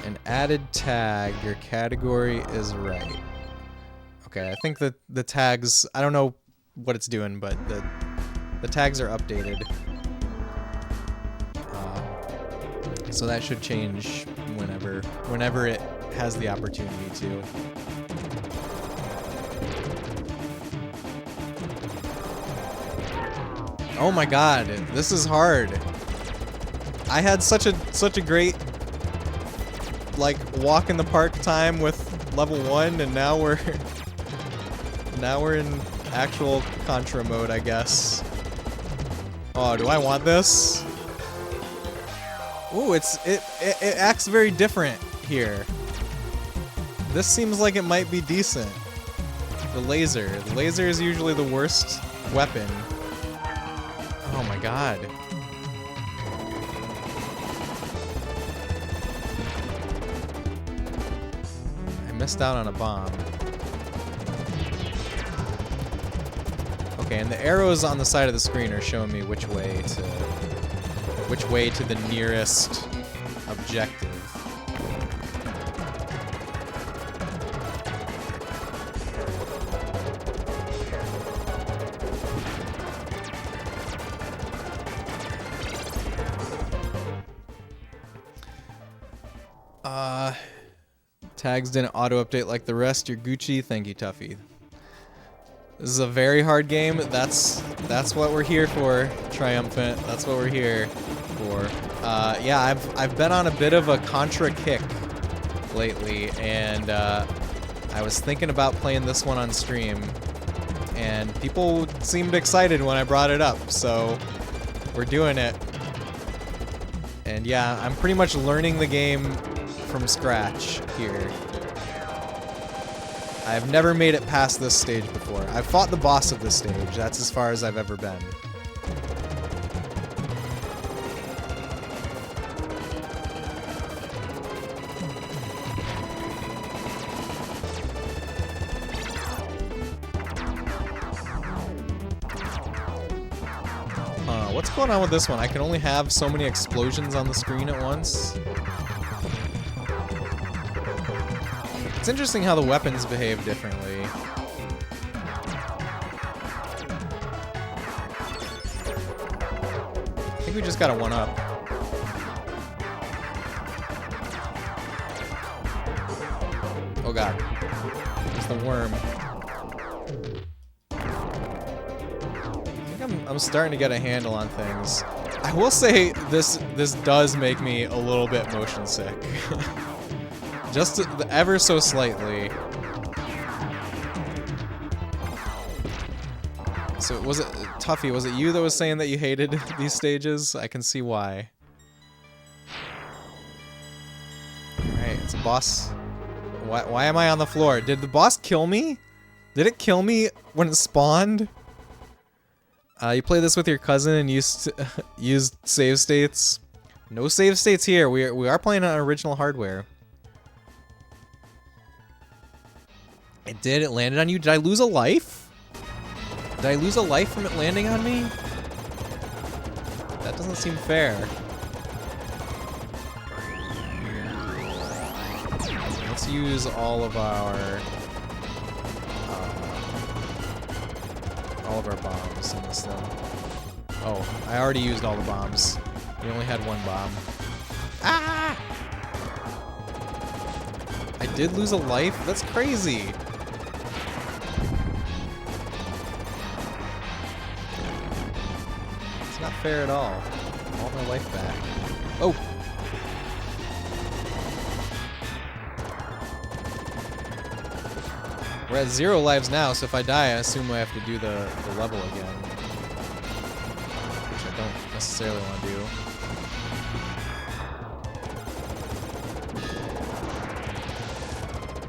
A: An added tag, your category is right. Okay, I think that the tags, I don't know what it's doing, but the tags are updated. So that should change whenever it has the opportunity to. Oh my god, this is hard. I had such a great like walk in the park time with level 1, and now we're in actual Contra mode, I guess. Oh, do I want this? Ooh, it acts very different here. This seems like it might be decent. The laser is usually the worst weapon. Oh my god. I missed out on a bomb. Okay, and the arrows on the side of the screen are showing me which way to the nearest objective. Tags didn't auto-update like the rest. You're Gucci. Thank you, Tuffy. This is a very hard game. That's what we're here for, Triumphant. That's what we're here for. Yeah, I've been on a bit of a Contra kick lately, and I was thinking about playing this one on stream, and people seemed excited when I brought it up, so we're doing it. And yeah, I'm pretty much learning the game from scratch here. I've never made it past this stage before. I've fought the boss of this stage. That's as far as I've ever been. What's going on with this one? I can only have so many explosions on the screen at once. It's interesting how the weapons behave differently. I think we just got a 1-up. Oh god. It's the worm. I think I'm starting to get a handle on things. I will say this does make me a little bit motion sick. Just ever so slightly. So was it Tuffy? Was it you that was saying that you hated these stages? I can see why. Alright, it's a boss. Why am I on the floor? Did the boss kill me? Did it kill me when it spawned? You play this with your cousin and used save states. No save states here. We are playing on original hardware. It did. It landed on you. Did I lose a life? Did I lose a life from it landing on me? That doesn't seem fair. Let's use all of our bombs in this thing. Oh, I already used all the bombs. We only had one bomb. Ah! I did lose a life? That's crazy. It's not fair at all. All my life back. Oh! We're at 0 lives now, so if I die, I assume I have to do the level again. Which I don't necessarily want to do.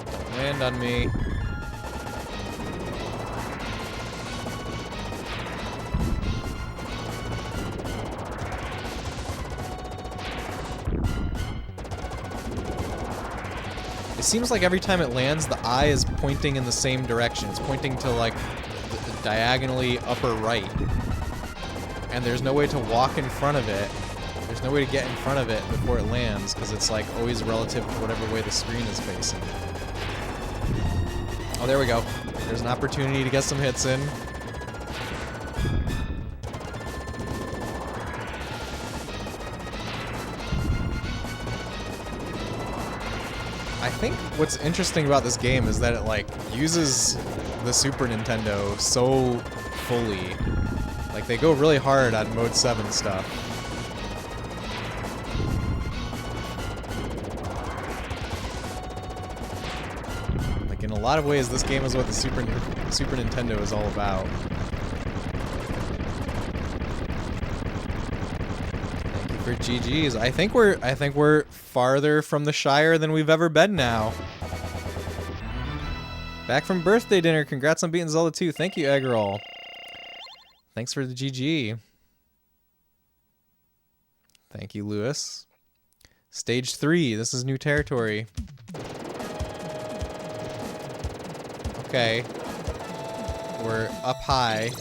A: Don't land on me. It seems like every time it lands, the eye is pointing in the same direction. It's pointing to, like, the diagonally upper right. And there's no way to walk in front of it. There's no way to get in front of it before it lands, because it's, like, always relative to whatever way the screen is facing. Oh, there we go. There's an opportunity to get some hits in. I think what's interesting about this game is that it, like, uses the Super Nintendo so fully. Like, they go really hard on Mode 7 stuff. Like, in a lot of ways, this game is what the Super Nintendo is all about. Thank you for GG's. I think we're farther from the Shire than we've ever been now. Back from birthday dinner. Congrats on beating Zelda 2. Thank you, Eggroll. Thanks for the GG. Thank you, Lewis. Stage 3. This is new territory. Okay. We're up high.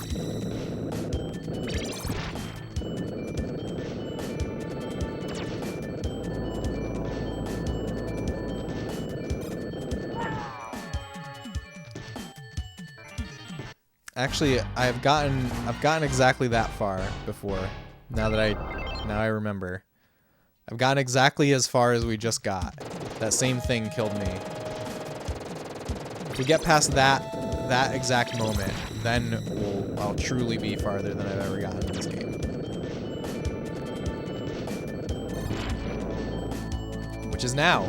A: Actually, I've gotten exactly that far before. Now I remember. I've gotten exactly as far as we just got. That same thing killed me. If we get past that exact moment, then I'll truly be farther than I've ever gotten in this game. Which is now.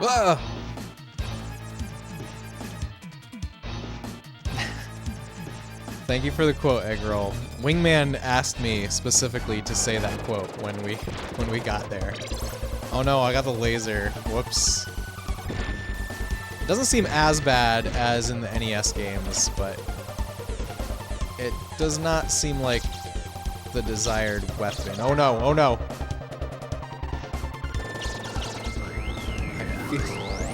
A: Whoa! Thank you for the quote, Eggroll. Wingman asked me specifically to say that quote when we got there. Oh no, I got the laser. Whoops. It doesn't seem as bad as in the NES games, but it does not seem like the desired weapon. Oh no, oh no.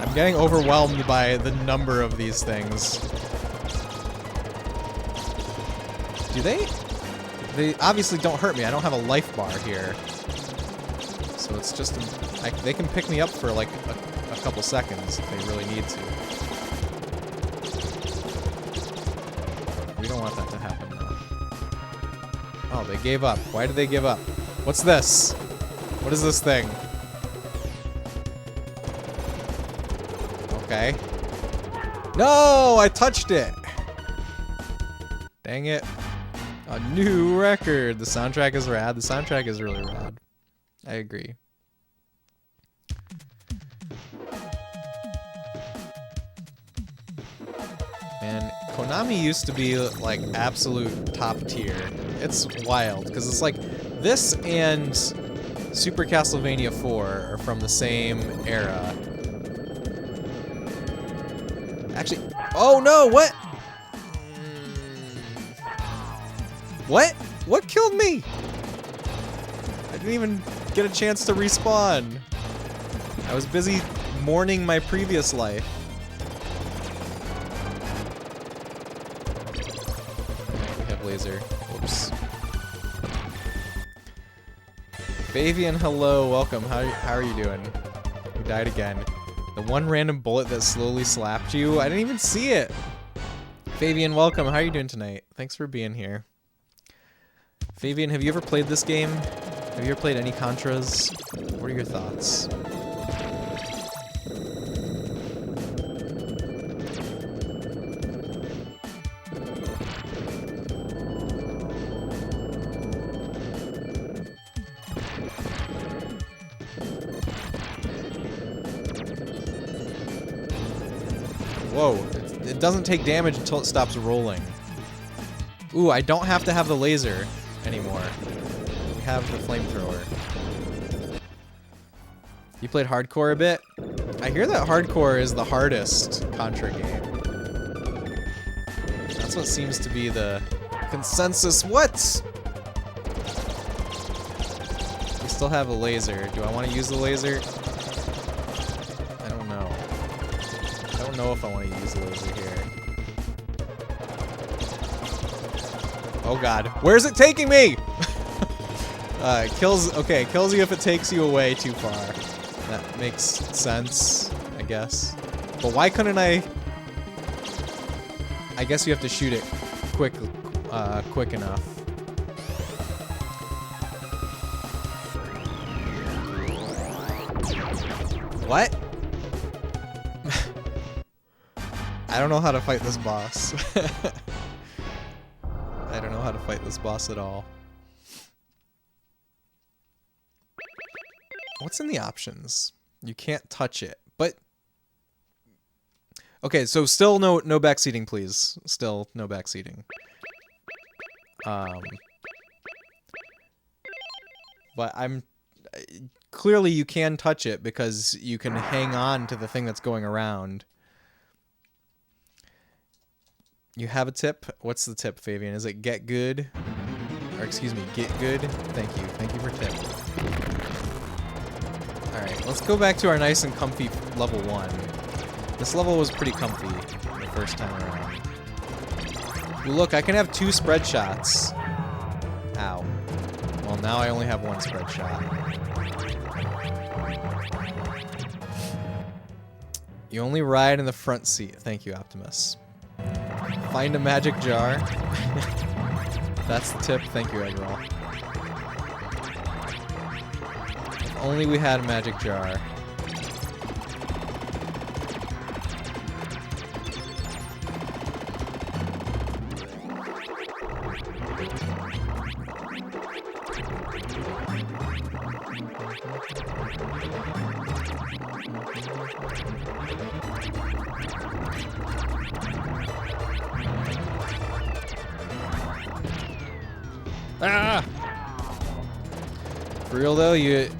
A: I'm getting overwhelmed by the number of these things. Do they? They obviously don't hurt me. I don't have a life bar here. So it's just... they can pick me up for like a couple seconds if they really need to. We don't want that to happen though. Oh, they gave up. Why did they give up? What's this? What is this thing? Okay. No! I touched it! Dang it. A new record! The soundtrack is rad. The soundtrack is really rad. I agree. Man, Konami used to be like absolute top tier. It's wild, because it's like this and Super Castlevania 4 are from the same era. Actually, oh no, what? What? What killed me? I didn't even get a chance to respawn. I was busy mourning my previous life. Alright, we have laser. Whoops. Fabian, hello, welcome. How are you doing? You died again. The one random bullet that slowly slapped you? I didn't even see it. Fabian, welcome. How are you doing tonight? Thanks for being here. Fabian, have you ever played this game? Have you ever played any Contras? What are your thoughts? Whoa, it doesn't take damage until it stops rolling. Ooh, I don't have to have the laser anymore. We have the flamethrower. You played hardcore a bit? I hear that hardcore is the hardest Contra game. That's what seems to be the consensus. What? We still have a laser. Do I want to use the laser? I don't know. I don't know if I want to use the laser here. Oh god. Where's it taking me? Kills you if it takes you away too far. That makes sense, I guess. But why couldn't I guess you have to shoot it quick enough. What? I don't know how to fight this boss. I don't know how to fight this boss at all. What's in the options? You can't touch it, but... Okay, so still no backseating, please. Still no backseating. But clearly you can touch it because you can hang on to the thing that's going around. You have a tip? What's the tip, Fabian? Is it get good? Or excuse me, get good? Thank you. Thank you for tip. Alright, let's go back to our nice and comfy level 1. This level was pretty comfy the first time around. Ooh, look, I can have 2 spread shots. Ow. Well, now I only have 1 spread shot. You only ride in the front seat. Thank you, Optimus. Find a magic jar. That's the tip. Thank you, Eggroll. If only we had a magic jar. Ah! For real though, you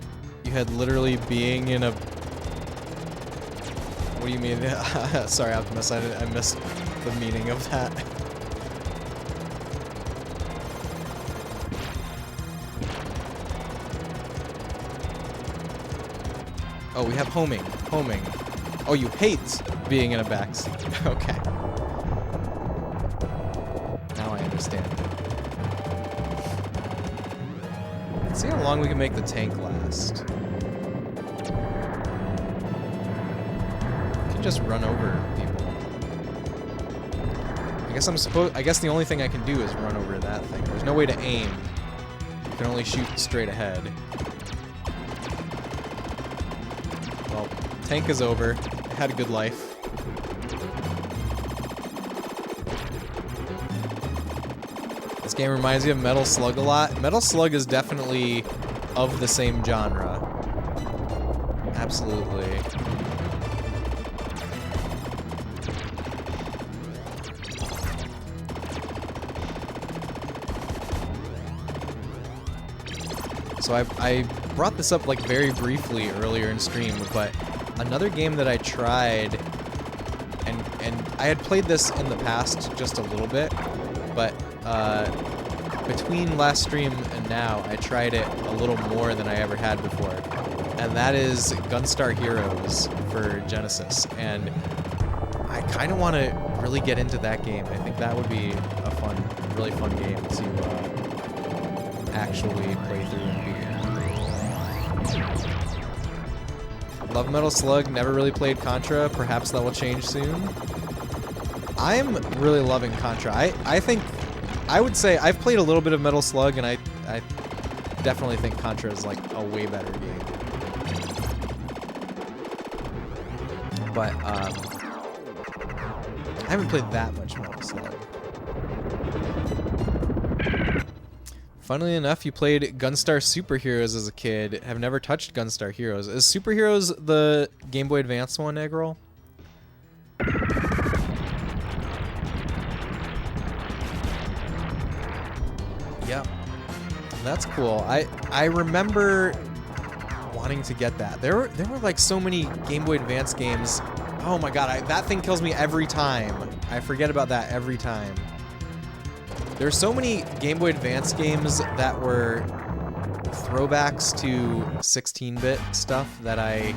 A: had literally being in a... What do you mean? Sorry, Optimus, I missed the meaning of that. Oh, we have homing. Homing. Oh, you hate being in a backseat. Okay. Now I understand. Let's see how long we can make the tank last. I can just run over people. I guess the only thing I can do is run over that thing. There's no way to aim. You can only shoot straight ahead. Well, tank is over. I had a good life. This game reminds me of Metal Slug a lot. Metal Slug is definitely of the same genre. Absolutely. So I brought this up like very briefly earlier in stream, but another game that I tried, and I had played this in the past just a little bit, but between last stream and now, I tried it a little more than I ever had before, and that is Gunstar Heroes for Genesis, and I kind of want to really get into that game. I think that would be a fun, really fun game to actually play through and beat. Love Metal Slug, never really played Contra, perhaps that will change soon. I'm really loving Contra. I think, I would say I've played a little bit of Metal Slug, and I definitely think Contra is like a way better game. But I haven't played that much Metal Slug. Funnily enough, you played Gunstar Superheroes as a kid. Have never touched Gunstar Heroes. Is Superheroes the Game Boy Advance one, Eggroll? Yep. That's cool. I remember wanting to get that. There were like so many Game Boy Advance games. Oh my god, that thing kills me every time. I forget about that every time. There's so many Game Boy Advance games that were throwbacks to 16-bit stuff that I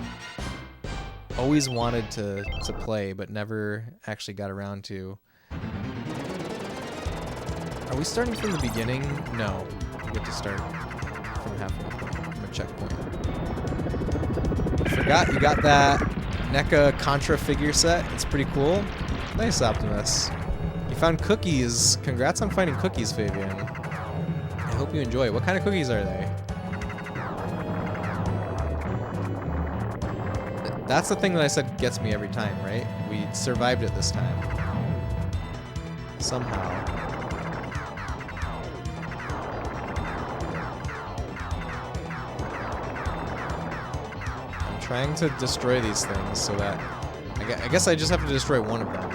A: always wanted to play, but never actually got around to. Are we starting from the beginning? No. We get to start from halfway point, from a checkpoint. Forgot you got that NECA Contra figure set. It's pretty cool. Nice, Optimus. You found cookies. Congrats on finding cookies, Fabian. I hope you enjoy. What kind of cookies are they? That's the thing that I said gets me every time, right? We survived it this time. Somehow. I'm trying to destroy these things so that... I guess I just have to destroy one of them.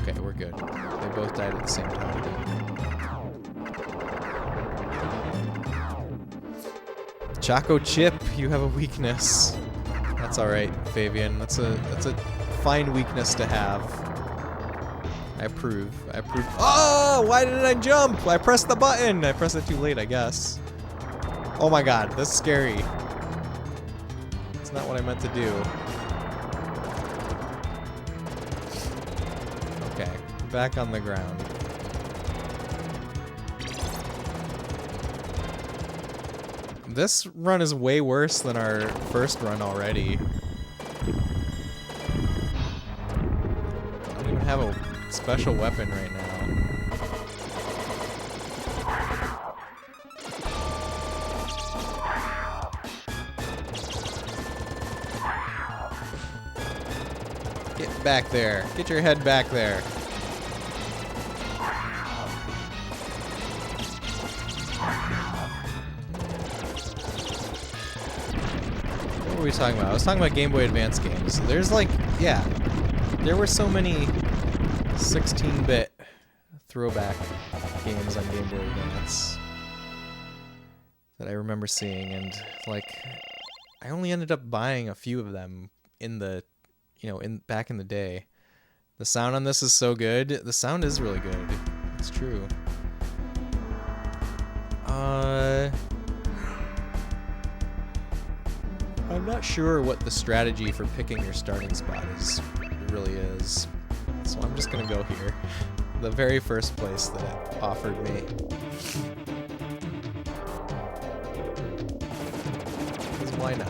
A: Okay, we're good. They both died at the same time. Choco Chip, you have a weakness. That's alright, Fabian. That's a fine weakness to have. I approve. I approve. Oh! Why didn't I jump? I pressed the button! I pressed it too late, I guess. Oh my god, that's scary. That's not what I meant to do. Okay, back on the ground. This run is way worse than our first run already. I don't even have a special weapon right now. Get back there. Get your head back there. What were we talking about? I was talking about Game Boy Advance games. There's like, yeah, there were so many 16-bit throwback games on Game Boy Advance that I remember seeing, and like, I only ended up buying a few of them in the, back in the day. The sound on this is so good. The sound is really good. It's true. I'm not sure what the strategy for picking your starting spot really is. So I'm just gonna go here. The very first place that it offered me. Because why not?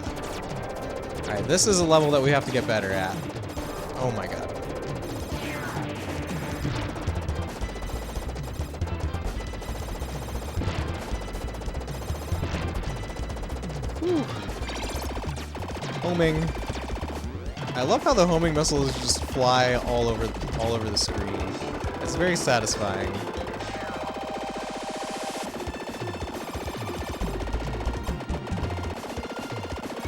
A: Alright, this is a level that we have to get better at. Oh my god. Whew. Homing. I love how the homing missiles just fly all over the screen. It's very satisfying.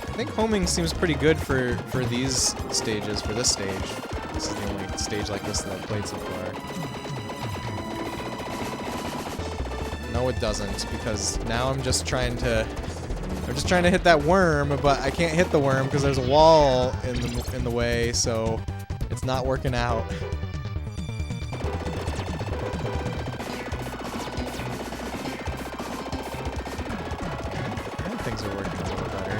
A: I think homing seems pretty good for these stages, for this stage. This is the only stage like this that I've played so far. No, it doesn't, because now I'm just trying to hit that worm, but I can't hit the worm because there's a wall in the way, so it's not working out. And things are working a little better.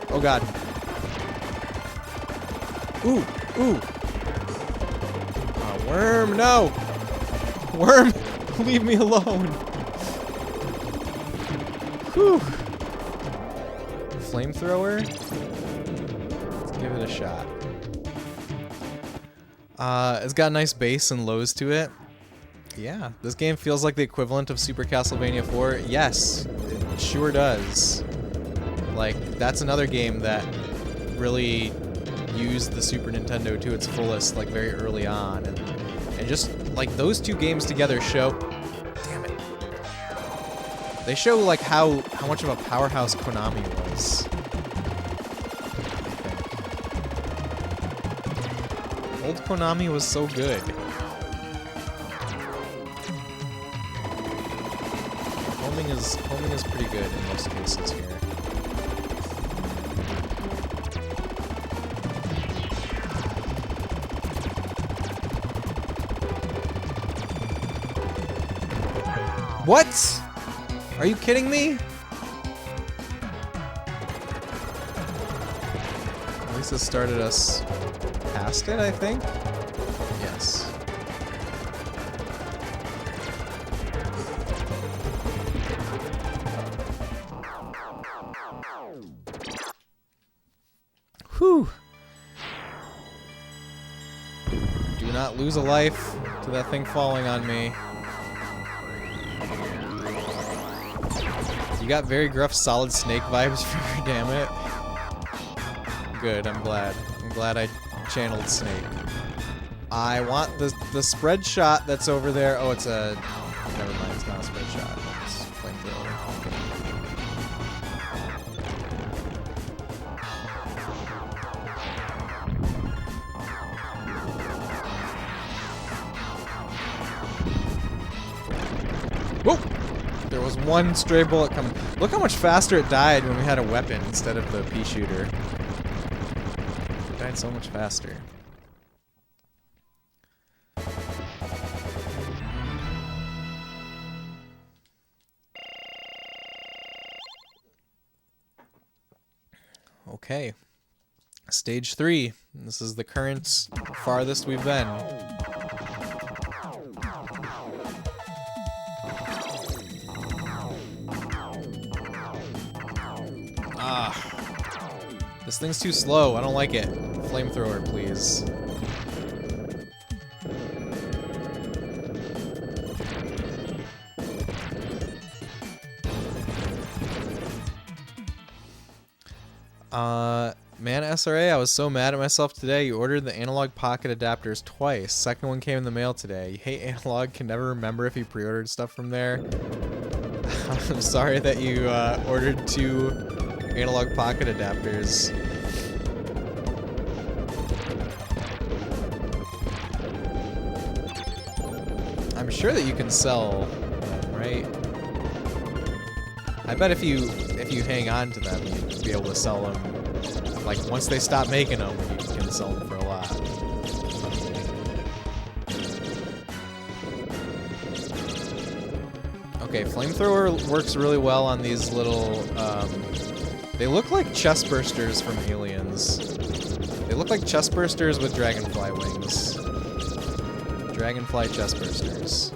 A: Oh god. Ooh, ooh. Oh, worm, no! Worm, leave me alone. Whew. Flamethrower? Let's give it a shot. It's got nice bass and lows to it. Yeah, this game feels like the equivalent of Super Castlevania 4. Yes, it sure does. Like, that's another game that really used the Super Nintendo to its fullest, like, very early on. And just, like, those two games together show... Damn it. They show, like, how much of a powerhouse Konami was. Old Konami was so good. Homing is pretty good in most cases here. What? Are you kidding me? At least it started us past it, I think? Yes. Whew. Do not lose a life to that thing falling on me. You got very gruff Solid Snake vibes from her, damn it. Good, I'm glad. I'm glad I channeled Snake. I want the spread shot that's over there. Oh, it's a... Never mind, it's not a spread shot. It's flamethrower. Whoa! There was one stray bullet coming. Look how much faster it died when we had a weapon instead of the pea shooter. It died so much faster. Okay. Stage 3. This is the current farthest we've been. This thing's too slow. I don't like it. Flamethrower, please. Man, SRA, I was so mad at myself today. You ordered the analog pocket adapters twice. Second one came in the mail today. You hate analog, can never remember if you pre-ordered stuff from there. I'm sorry that you ordered 2 analog pocket adapters. I'm sure that you can sell them, right? I bet if you hang on to them, you'll be able to sell them. Like, once they stop making them, you can sell them for a lot. Okay, flamethrower works really well on these little, they look like chest bursters from Aliens. They look like chest bursters with dragonfly wings. Dragonfly chest bursters.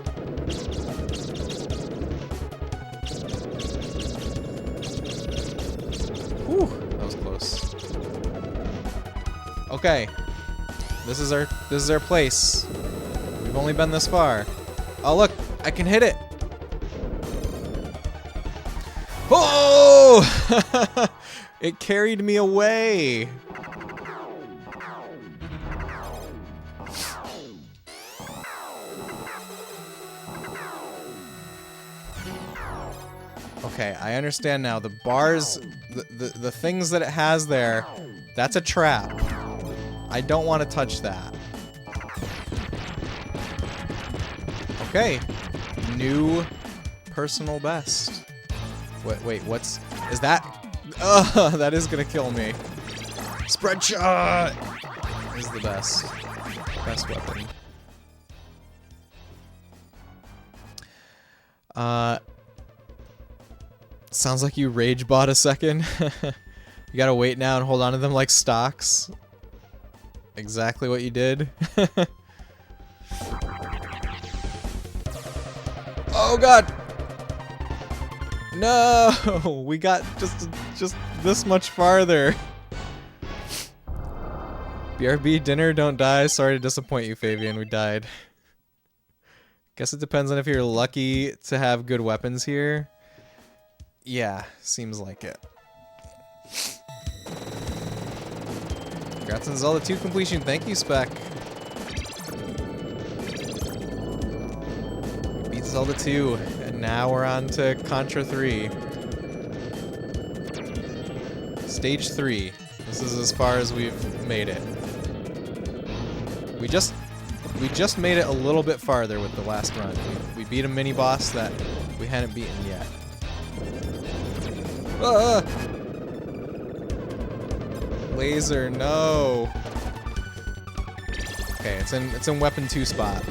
A: Whew, that was close. Okay. This is our place. We've only been this far. Oh look, I can hit it. Oh! It carried me away. Okay, I understand now. The bars, the things that it has there, that's a trap. I don't want to touch that. Okay. New personal best. Wait, is that? Ugh, that is gonna kill me. Spread shot is the best weapon. Sounds like you rage bought a second. You gotta wait now and hold on to them like stocks. Exactly what you did. Oh god! No! We got just this much farther. BRB, dinner, don't die. Sorry to disappoint you, Fabian. We died. Guess it depends on if you're lucky to have good weapons here. Yeah, seems like it. Congrats on Zelda 2 completion. Thank you, Spec. We beat Zelda 2, and now we're on to Contra 3. Stage 3. This is as far as we've made it. We just made it a little bit farther with the last run. We beat a mini boss that we hadn't beaten yet. Ah! Laser, no. Okay, it's in weapon 2 spot.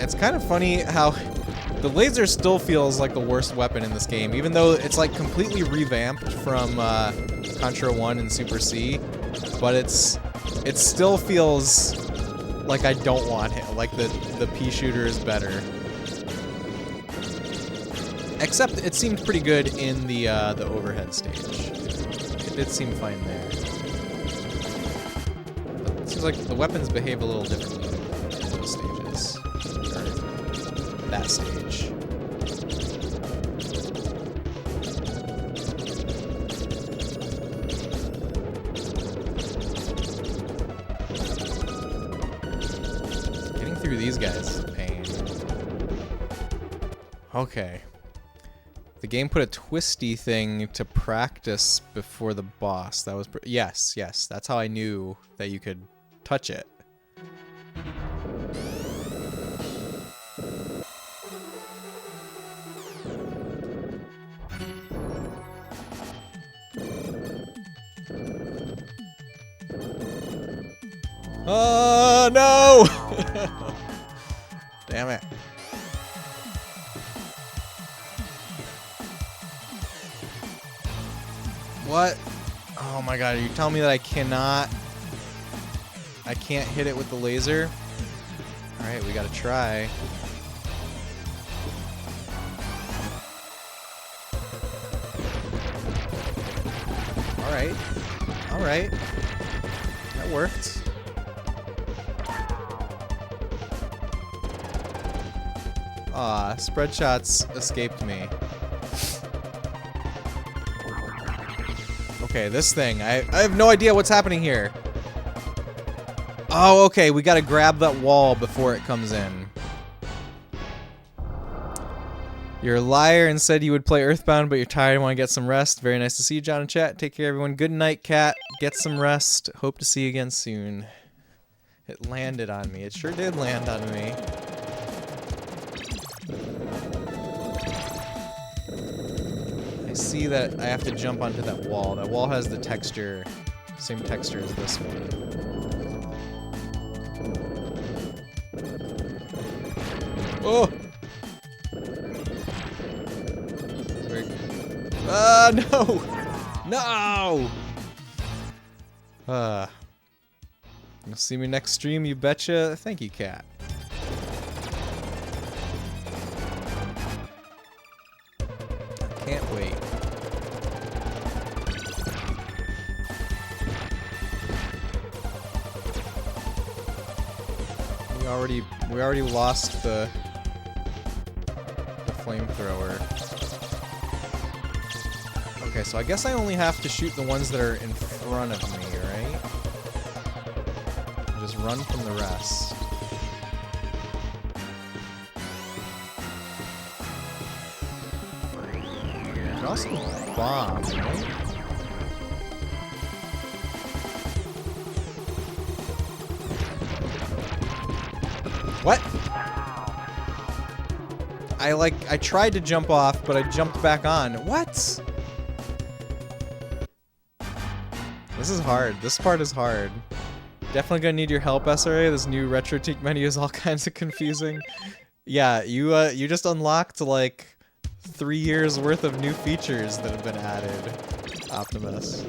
A: It's kind of funny how the laser still feels like the worst weapon in this game, even though it's like completely revamped from Contra 1 and Super C, but it still feels like I don't want it. Like the pea shooter is better. Except it seemed pretty good in the overhead stage. It did seem fine there. But it seems like the weapons behave a little differently in those stages. Or that stage. Getting through these guys is a pain. Okay. The game put a twisty thing to practice before the boss. That was yes, that's how I knew that you could touch it. Oh no! Damn it. What? Oh my god, are you telling me that I can't hit it with the laser? Alright, we gotta try. Alright. That worked. Ah, spread shots escaped me. Okay, this thing. I have no idea what's happening here. Oh, okay. We gotta grab that wall before it comes in. You're a liar and said you would play Earthbound, but you're tired and want to get some rest. Very nice to see you, John and chat. Take care, everyone. Good night, Cat. Get some rest. Hope to see you again soon. It landed on me. It sure did land on me. I see that I have to jump onto that wall. That wall has the texture, same texture as this one. Oh! No! No! You'll see me next stream, you betcha. Thank you, Cat. Can't wait. We already lost the flamethrower. Okay, so I guess I only have to shoot the ones that are in front of me, right? Just run from the rest. You can also bomb, right? What? I tried to jump off, but I jumped back on. What? This is hard. This part is hard. Definitely gonna need your help, SRA. This new RetroTeak menu is all kinds of confusing. Yeah, you just unlocked like 3 years worth of new features that have been added, Optimus.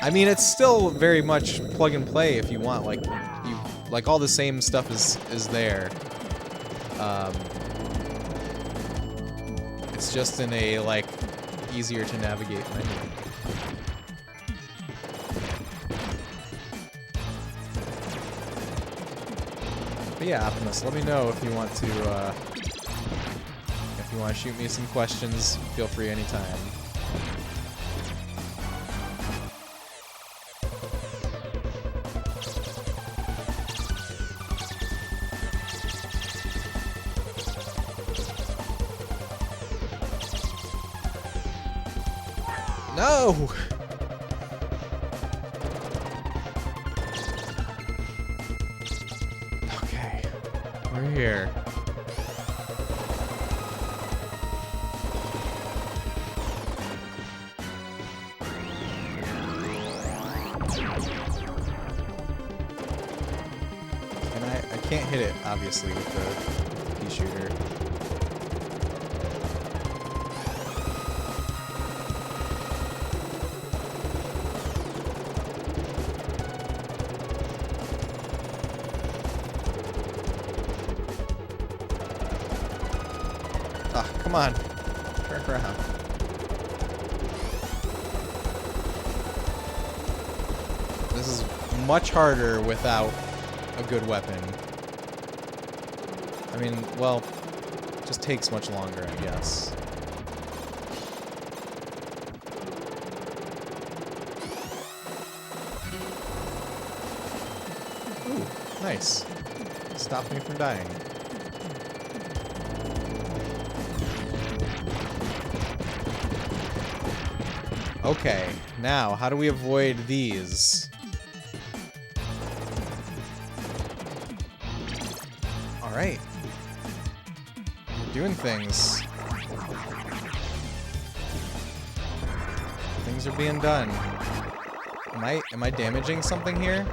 A: I mean, it's still very much plug and play if you want. Like all the same stuff is there. It's just in a like easier to navigate menu. But yeah, Optimus, let me know if you want to shoot me some questions. Feel free anytime. No! Okay, we're here. And I can't hit it, obviously, with the pea shooter. Ah, come on. Turn around. This is much harder without a good weapon. I mean, well, it just takes much longer, I guess. Ooh, nice. Stopped me from dying. Okay, now, how do we avoid these? Alright. We're doing things. Things are being done. Am I damaging something here?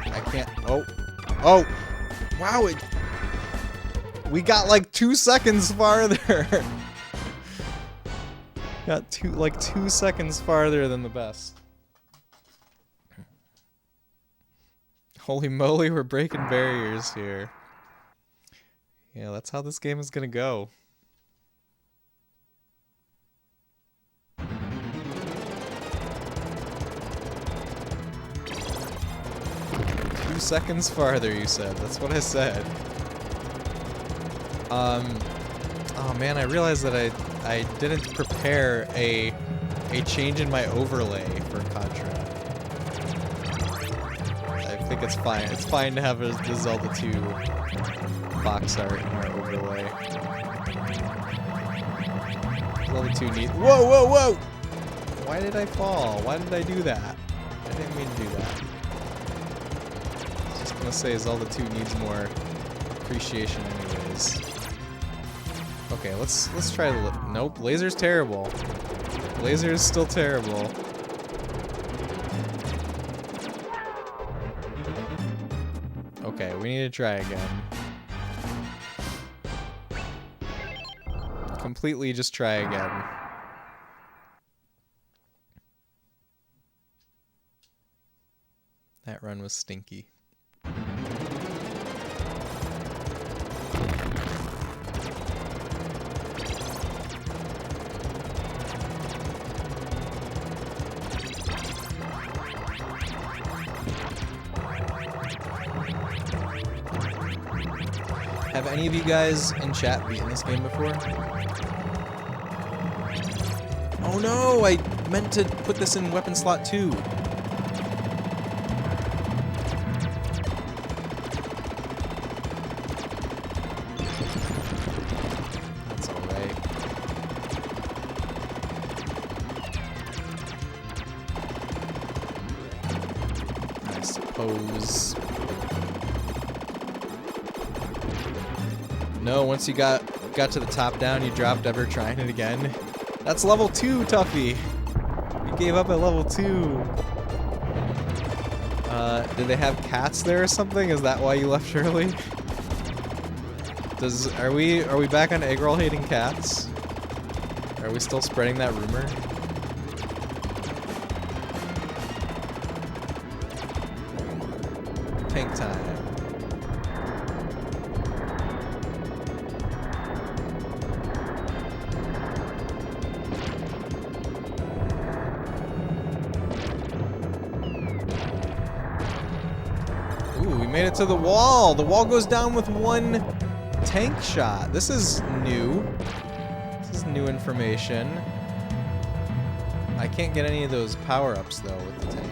A: I can't. Oh. Oh! Wow, we got like 2 seconds farther. Got 2 seconds farther than the best. Holy moly, we're breaking barriers here. Yeah, that's how this game is gonna go. 2 seconds farther, you said. That's what I said. Oh man, I realized that I didn't prepare a change in my overlay for Contra. I think it's fine. It's fine to have the Zelda 2 box art in our overlay. Zelda 2 needs. Whoa, whoa, whoa! Why did I fall? Why did I do that? I didn't mean to do that. I was just gonna say Zelda 2 needs more appreciation, anyways. Okay, let's try the. Nope, laser's terrible. Laser is still terrible. Okay, we need to try again. Completely just try again. That run was stinky. Have any of you guys in chat beaten this game before? Oh no, I meant to put this in weapon slot 2. That's alright. I suppose. No, once you got to the top down, you dropped, ever trying it again. That's level 2, Tuffy. You gave up at level 2. Did they have cats there or something? Is that why you left early? Are we back on egg roll hating cats? Are we still spreading that rumor? Tank time. made it to the wall. The wall goes down with one tank shot. This is new. This is new information. I can't get any of those power-ups, though, with the tank.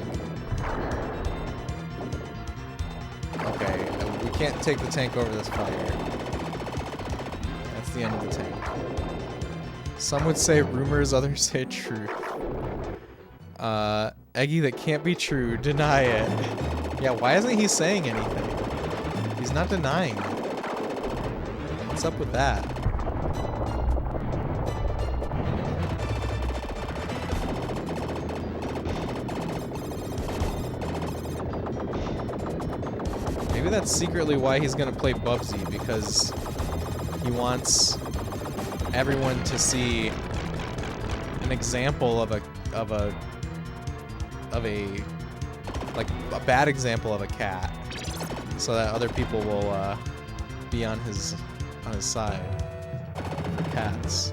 A: Okay, we can't take the tank over this fire. That's the end of the tank. Some would say rumors, others say truth. Eggy, that can't be true. Deny it. Yeah, why isn't he saying anything? He's not denying it. What's up with that? Maybe that's secretly why he's gonna play Bubsy, because he wants everyone to see an example of a like a bad example of a cat, so that other people will be on his side for cats.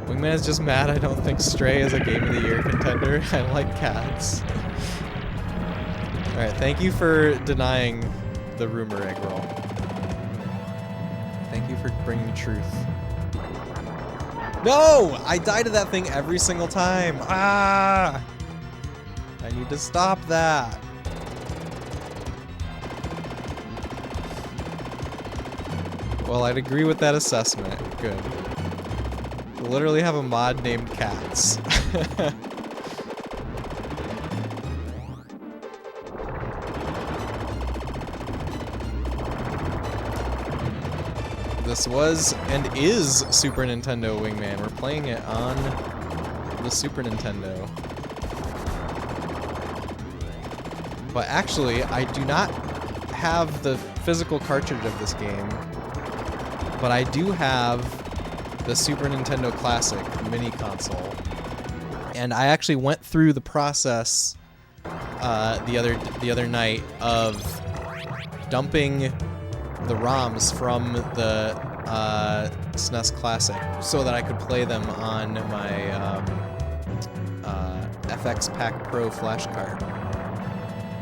A: Wingman is just mad I don't think Stray is a Game of the Year contender. I like cats. Alright, thank you for denying the rumor, Eggroll. Thank you for bringing truth. No! I die to that thing every single time. Ah! I need to stop that. Well, I'd agree with that assessment. Good. We literally have a mod named Cats. This was and is Super Nintendo Wingman. We're playing it on the Super Nintendo. But actually, I do not have the physical cartridge of this game, but I do have the Super Nintendo Classic mini console. And I actually went through the process the other night of dumping the ROMs from the SNES Classic so that I could play them on my FX Pack Pro flash card.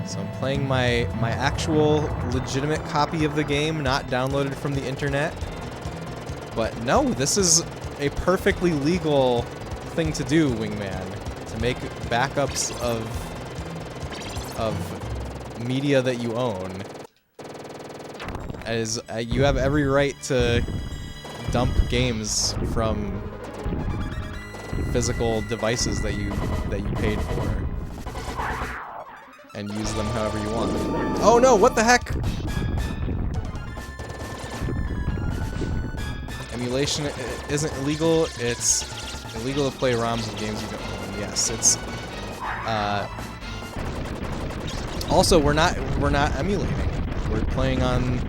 A: So I'm playing my actual legitimate copy of the game, not downloaded from the internet. But no, this is a perfectly legal thing to do, Wingman, to make backups of media that you own. As you have every right to dump games from physical devices that you paid for and use them however you want. Oh no, what the heck? Emulation isn't illegal. It's illegal to play ROMs of games you don't own. Yes, it's also we're not emulating. We're playing on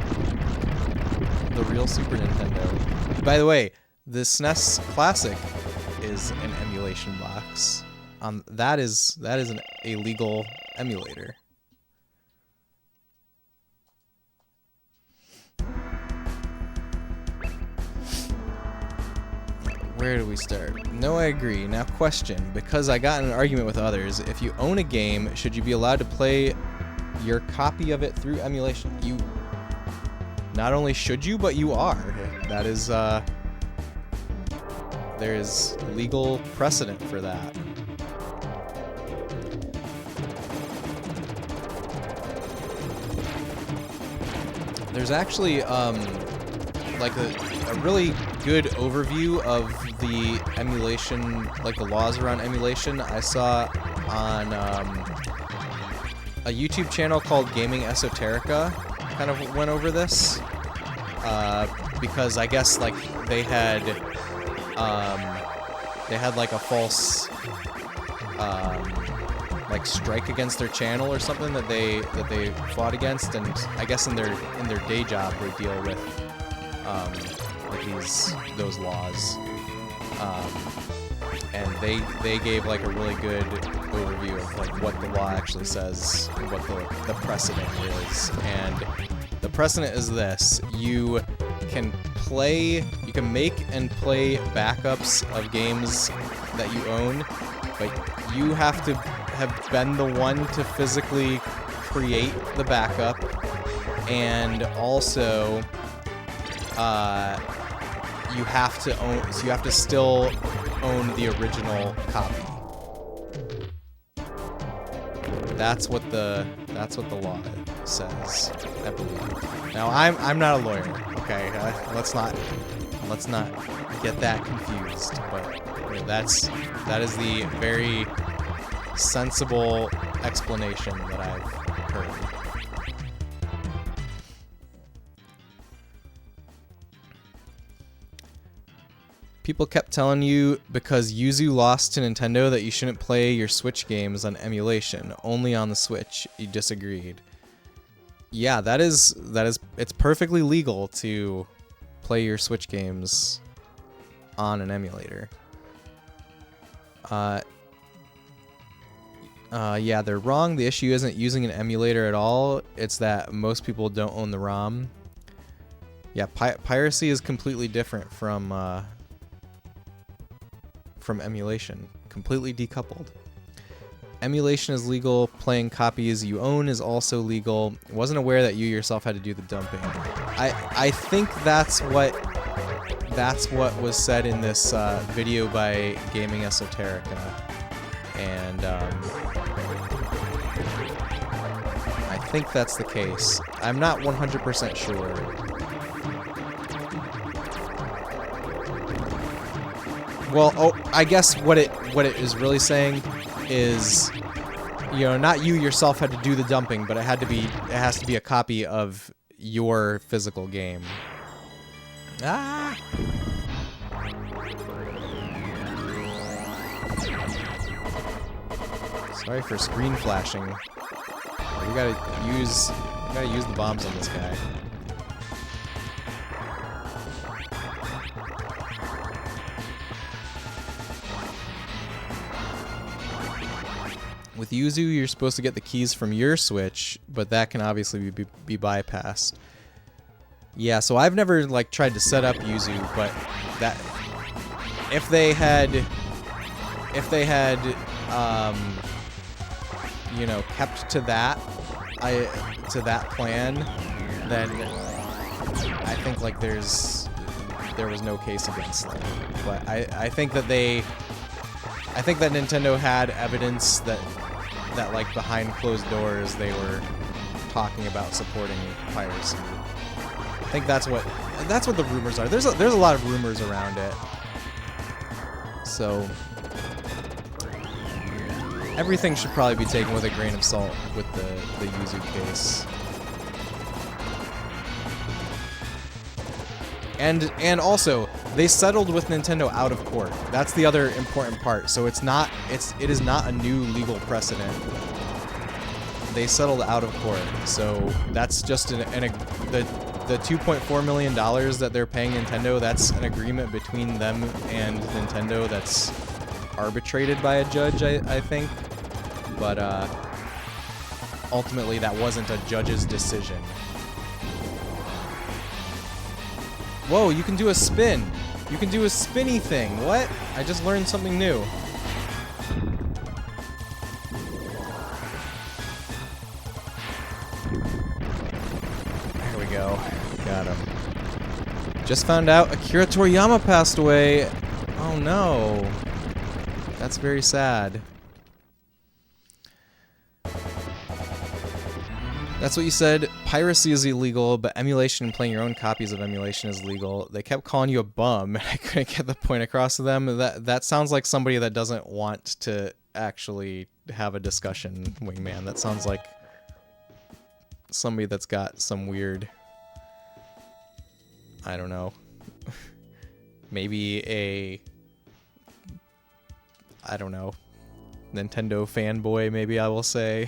A: the real Super Nintendo. By the way, the SNES Classic is an emulation box. That is a legal emulator. Where do we start? No, I agree. Now question, because I got in an argument with others, if you own a game, should you be allowed to play your copy of it through emulation? You not only should you, but you are. That is, there is legal precedent for that. There's actually, like a really good overview of the emulation, like the laws around emulation. I saw on a YouTube channel called Gaming Esoterica. Kind of went over this because I guess like they had like a false like strike against their channel or something that they fought against, and I guess in their day job they deal with like those laws, and they gave like a really good overview of like what the law actually says, what the precedent is. And the precedent is this: you can make and play backups of games that you own, but you have to have been the one to physically create the backup and also you have to own. So you have to still own the original copy. That's what the law says, I believe. Now I'm not a lawyer. Okay, let's not get that confused. But you know, that is the very sensible explanation that I've heard. People kept telling you because Yuzu lost to Nintendo that you shouldn't play your Switch games on emulation, only on the Switch. You disagreed. Yeah, that is it's perfectly legal to play your Switch games on an emulator. Yeah, they're wrong. The issue isn't using an emulator at all. It's that most people don't own the ROM. Yeah, piracy is completely different from emulation. Completely decoupled. Emulation is legal. Playing copies you own is also legal. Wasn't aware that you yourself had to do the dumping. I think that's what was said in this video by Gaming Esoterica, and I think that's the case. I'm not 100% sure. Well, I guess what it is really saying is, you know, not you yourself had to do the dumping, but it has to be a copy of your physical game. Ah! Sorry for screen flashing. We gotta use the bombs on this guy. With Yuzu, you're supposed to get the keys from your Switch, but that can obviously be bypassed. Yeah, so I've never like tried to set up Yuzu, but that if they had you know, kept to that plan, then I think like there was no case against them. But I think that Nintendo had evidence that like behind closed doors they were talking about supporting piracy. I think that's what the rumors are. There's a lot of rumors around it. So everything should probably be taken with a grain of salt with the Yuzu case. And also, they settled with Nintendo out of court. That's the other important part. So it is not a new legal precedent. They settled out of court. So that's just the $2.4 million that they're paying Nintendo. That's an agreement between them and Nintendo that's arbitrated by a judge, I think. But ultimately, that wasn't a judge's decision. Whoa, you can do a spin. You can do a spinny thing. What? I just learned something new. There we go. Got him. Just found out Akira Toriyama passed away. Oh no. That's very sad. That's what you said. Piracy is illegal, but emulation and playing your own copies of emulation is legal. They kept calling you a bum, and I couldn't get the point across to them. That sounds like somebody that doesn't want to actually have a discussion, Wingman. That sounds like somebody that's got some weird, I don't know, maybe I don't know, Nintendo fanboy, maybe I will say.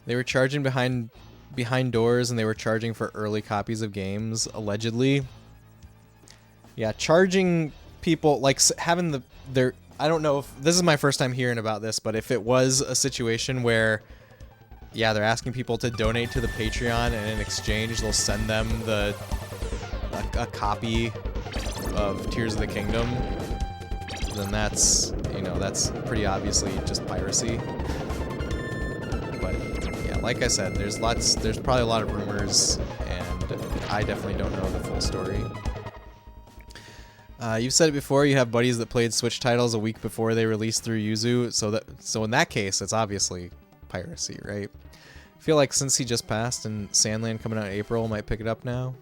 A: They were charging behind doors, and they were charging for early copies of games, allegedly. Yeah, charging people, like having their I don't know if this is my first time hearing about this, but if it was a situation where, yeah, they're asking people to donate to the Patreon, and in exchange they'll send them a copy of Tears of the Kingdom, then that's, you know, that's pretty obviously just piracy. But yeah, like I said, there's probably a lot of rumors, and I definitely don't know the full story. You've said it before, you have buddies that played Switch titles a week before they released through Yuzu, so in that case, it's obviously piracy, right? I feel like since he just passed and Sandland coming out in April might pick it up now.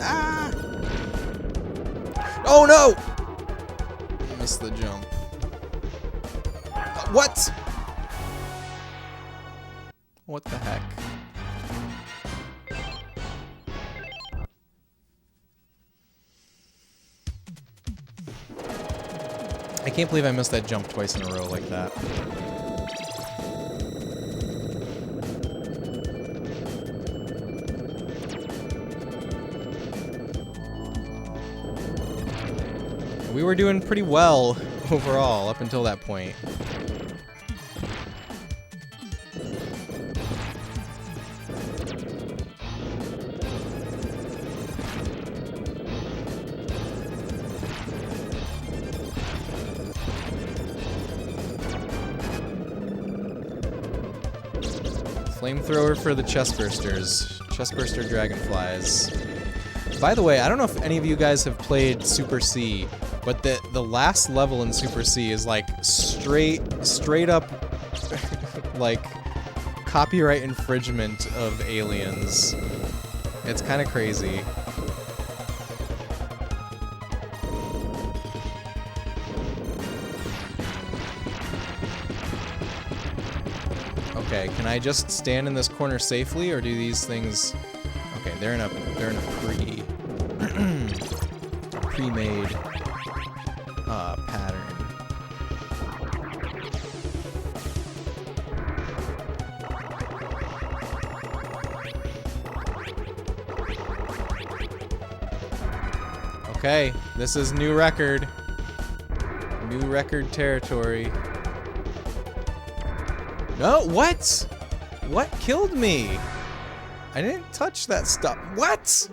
A: Ah! Oh no! Missed the jump. What? What the heck? I can't believe I missed that jump twice in a row like that. We were doing pretty well overall up until that point. Flamethrower for the chestbursters. Chestburster dragonflies. By the way, I don't know if any of you guys have played Super C, but the last level in Super C is like straight up like copyright infringement of aliens. It's kind of crazy. Okay, can I just stand in this corner safely, or do these things? Okay, they're in a pre-made pattern. Okay, this is new record. New record territory. No, what? What killed me? I didn't touch that stuff. What?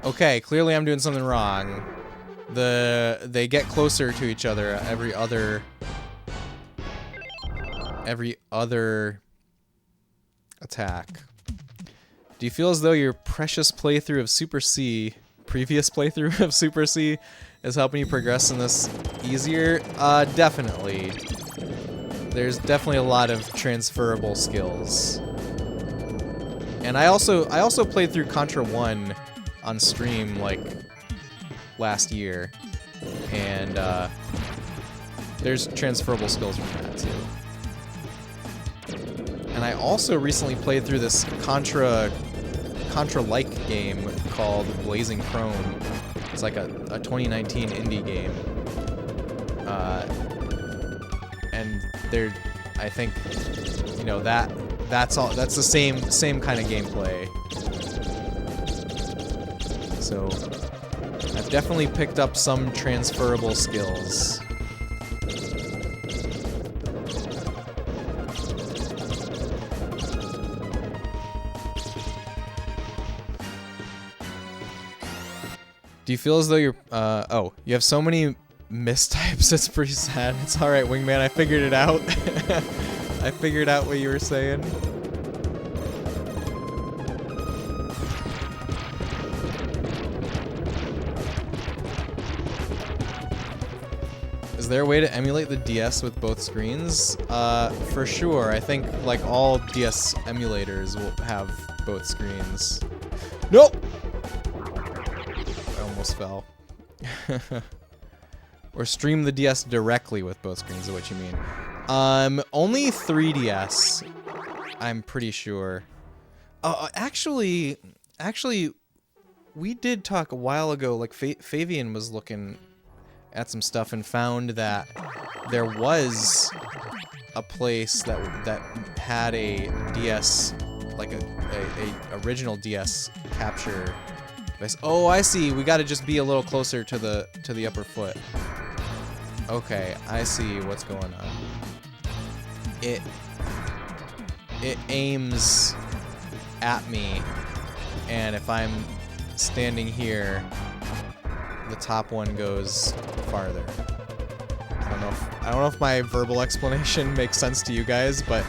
A: Okay, clearly I'm doing something wrong. They get closer to each other every other attack. Do you feel as though your precious playthrough of previous playthrough of Super C is helping you progress in this easier? Definitely. There's definitely a lot of transferable skills. And I also played through Contra 1 on stream like last year, and there's transferable skills from that too. And I also recently played through this Contra-like game called Blazing Chrome. It's like a 2019 indie game. And I think, you know, that's the same kind of gameplay. So I've definitely picked up some transferable skills. Do you feel as though you're, oh, you have so many mistypes, it's pretty sad. It's alright, Wingman, I figured it out. I figured out what you were saying. Is there a way to emulate the DS with both screens? For sure. I think, like, all DS emulators will have both screens. Nope! I almost fell. Or stream the DS directly with both screens is what you mean. Only 3DS, I'm pretty sure. Actually, we did talk a while ago, like, Fabian was looking at some stuff and found that there was a place that had a DS, like a original DS capture Oh, I see. We got to just be a little closer to the upper foot. Okay, I see what's going on. It aims at me, and if I'm standing here, the top one goes farther. I don't know if my verbal explanation makes sense to you guys, but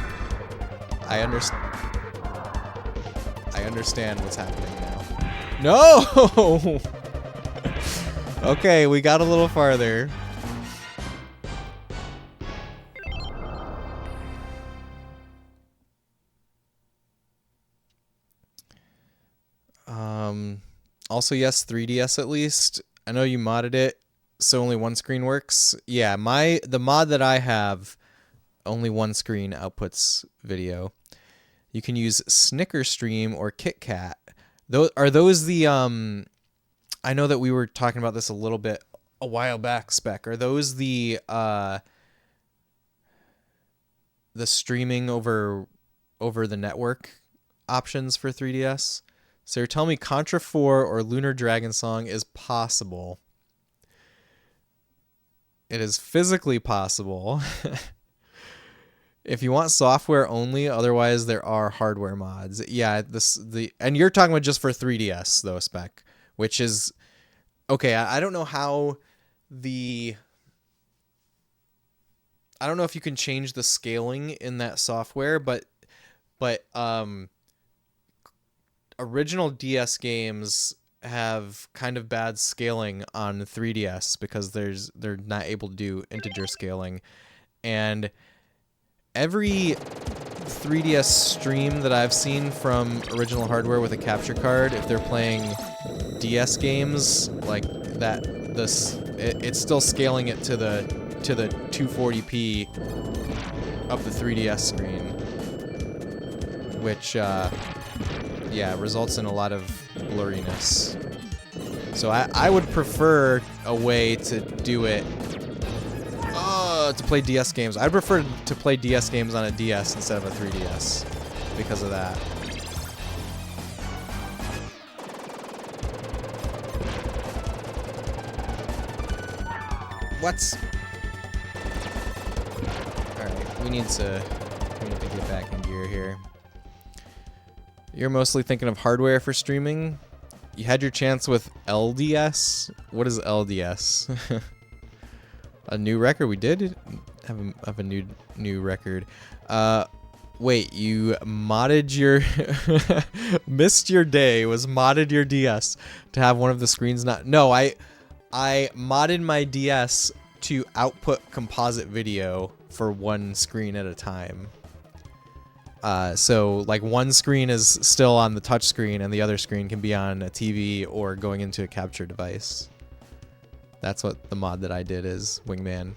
A: I understand what's happening now. No! Okay, we got a little farther. Also, yes, 3DS at least. I know you modded it, so only one screen works. Yeah, the mod that I have, only one screen outputs video. You can use Snicker Stream or KitKat. Are those the I know that we were talking about this a little bit a while back, Spec. Are those the streaming over the network options for 3DS? So you're telling me Contra 4 or Lunar Dragon Song is possible. It is physically possible. If you want software only, otherwise there are hardware mods. Yeah, and you're talking about just for 3DS though, Spec, which is okay. I don't know how I don't know if you can change the scaling in that software, but original DS games have kind of bad scaling on 3DS because they're not able to do integer scaling, and every 3DS stream that I've seen from original hardware with a capture card, if they're playing DS games like that, it's still scaling it to the 240p of the 3DS screen, which yeah, results in a lot of blurriness. So I would prefer a way to do it to play DS games. I'd prefer to play DS games on a DS instead of a 3DS because of that. What? Alright, we need to get back in gear here. You're mostly thinking of hardware for streaming? You had your chance with LDS? What is LDS? A new record? We did have a new record. Wait, you modded your missed your day, was modded your DS to have one of the screens not. No, I modded my DS to output composite video for one screen at a time. So like one screen is still on the touch screen and the other screen can be on a TV or going into a capture device. That's what the mod that I did is, Wingman.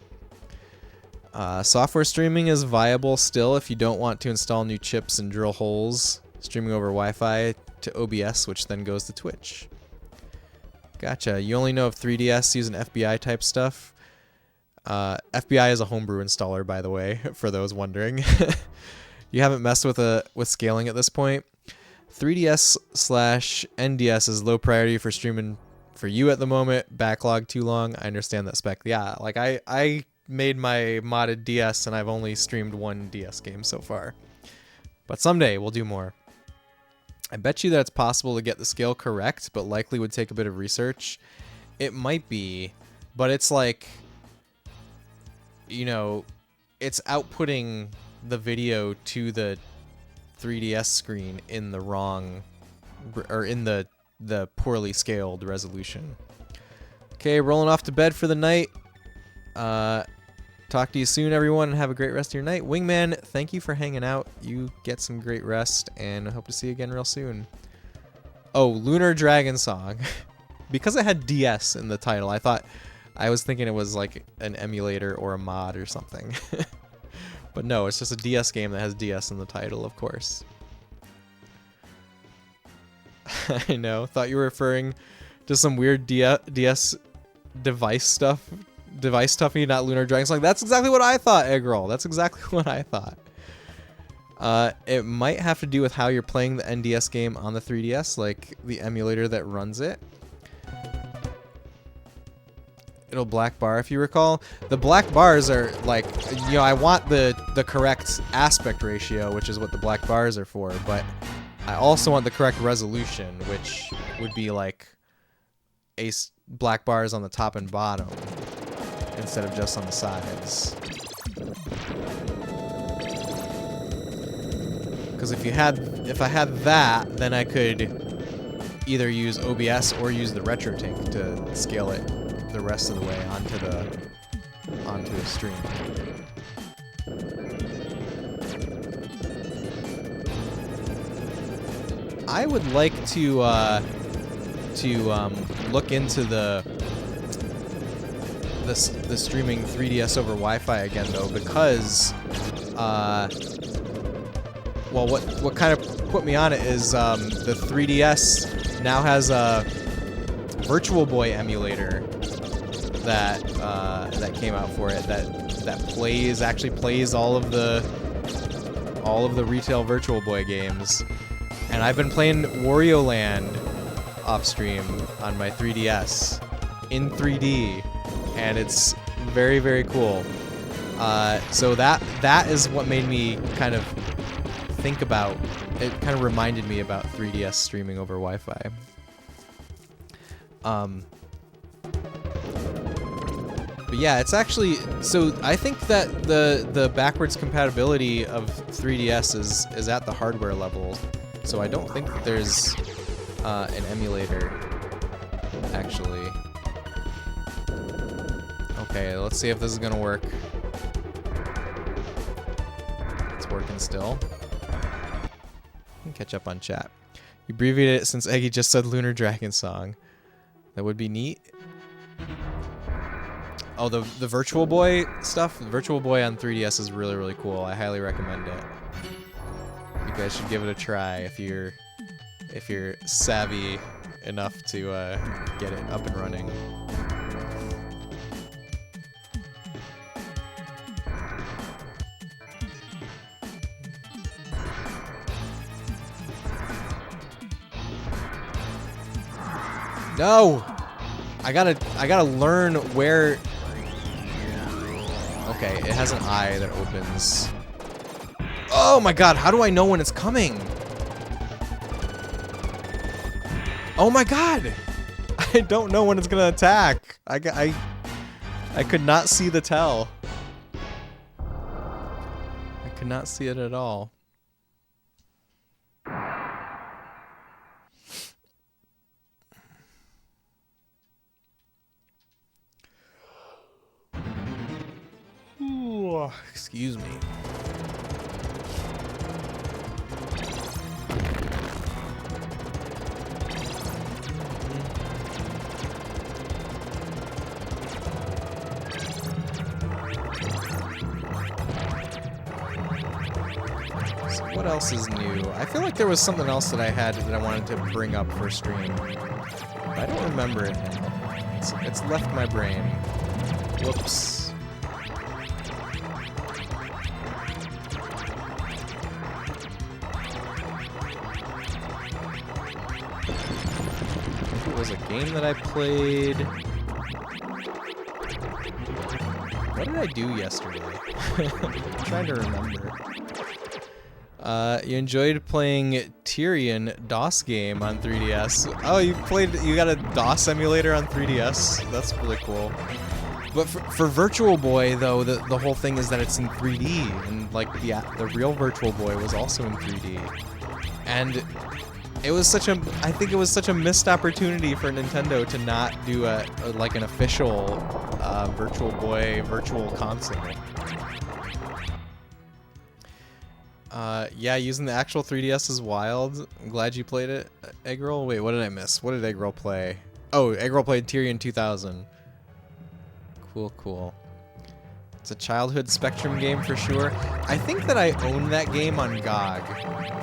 A: Software streaming is viable still if you don't want to install new chips and drill holes. Streaming over Wi-Fi to OBS, which then goes to Twitch. Gotcha. You only know of 3DS using FBI type stuff. FBI is a homebrew installer, by the way, for those wondering. You haven't messed with scaling at this point. 3DS/NDS is low priority for streaming for you at the moment. Backlog too long. I understand that, Spec. Yeah, like I made my modded DS and I've only streamed one DS game so far. But someday we'll do more. I bet you that it's possible to get the scale correct, but likely would take a bit of research. It might be, but it's like, you know, it's outputting the video to the 3DS screen in the wrong, or in the poorly scaled resolution. Okay, rolling off to bed for the night. Talk to you soon, everyone, and have a great rest of your night. Wingman, thank you for hanging out. You get some great rest, and I hope to see you again real soon. Oh, Lunar Dragon Song. Because it had DS in the title, I was thinking it was like an emulator or a mod or something. But no, it's just a DS game that has DS in the title, of course. I know. Thought you were referring to some weird DS device stuff. Device stuffy, not Lunar Dragon Song. That's exactly what I thought, Eggroll. That's exactly what I thought. It might have to do with how you're playing the NDS game on the 3DS, like the emulator that runs it. It'll black bar, if you recall. The black bars are like, you know, I want the correct aspect ratio, which is what the black bars are for, but I also want the correct resolution, which would be like black bars on the top and bottom instead of just on the sides. Because if I had that, then I could either use OBS or use the RetroTink to scale it the rest of the way onto a stream. I would like to look into the streaming 3DS over Wi-Fi again, though, because well, what kind of put me on it is the 3DS now has a Virtual Boy emulator that came out for it that actually plays all of the retail Virtual Boy games. And I've been playing Wario Land off stream on my 3DS in 3D, and it's very, very cool. So that is what made me kind of think about it. Kind of reminded me about 3DS streaming over Wi-Fi. But yeah, it's actually, so I think that the backwards compatibility of 3DS is at the hardware level. So I don't think that there's an emulator, actually. Okay, let's see if this is gonna work. It's working still. Catch up on chat. You abbreviated it since Eggy just said Lunar Dragon song. That would be neat. Oh, the Virtual Boy stuff? The Virtual Boy on 3DS is really, really cool. I highly recommend it. You guys should give it a try if you're savvy enough to get it up and running. No! I gotta learn where. Okay, it has an eye that opens. Oh my god, how do I know when it's coming? Oh my god! I don't know when it's gonna attack. I could not see the tell. I could not see it at all. Ooh, excuse me. So what else is new? I feel like there was something else that I had that I wanted to bring up for stream, but I don't remember it now. It's left my brain. Whoops. It was a game that I played. What did I do yesterday? I'm trying to remember. You enjoyed playing Tyrion DOS game on 3DS. Oh, you got a DOS emulator on 3DS? That's really cool. But for Virtual Boy, though, the whole thing is that it's in 3D, and like the real Virtual Boy was also in 3D. And it was I think it was such a missed opportunity for Nintendo to not do like an official Virtual Boy virtual console. Yeah, using the actual 3DS is wild. I'm glad you played it, Eggroll. Wait, what did I miss? What did Eggroll play? Oh, Eggroll played Tyrion 2000. Cool, cool. It's a childhood Spectrum game for sure. I think that I own that game on GOG,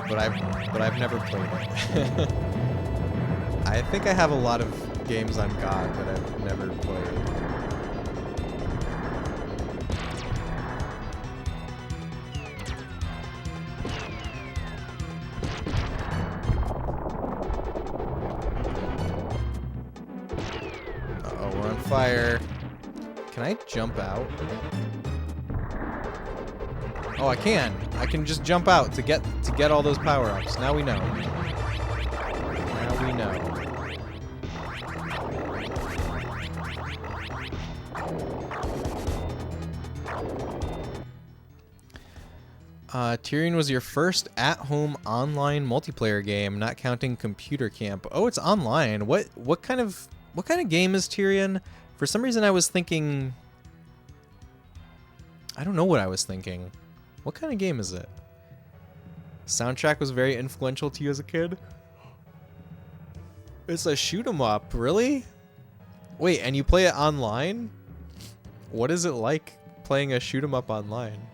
A: but I've never played it. I think I have a lot of games on GOG that I've never played. fire. Can I jump out? Oh, I can. I can just jump out to get all those power-ups. Now we know. Now we know. Tyrion was your first at-home online multiplayer game, not counting Computer Camp. Oh, it's online. What kind of game is Tyrion? For some reason, I was thinking. I don't know what I was thinking. What kind of game is it? Soundtrack was very influential to you as a kid. It's a shoot 'em up, really? Wait, and you play it online? What is it like playing a shoot 'em up online?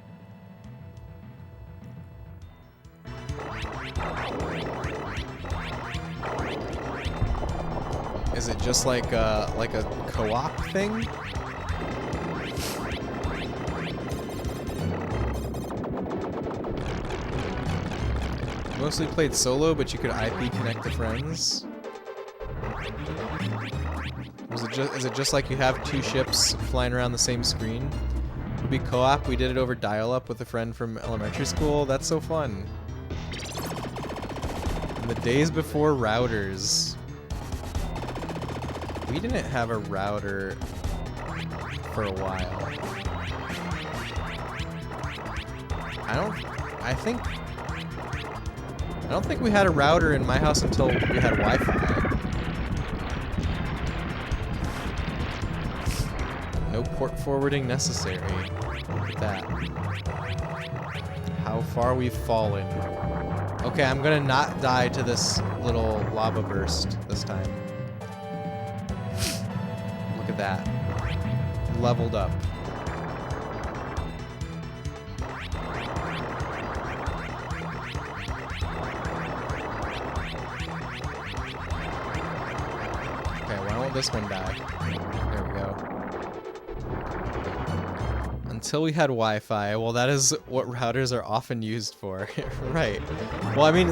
A: Is it just like a co-op thing? Mostly played solo, but you could IP connect to friends. Is it just like you have two ships flying around the same screen? It would be co-op. We did it over dial-up with a friend from elementary school. That's so fun. In the days before routers. We didn't have a router for a while. I don't think we had a router in my house until we had Wi-Fi. No port forwarding necessary. Look at that. How far we've fallen. Okay, I'm gonna not die to this little lava burst this time. Look at that. Leveled up. This one die. There we go. Until we had Wi-Fi. Well, that is what routers are often used for. Right. Well, I mean,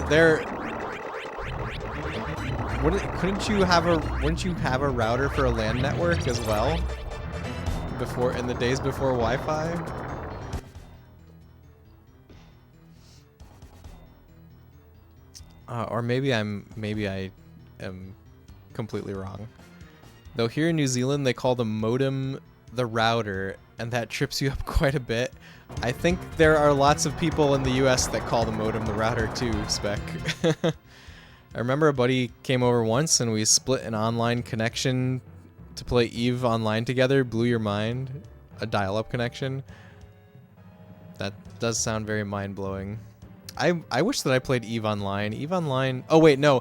A: wouldn't you have a router for a LAN network as well? In the days before Wi-Fi? Or maybe I am completely wrong. Though here in New Zealand, they call the modem the router, and that trips you up quite a bit. I think there are lots of people in the US that call the modem the router too, Spec. I remember a buddy came over once, and we split an online connection to play EVE Online together. Blew your mind. A dial-up connection. That does sound very mind-blowing. I wish that I played EVE Online. EVE Online... Oh, wait, no.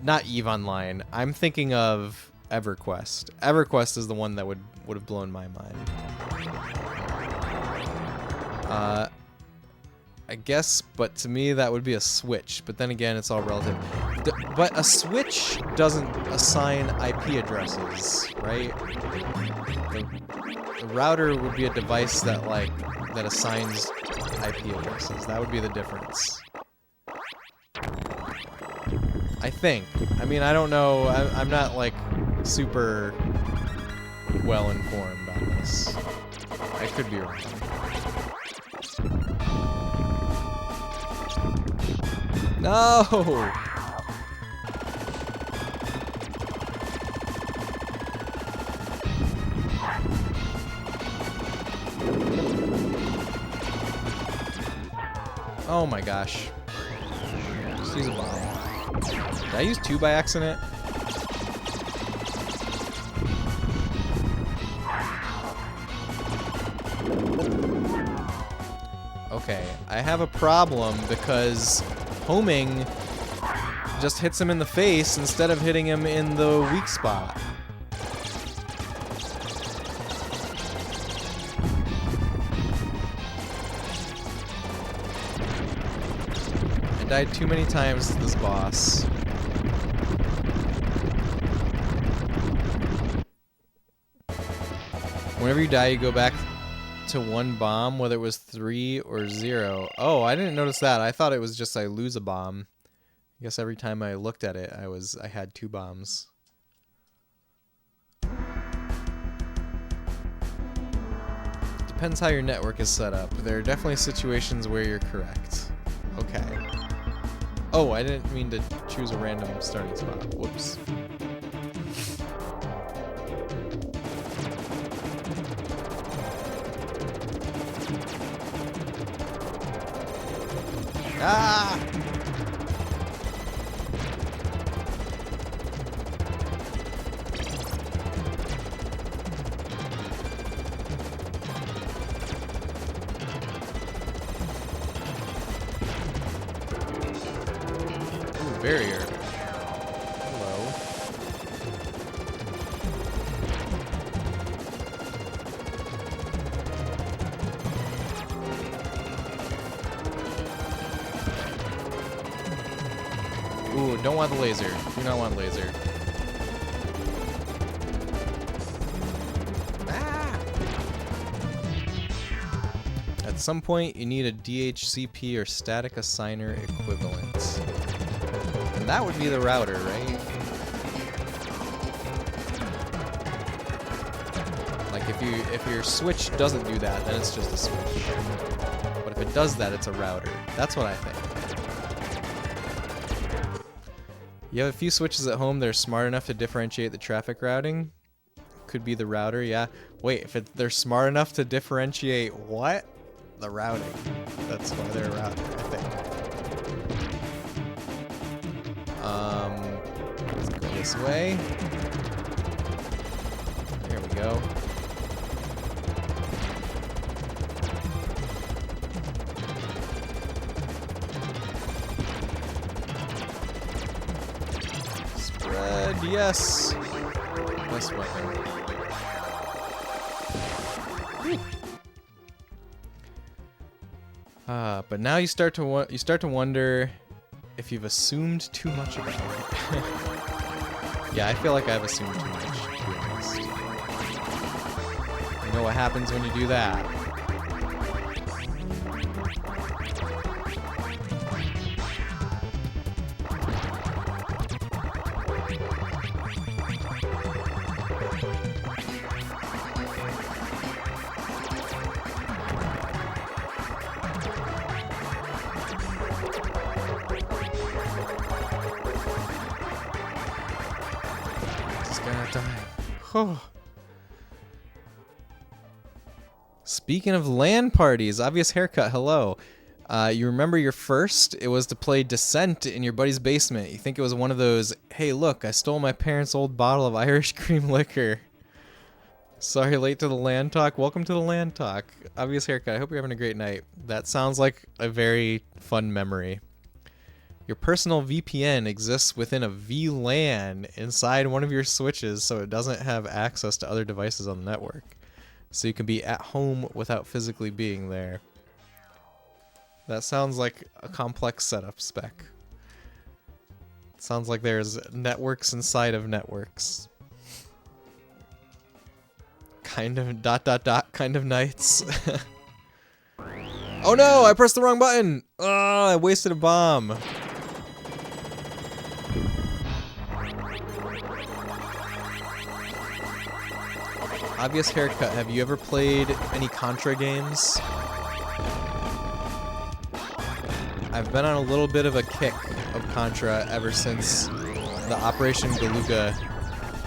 A: Not EVE Online. I'm thinking of EverQuest. EverQuest is the one that would have blown my mind. I guess, but to me that would be a switch. But then again, it's all relative. But a switch doesn't assign IP addresses, right? The router would be a device that assigns IP addresses. That would be the difference. I think. I mean, I don't know. I'm not like super well informed on this. I could be wrong. No! Oh my gosh. Just use a bomb. Did I use 2 by accident? Okay, I have a problem because homing just hits him in the face instead of hitting him in the weak spot. I died too many times to this boss. Whenever you die, you go back to 1 bomb, whether it was 3 or 0. Oh, I didn't notice that. I thought it was just I lose a bomb. I guess every time I looked at it, I had 2 bombs. Depends how your network is set up. There are definitely situations where you're correct. Okay. Oh, I didn't mean to choose a random starting spot. Whoops. Ah! Ooh, barrier. Hello. Ooh, don't want the laser. Do not want laser. Ah! At some point, you need a DHCP or static assigner equivalent. And that would be the router, right? Like if your switch doesn't do that, then it's just a switch. But if it does that, it's a router. That's what I think. You have a few switches at home that are smart enough to differentiate the traffic routing. Could be the router, yeah. Wait, if they're smart enough to differentiate what? The routing. That's why they're a router, I think. Let's go this way. There we go. Yes. Best weapon. But now you start to wonder if you've assumed too much about it. Yeah, I feel like I've assumed too much, to be honest. You know what happens when you do that? Oh. Speaking of LAN parties, obvious haircut, hello. You remember your first? It was to play Descent in your buddy's basement. You think it was one of those, hey look, I stole my parents' old bottle of Irish cream liquor. Sorry, late to the LAN talk. Welcome to the LAN talk. Obvious haircut, I hope you're having a great night. That sounds like a very fun memory. Your personal VPN exists within a VLAN inside one of your switches, so it doesn't have access to other devices on the network. So you can be at home without physically being there. That sounds like a complex setup spec. It sounds like there's networks inside of networks. Kind of ... kind of nights. Oh no, I pressed the wrong button! Oh, I wasted a bomb. Obvious haircut, have you ever played any Contra games? I've been on a little bit of a kick of Contra ever since the Operation Galuga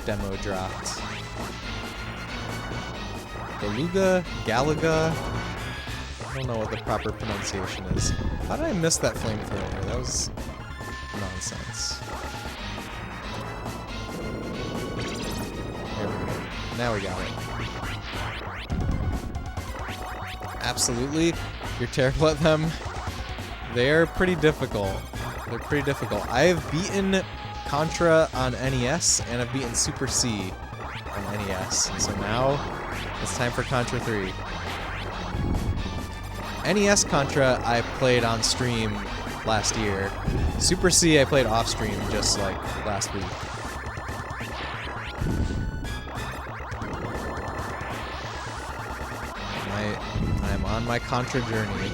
A: demo dropped. Galaga? I don't know what the proper pronunciation is. How did I miss that flamethrower? That was nonsense. There we go. Now we got it. Absolutely. You're terrible at them. They're pretty difficult. They're pretty difficult. I've beaten Contra on NES, and I've beaten Super C on NES. So now, it's time for Contra 3. NES Contra I played on stream last year. Super C I played off stream just like last week. I'm on my Contra journey.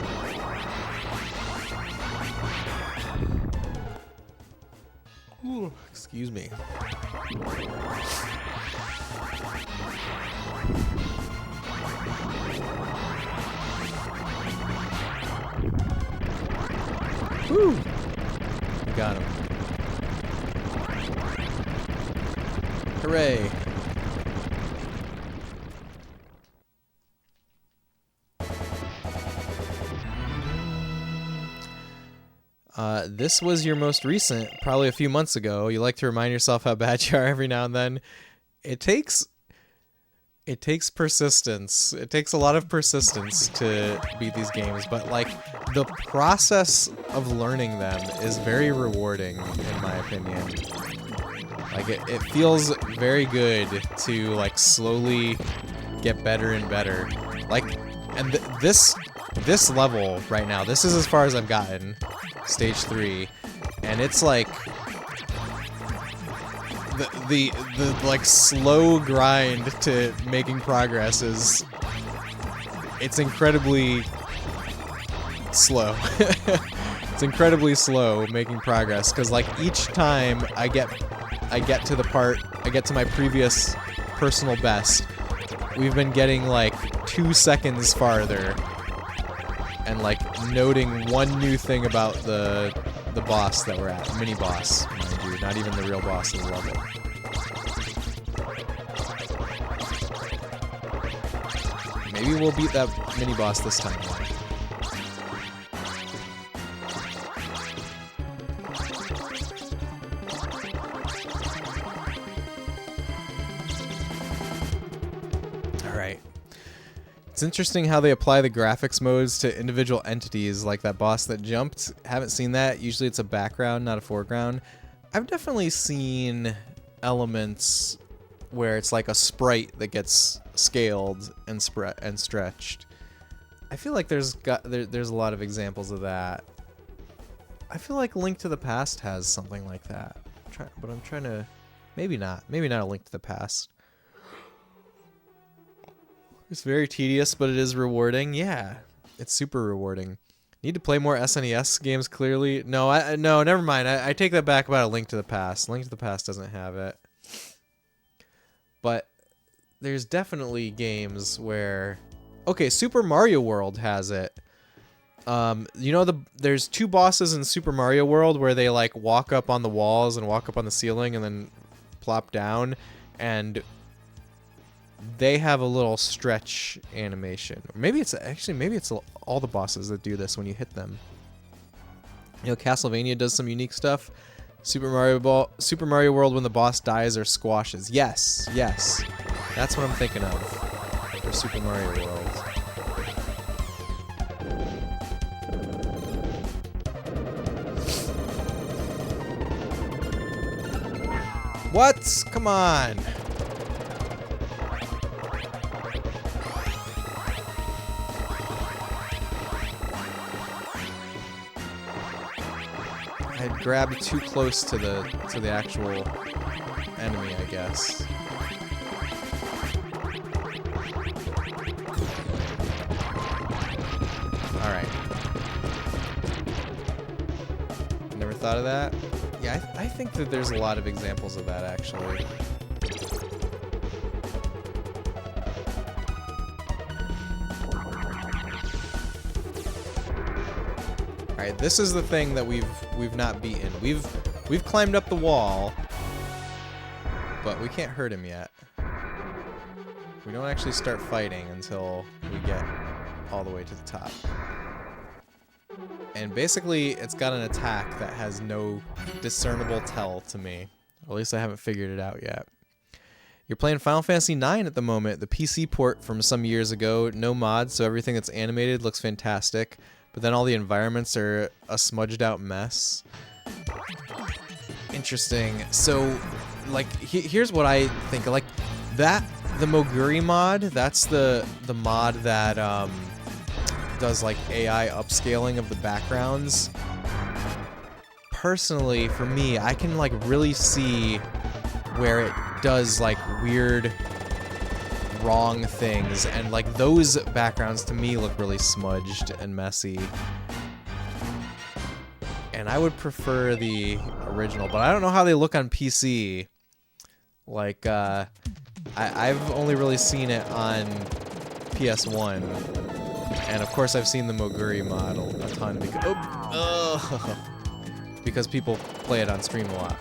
A: Ooh, excuse me. Woo! We got him. Hooray! This was your most recent, probably a few months ago. You like to remind yourself how bad you are every now and then. It takes persistence. It takes a lot of persistence to beat these games, but like the process of learning them is very rewarding in my opinion. Like it feels very good to like slowly get better and better. Like, and this level right now, this is as far as I've gotten, stage 3, and it's like the like slow grind to making progress is, it's incredibly slow. It's incredibly slow making progress because like each time I get to the part, I get to my previous personal best, we've been getting like 2 seconds farther and like noting one new thing about the boss that we're at, mini boss, mind you, not even the real boss of the level. Maybe we'll beat that mini boss this time. Alright. It's interesting how they apply the graphics modes to individual entities, like that boss that jumped. Haven't seen that. Usually it's a background, not a foreground. I've definitely seen elements where it's like a sprite that gets scaled and stretched. I feel like there's a lot of examples of that. I feel like Link to the Past has something like that. But I'm trying to, maybe not a Link to the Past. It's very tedious, but it is rewarding. Yeah, it's super rewarding. Need to play more SNES games, clearly. No, no, never mind. I take that back about a Link to the Past. Link to the Past doesn't have it. But there's definitely games where... Okay, Super Mario World has it. You know, there's 2 bosses in Super Mario World where they like walk up on the walls and walk up on the ceiling and then plop down, and they have a little stretch animation. Or maybe it's all the bosses that do this when you hit them. You know, Castlevania does some unique stuff. Super Mario World, when the boss dies or squashes. Yes, yes. That's what I'm thinking of for Super Mario World. What? Come on. I grabbed too close to the actual enemy, I guess. Alright. Never thought of that? Yeah, I think that there's a lot of examples of that, actually. Alright, this is the thing that we've not beaten. We've climbed up the wall, but we can't hurt him yet. We don't actually start fighting until we get all the way to the top. And basically, it's got an attack that has no discernible tell to me. Or at least I haven't figured it out yet. You're playing Final Fantasy IX at the moment, the PC port from some years ago. No mods, so everything that's animated looks fantastic. But then all the environments are a smudged out mess. Interesting. So, like, here's what I think. Like, the Moguri mod, that's the mod that does like AI upscaling of the backgrounds. Personally, for me, I can like really see where it does like weird wrong things, and like those backgrounds to me look really smudged and messy. And I would prefer the original, but I don't know how they look on PC. Like I've only really seen it on PS1, and of course I've seen the Moguri model a ton because people play it on stream a lot.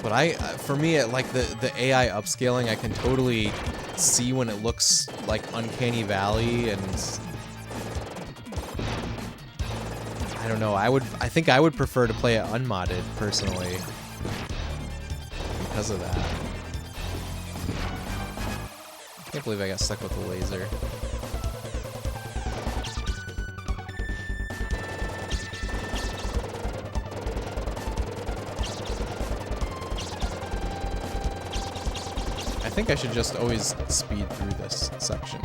A: But for me, like the AI upscaling, I can totally see when it looks like Uncanny Valley, and I don't know. I think I would prefer to play it unmodded personally because of that. I can't believe I got stuck with the laser. I think I should just always speed through this section.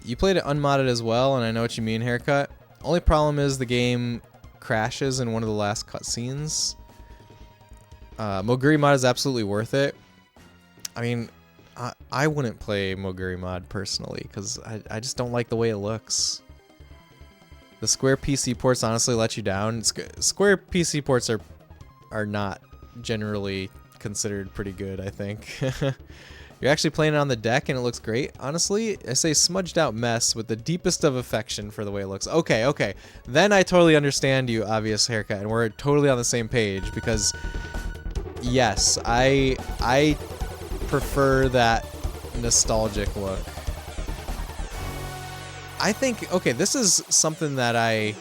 A: You played it unmodded as well, and I know what you mean, Haircut. Only problem is the game crashes in one of the last cutscenes. Moguri mod is absolutely worth it. I mean, I wouldn't play Moguri mod personally, because I just don't like the way it looks. The Square PC ports honestly let you down. Square PC ports are not generally considered pretty good, I think. You're actually playing it on the deck and it looks great. Honestly, I say smudged out mess with the deepest of affection for the way it looks. Okay. Then I totally understand you, obvious Haircut, and we're totally on the same page because yes, I prefer that nostalgic look. I think, okay, this is something that I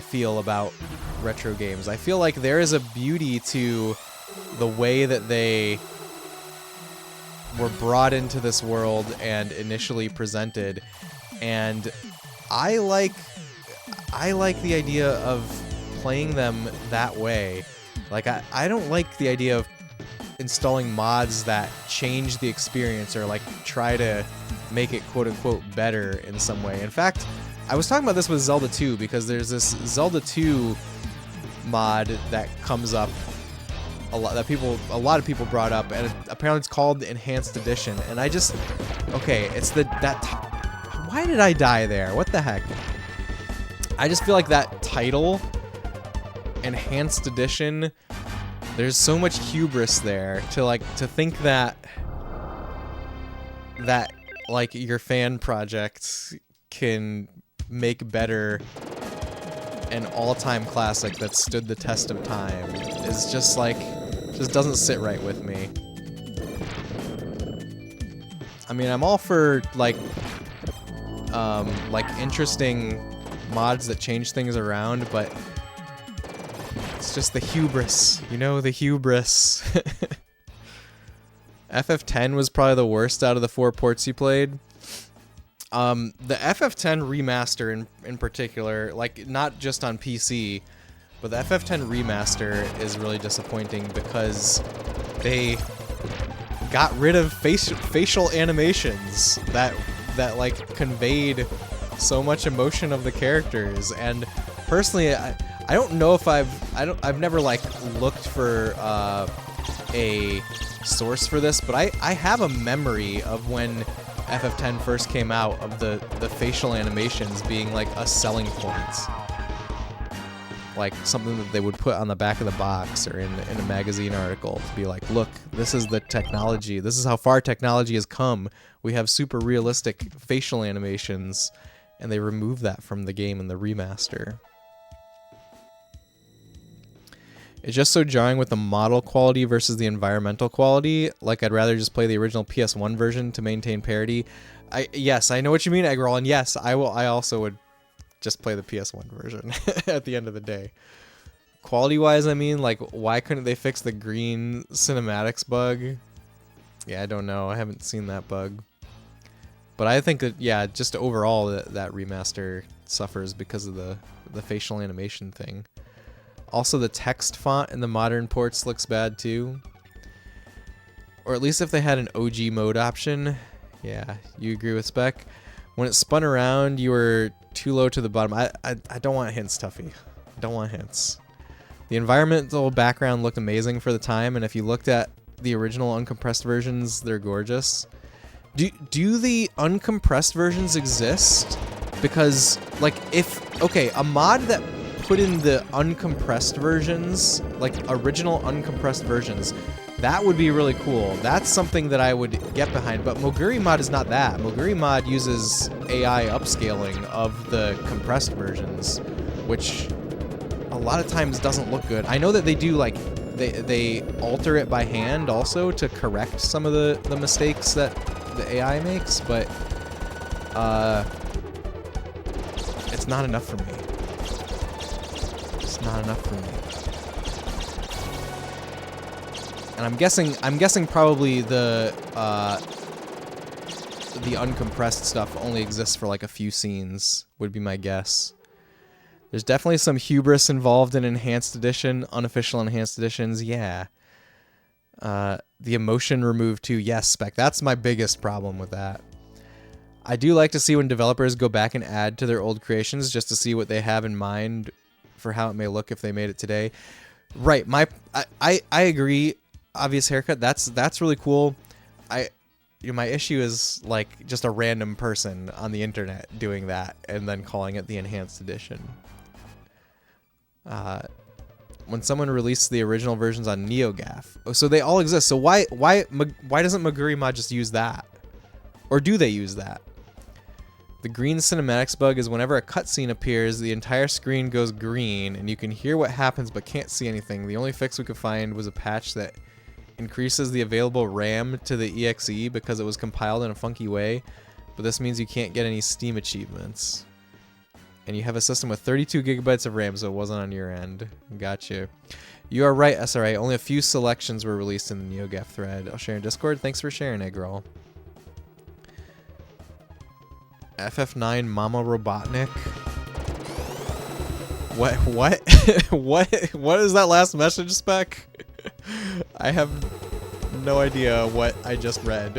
A: feel about retro games. I feel like there is a beauty to the way that they were brought into this world and initially presented, and I like the idea of playing them that way. Like I don't like the idea of installing mods that change the experience or like try to make it quote unquote better in some way. In fact, I was talking about this with Zelda 2 because there's this Zelda 2 mod that comes up a lot of people brought up, and apparently it's called Enhanced Edition, and I just it's why did I die there? What the heck? I just feel like that title, Enhanced Edition, there's so much hubris there to think that like your fan project can make better an all-time classic that stood the test of time is just doesn't sit right with me. I mean, I'm all for like interesting mods that change things around, but it's just the hubris, you know, the hubris. FF10 was probably the worst out of the 4 ports you played. The FF10 remaster in particular, like not just on PC, but the FF10 remaster is really disappointing because they got rid of facial animations that like conveyed so much emotion of the characters. And personally, I don't know if I've never like looked for a source for this, but I have a memory of when FF10 first came out of the facial animations being like a selling point, like something that they would put on the back of the box or in a magazine article to be like, look, this is the technology, this is how far technology has come, we have super realistic facial animations, and they removed that from the game in the remaster. It's just so jarring with the model quality versus the environmental quality. Like, I'd rather just play the original PS1 version to maintain parity. Yes, I know what you mean, Eggroll, and yes, I also would just play the PS1 version at the end of the day. Quality-wise, I mean, like, why couldn't they fix the green cinematics bug? Yeah, I don't know. I haven't seen that bug. But I think that, yeah, just overall, that remaster suffers because of the facial animation thing. Also, the text font in the modern ports looks bad too. Or at least if they had an OG mode option. Yeah, you agree with Spec? When it spun around, you were too low to the bottom. I don't want hints, Tuffy. Don't want hints. The environmental background looked amazing for the time, and if you looked at the original uncompressed versions, they're gorgeous. Do the uncompressed versions exist? Because, like, a mod that put in the uncompressed versions, like original uncompressed versions, That would be really cool. That's something that I would get behind, but Moguri mod is not that. Moguri mod uses AI upscaling of the compressed versions, which a lot of times doesn't look good. I know that they do, like, they alter it by hand also to correct some of the mistakes that the AI makes, but it's not enough for me. It's not enough for me. And I'm guessing probably the uncompressed stuff only exists for like a few scenes, would be my guess. There's definitely some hubris involved in Enhanced Edition, unofficial Enhanced Editions, yeah. The emotion removed too, yes, Spec. That's my biggest problem with that. I do like to see when developers go back and add to their old creations just to see what they have in mind for how it may look if they made it today. Right, I agree. Obvious haircut, that's really cool. My issue is like just a random person on the internet doing that and then calling it the Enhanced Edition. When someone released the original versions on NeoGAF, so they all exist. So why doesn't Moguri mod just use that, or do they use that? The green cinematics bug is whenever a cutscene appears, the entire screen goes green, and you can hear what happens but can't see anything. The only fix we could find was a patch that increases the available RAM to the EXE because it was compiled in a funky way, but this means you can't get any Steam achievements. And you have a system with 32 gigabytes of RAM, so it wasn't on your end. Gotcha. You are right, SRA. Only a few selections were released in the NeoGAF thread. I'll share in Discord. Thanks for sharing, Eggroll. FF9 Mama Robotnik. What? What is that last message, Spec? I have no idea what I just read.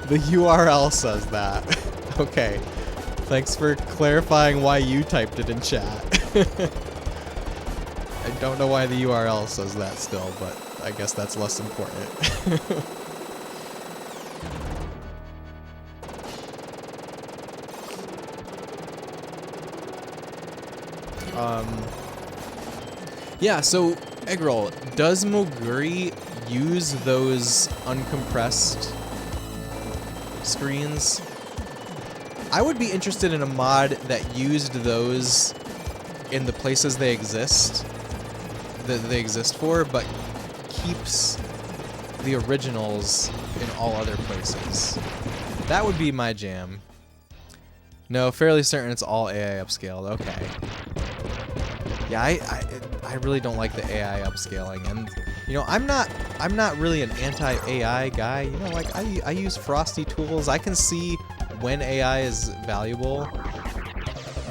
A: The URL says that. Okay. Thanks for clarifying why you typed it in chat. I don't know why the URL says that still, but I guess that's less important. Yeah, so, Eggroll, does Moguri use those uncompressed screens? I would be interested in a mod that used those in the places they exist, that they exist for, but keeps the originals in all other places. That would be my jam. No, fairly certain it's all AI upscaled. Okay. Yeah, I really don't like the AI upscaling, and you know, I'm not really an anti-AI guy. You know, like I use Frosty tools. I can see when AI is valuable,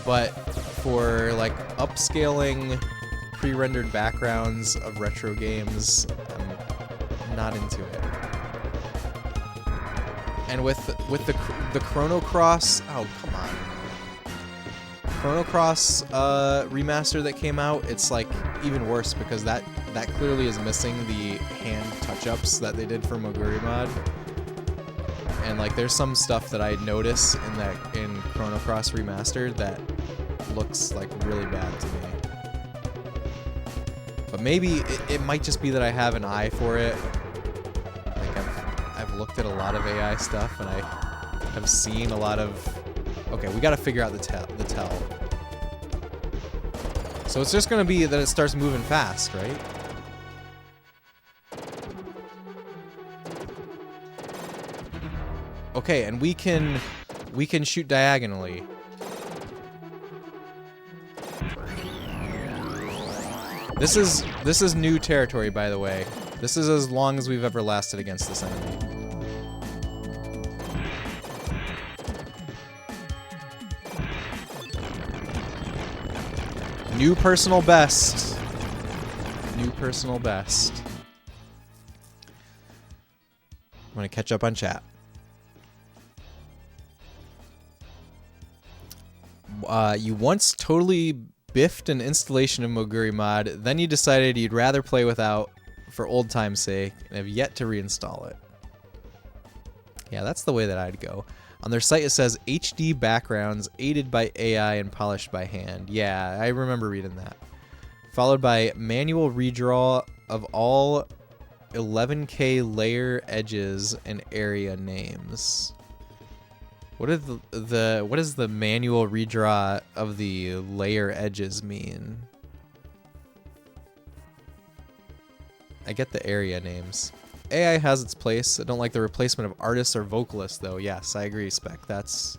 A: but for like upscaling pre-rendered backgrounds of retro games, I'm not into it. And with the Chrono Cross, oh come on. Chrono Cross remaster that came out, it's like even worse because that clearly is missing the hand touch-ups that they did for Moguri mod. And like there's some stuff that I notice in Chrono Cross Remastered that looks like really bad to me. But maybe it might just be that I have an eye for it. Like I've looked at a lot of AI stuff and I have seen a lot of. Okay, we got to figure out the tell. So it's just gonna be that it starts moving fast, right? Okay, and we can shoot diagonally. This is new territory, by the way. This is as long as we've ever lasted against this enemy. New personal best. New personal best. I'm gonna catch up on chat. You once totally biffed an installation of Moguri mod, then you decided you'd rather play without for old time's sake, and have yet to reinstall it. Yeah, that's the way that I'd go. On their site it says HD backgrounds aided by AI and polished by hand. Yeah, I remember reading that. Followed by manual redraw of all 11K layer edges and area names. What are what does the manual redraw of the layer edges mean? I get the area names. AI has its place. I don't like the replacement of artists or vocalists, though. Yes, I agree, Spec. That's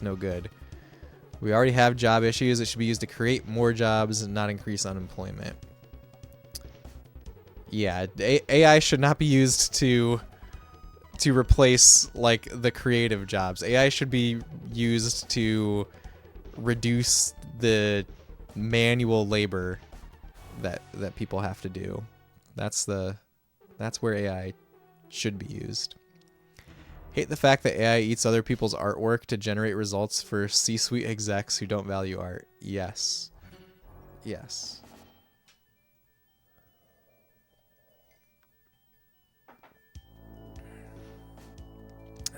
A: no good. We already have job issues. It should be used to create more jobs and not increase unemployment. Yeah, AI should not be used to replace like the creative jobs. AI should be used to reduce the manual labor that people have to do. That's where AI should be used. Hate the fact that AI eats other people's artwork to generate results for C-suite execs who don't value art. Yes. Yes.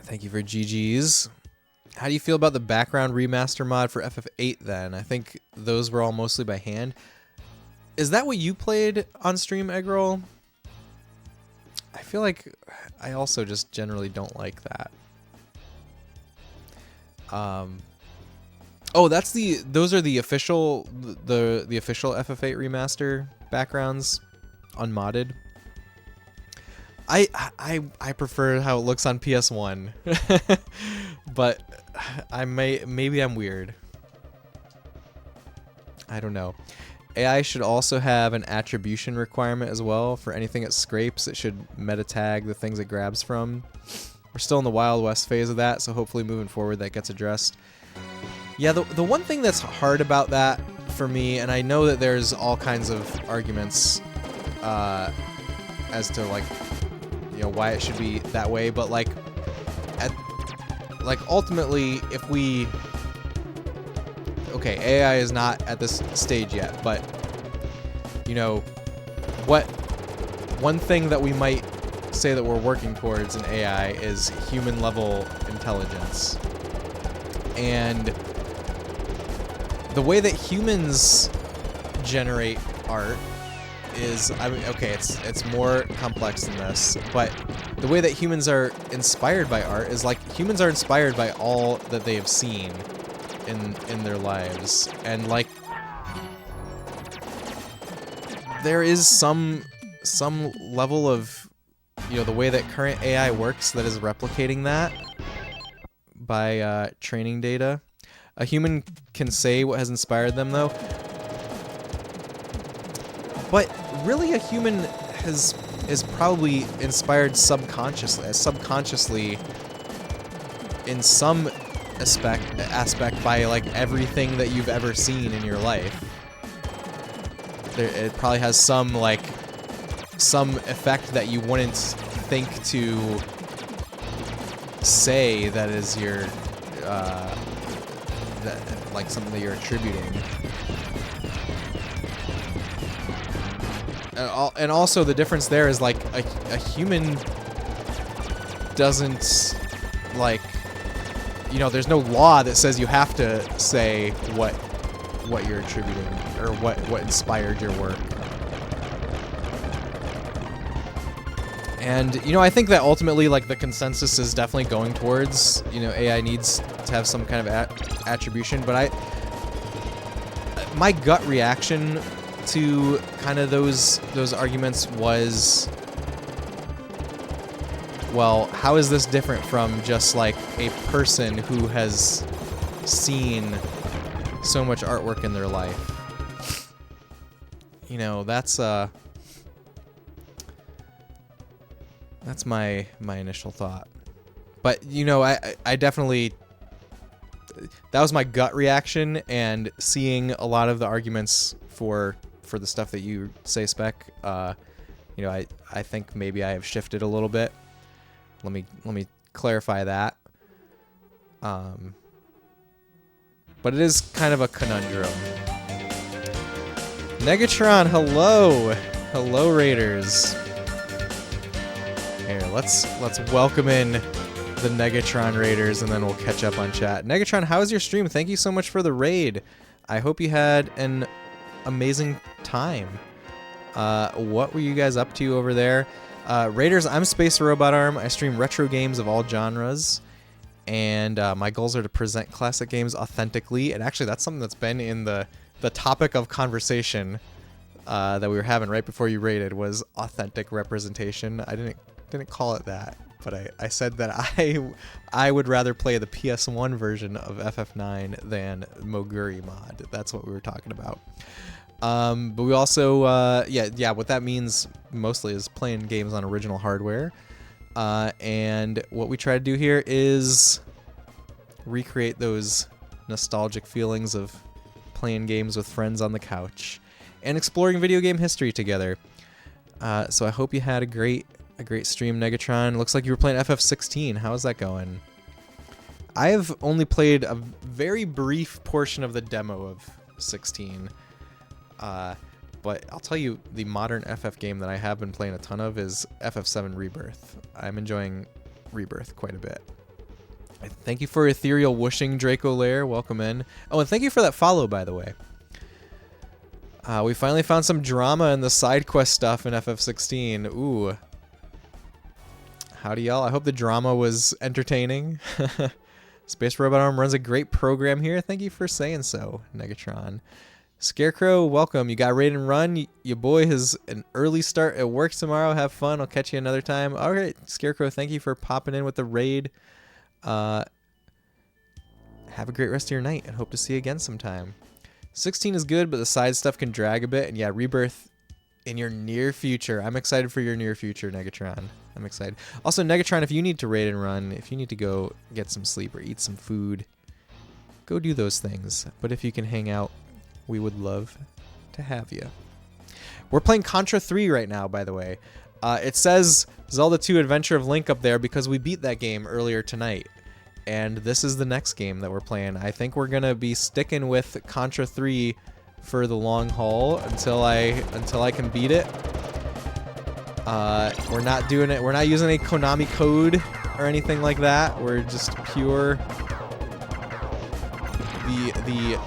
A: Thank you for GG's. How do you feel about the background remaster mod for FF8 then? I think those were all mostly by hand. Is that what you played on stream, Eggroll? I feel like I also just generally don't like that. Oh, those are the official the official FF8 remaster backgrounds unmodded. I prefer how it looks on PS1. But maybe I'm weird. I don't know. AI should also have an attribution requirement as well. For anything it scrapes, it should meta tag the things it grabs from. We're still in the Wild West phase of that, so hopefully moving forward that gets addressed. Yeah, the one thing that's hard about that for me, and I know that there's all kinds of arguments as to like, you know, why it should be that way, but like ultimately if we okay, AI is not at this stage yet, but you know, one thing that we might say that we're working towards in AI is human level intelligence. And the way that humans generate art is, I mean, okay, it's more complex than this, but the way that humans are inspired by art is like humans are inspired by all that they have seen in their lives, and like there is some level of, you know, the way that current AI works that is replicating that by training data. A human can say what has inspired them though, but really a human is probably inspired subconsciously in some aspect by like everything that you've ever seen in your life. It probably has some effect that you wouldn't think to say that is your like something that you're attributing. And also the difference there is like a human doesn't, like, you know, there's no law that says you have to say what you're attributing or what inspired your work. And, you know, I think that ultimately, like, the consensus is definitely going towards, you know, AI needs to have some kind of attribution, but my gut reaction to kind of those arguments was, well, how is this different from just like a person who has seen so much artwork in their life? You know, that's my initial thought. But, you know, I definitely, that was my gut reaction, and seeing a lot of the arguments for the stuff that you say, Spec, you know, I think maybe I have shifted a little bit. Let me clarify that. But it is kind of a conundrum. Negatron, hello Raiders. Here, let's welcome in the Negatron Raiders, and then we'll catch up on chat. Negatron, how was your stream? Thank you so much for the raid. I hope you had an amazing time. What were you guys up to over there? Raiders, I'm Space Robot Arm. I stream retro games of all genres. And my goals are to present classic games authentically. And actually, that's something that's been in the topic of conversation that we were having right before you rated was authentic representation. I didn't call it that, but I said that I would rather play the PS1 version of FF9 than Moguri mod. That's what we were talking about. But we also, what that means mostly is playing games on original hardware. And what we try to do here is recreate those nostalgic feelings of playing games with friends on the couch and exploring video game history together. So I hope you had a great stream, Negatron. Looks like you were playing FF16. How's that going? I've only played a very brief portion of the demo of 16. But I'll tell you, the modern FF game that I have been playing a ton of is FF7 Rebirth. I'm enjoying Rebirth quite a bit. Thank you for Ethereal Whooshing Draco Lair. Welcome in. Oh, and thank you for that follow, by the way. We finally found some drama in the side quest stuff in FF16. Ooh. Howdy, y'all. I hope the drama was entertaining. Space Robot Arm runs a great program here. Thank you for saying so, Negatron. Scarecrow, welcome. You got Raid and Run. Your boy has an early start at work tomorrow. Have fun. I'll catch you another time. All right, Scarecrow, thank you for popping in with the raid. Have a great rest of your night and hope to see you again sometime. 16 is good, but the side stuff can drag a bit. And yeah, Rebirth in your near future. I'm excited for your near future, Negatron. I'm excited. Also, Negatron, if you need to Raid and Run, if you need to go get some sleep or eat some food, go do those things. But if you can hang out, we would love to have you. We're playing Contra 3 right now, by the way. It says Zelda 2 Adventure of Link up there because we beat that game earlier tonight. And this is the next game that we're playing. I think we're going to be sticking with Contra 3 for the long haul until I can beat it. We're not doing it. We're not using any Konami code or anything like that. We're just pure the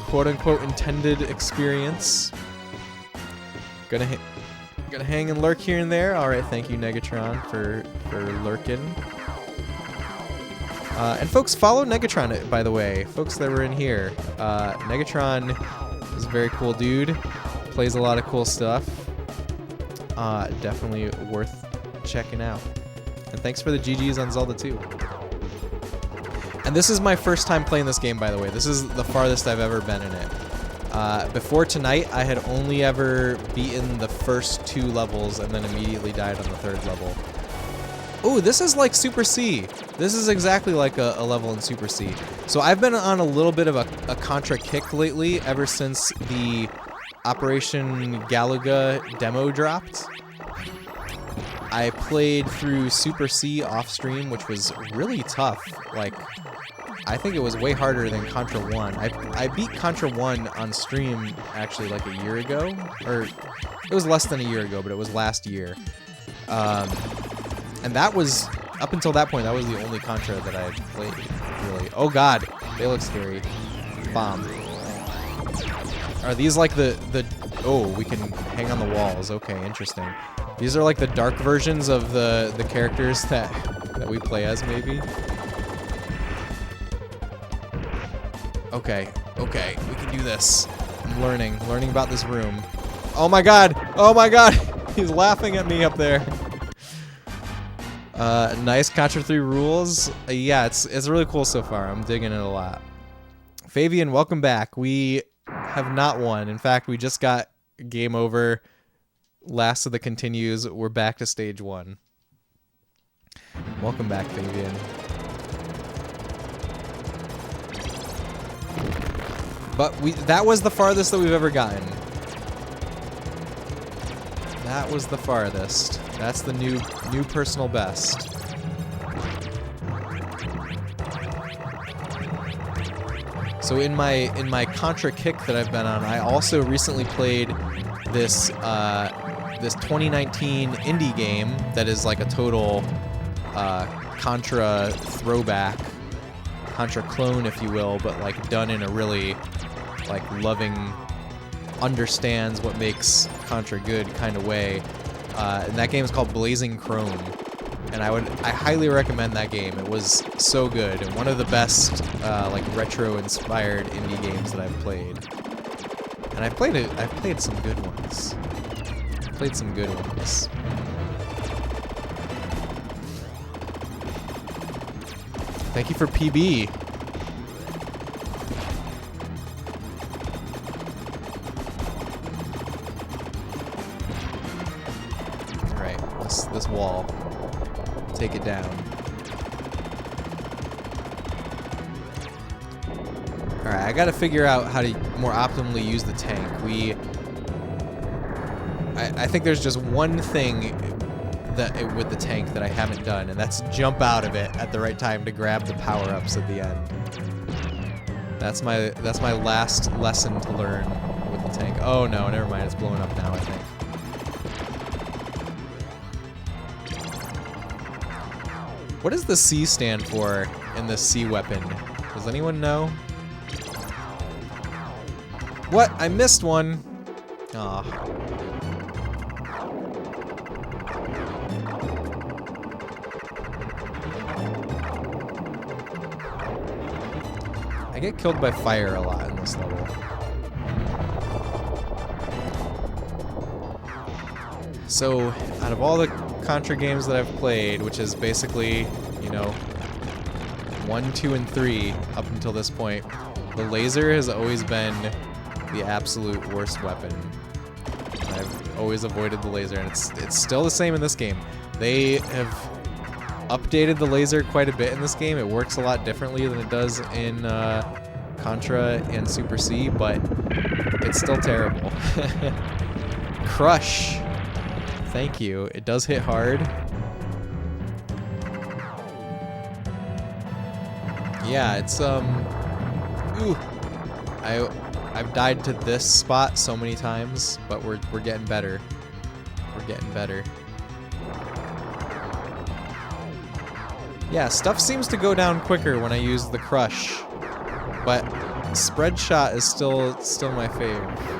A: quote-unquote intended experience. Gonna hang and lurk here and there. All right, thank you, Negatron, for lurking. And folks, follow Negatron, by the way. Folks that were in here. Negatron is a very cool dude. Plays a lot of cool stuff. Definitely worth checking out. And thanks for the GGs on Zelda 2. And this is my first time playing this game, by the way. This is the farthest I've ever been in it. Before tonight, I had only ever beaten the first 2 levels and then immediately died on the 3rd level. Ooh, this is like Super C. This is exactly like a level in Super C. So I've been on a little bit of a Contra kick lately, ever since the Operation Galuga demo dropped. I played through Super C off stream, which was really tough. Like, I think it was way harder than Contra 1. I beat Contra 1 on stream actually like a year ago, or it was less than a year ago, but it was last year. And that was, up until that point, that was the only Contra that I had played, really. Oh god, they look scary. Bomb. Are these like the oh, we can hang on the walls. Okay, interesting. These are like the dark versions of the characters that we play as, maybe? Okay, okay, we can do this. I'm learning about this room. Oh my god! Oh my god! He's laughing at me up there. Nice Contra 3 rules. Yeah, it's really cool so far. I'm digging it a lot. Fabian, welcome back. We have not won. In fact, we just got game over. Last of the continues. We're back to stage 1. Welcome back, Fabian. But that was the farthest that we've ever gotten. That was the farthest. That's the new personal best. So in my Contra kick that I've been on, I also recently played this 2019 indie game that is like a total Contra throwback, Contra clone, if you will, but like done in a really like loving understands what makes Contra good kind of way. And that game is called Blazing Chrome. And I highly recommend that game. It was so good and one of the best like retro-inspired indie games that I've played. And I've played some good ones. Thank you for PB. All right, this wall. Take it down. Alright, I gotta figure out how to more optimally use the tank. I think there's just one thing with the tank that I haven't done, and that's jump out of it at the right time to grab the power-ups at the end. That's my last lesson to learn with the tank. Oh no, never mind, it's blowing up now, I think. What does the C stand for in the C weapon? Does anyone know? What? I missed one. Aw. I get killed by fire a lot in this level. So, out of all the Contra games that I've played, which is basically, you know, 1, 2, and 3 up until this point, the laser has always been the absolute worst weapon. I've always avoided the laser, and it's still the same in this game. They have updated the laser quite a bit in this game. It works a lot differently than it does in Contra and Super C, but it's still terrible. Crush. Thank you. It does hit hard. Yeah, it's ooh. I've died to this spot so many times, but we're getting better. We're getting better. Yeah, stuff seems to go down quicker when I use the crush, but spread shot is still my fave.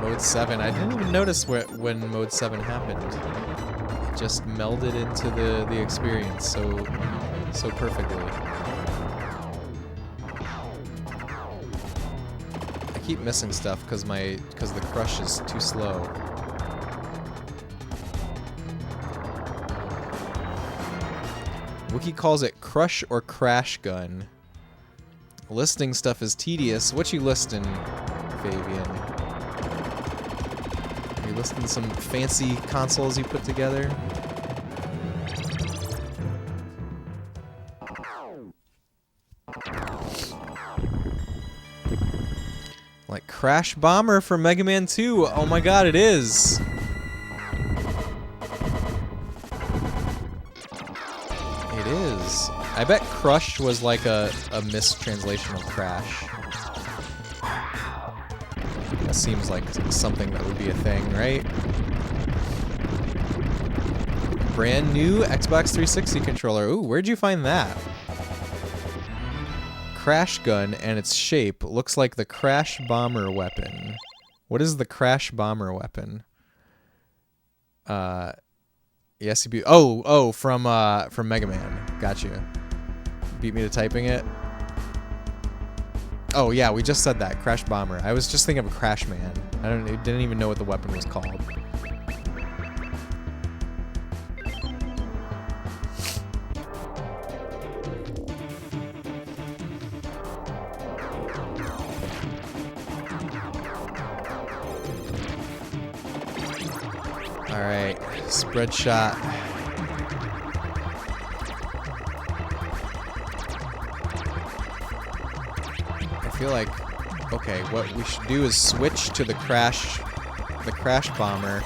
A: Mode 7. I didn't even notice when Mode 7 happened. It just melded into the experience so perfectly. I keep missing stuff because the crush is too slow. Wiki calls it crush or crash gun. Listing stuff is tedious. What you listing, Fabian? Are you listing some fancy consoles you put together? Like Crash Bomber from Mega Man 2. Oh my god, it is. It is. I bet Crush was like a mistranslation of Crash. That seems like something that would be a thing, right? Brand new Xbox 360 controller. Ooh, where'd you find that? Crash gun and its shape looks like the Crash Bomber weapon. What is the Crash Bomber weapon? Yes, you beat. Oh, from Mega Man. Gotcha. Beat me to typing it. Oh yeah, we just said that. Crash Bomber. I was just thinking of Crash Man. Didn't even know what the weapon was called. Alright, spread shot. I feel like, okay, what we should do is switch to the Crash Bomber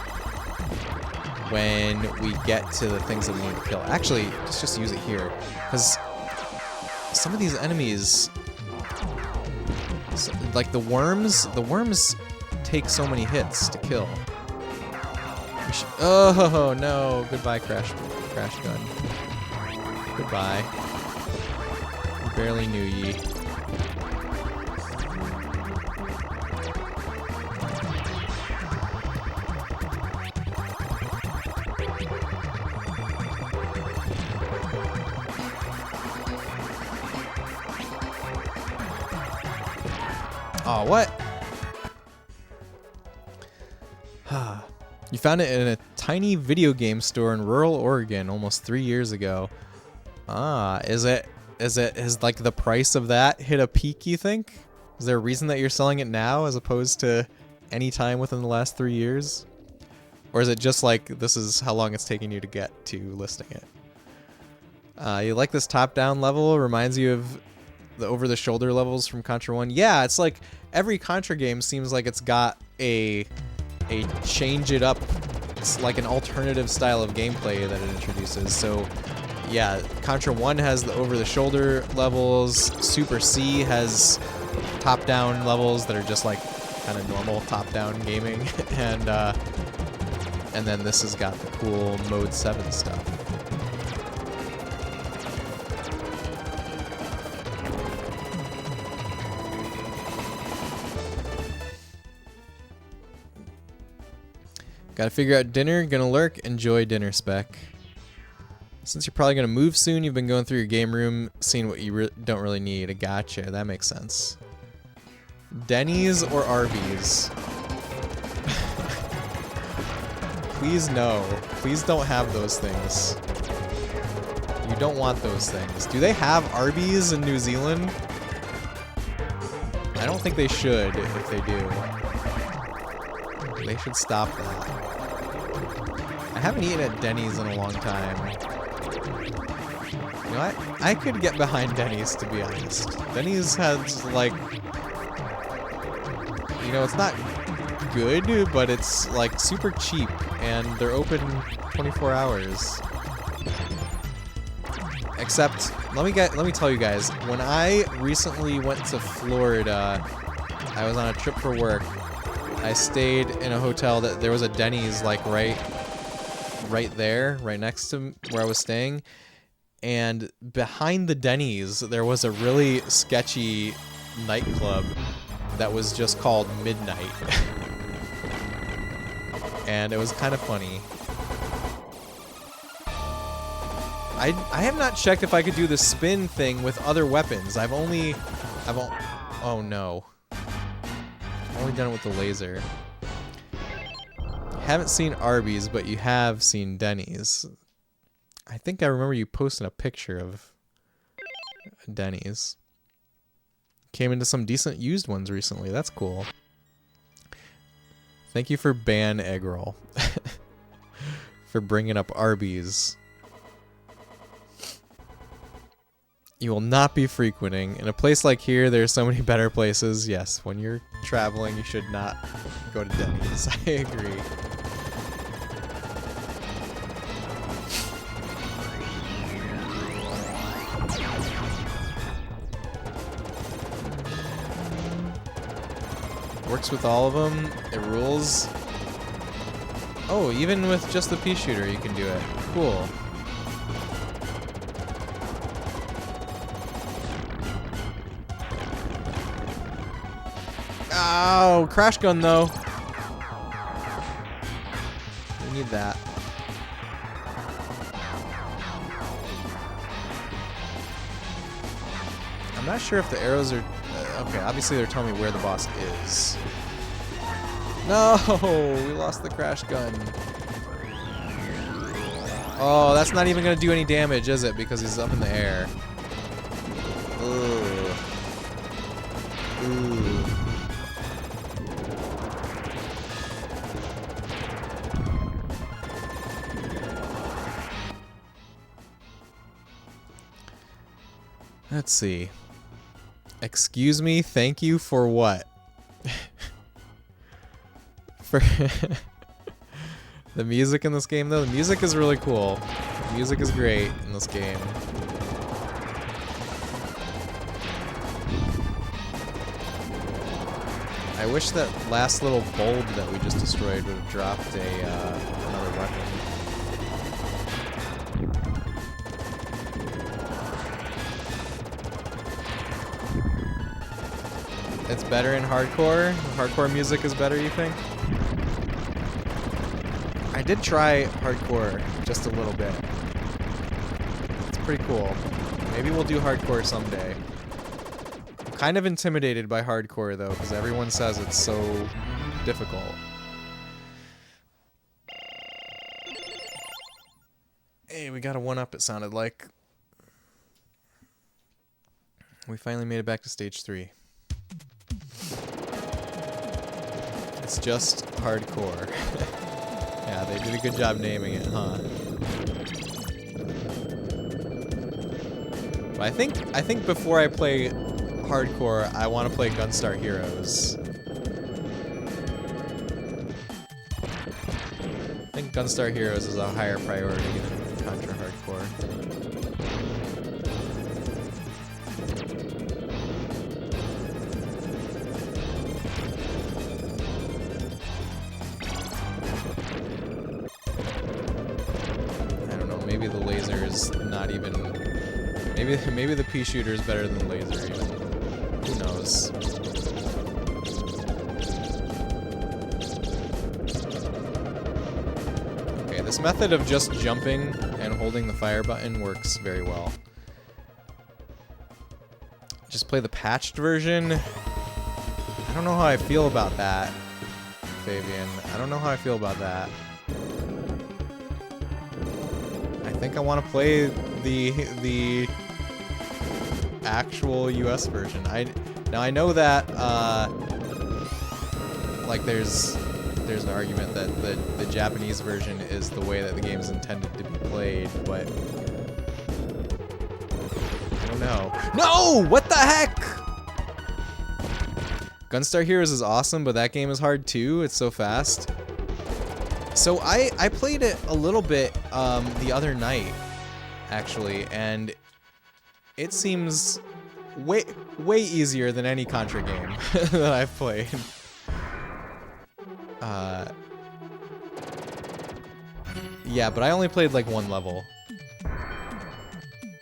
A: when we get to the things that we need to kill. Actually, let's just use it here, because some of these enemies, like the worms take so many hits to kill. Oh no! Goodbye, Crash Gun. Goodbye. Barely knew ye. Oh, what? You found it in a tiny video game store in rural Oregon almost 3 years ago. Ah, has like the price of that hit a peak, you think? Is there a reason that you're selling it now as opposed to any time within the last 3 years? Or is it just like this is how long it's taking you to get to listing it? You like this top-down level? Reminds you of the over-the-shoulder levels from Contra 1? Yeah, it's like every Contra game seems like it's got a change it up. It's like an alternative style of gameplay that it introduces. So yeah, Contra 1 has the over-the-shoulder levels. Super C has top-down levels that are just like kind of normal top-down gaming. And then this has got the cool Mode 7 stuff. Gotta figure out dinner, gonna lurk, enjoy dinner spec. Since you're probably gonna move soon, you've been going through your game room, seeing what you don't really need. Gotcha, that makes sense. Denny's or Arby's? Please no. Please don't have those things. You don't want those things. Do they have Arby's in New Zealand? I don't think they should if they do. They should stop that. I haven't eaten at Denny's in a long time. You know what? I could get behind Denny's, to be honest. Denny's has, like... You know, it's not good, but it's, like, super cheap, and they're open 24 hours. Except, let me tell you guys, when I recently went to Florida, I was on a trip for work. I stayed in a hotel that there was a Denny's like right there, right next to where I was staying. And behind the Denny's, there was a really sketchy nightclub that was just called Midnight. And it was kind of funny. I have not checked if I could do the spin thing with other weapons. Oh no. I've only done it with the laser. Haven't seen Arby's, but you have seen Denny's. I think I remember you posting a picture of Denny's. Came into some decent used ones recently. That's cool. Thank you for ban egg roll. For bringing up Arby's. You will not be frequenting. In a place like here, there's so many better places. Yes, when you're traveling, you should not go to Denny's. I agree. Works with all of them. It rules. Oh, even with just the pea shooter, you can do it. Cool. Oh, crash gun though. We need that. I'm not sure if the arrows are... okay, obviously they're telling me where the boss is. No, we lost the crash gun. Oh, that's not even going to do any damage, is it? Because he's up in the air. Ugh. Ooh. Let's see. Excuse me, thank you for what? For the music in this game, though? The music is really cool. The music is great in this game. I wish that last little bulb that we just destroyed would have dropped another weapon. It's better in hardcore? Hardcore music is better, you think? I did try hardcore just a little bit. It's pretty cool. Maybe we'll do hardcore someday. kind of intimidated by hardcore though, because everyone says it's so difficult. Hey, we got a 1-up, it sounded like. We finally made it back to stage 3. It's just hardcore. Yeah, they did a good job naming it, huh? But I think before I play hardcore, I want to play Gunstar Heroes. I think Gunstar Heroes is a higher priority than Contra Hardcore. I don't know, maybe the laser is not even... Maybe the pea shooter is better than the laser even. Who knows? Okay, this method of just jumping and holding the fire button works very well. Just play the patched version. I don't know how I feel about that, Fabian. I don't know how I feel about that. I think I want to play the actual US version. Now I know that like there's an argument that the Japanese version is the way that the game is intended to be played, but I don't know. No! What the heck? Gunstar Heroes is awesome, but that game is hard too. It's so fast. So I played it a little bit the other night, actually, and it seems way easier than any Contra game that I've played. Yeah, but I only played like one level.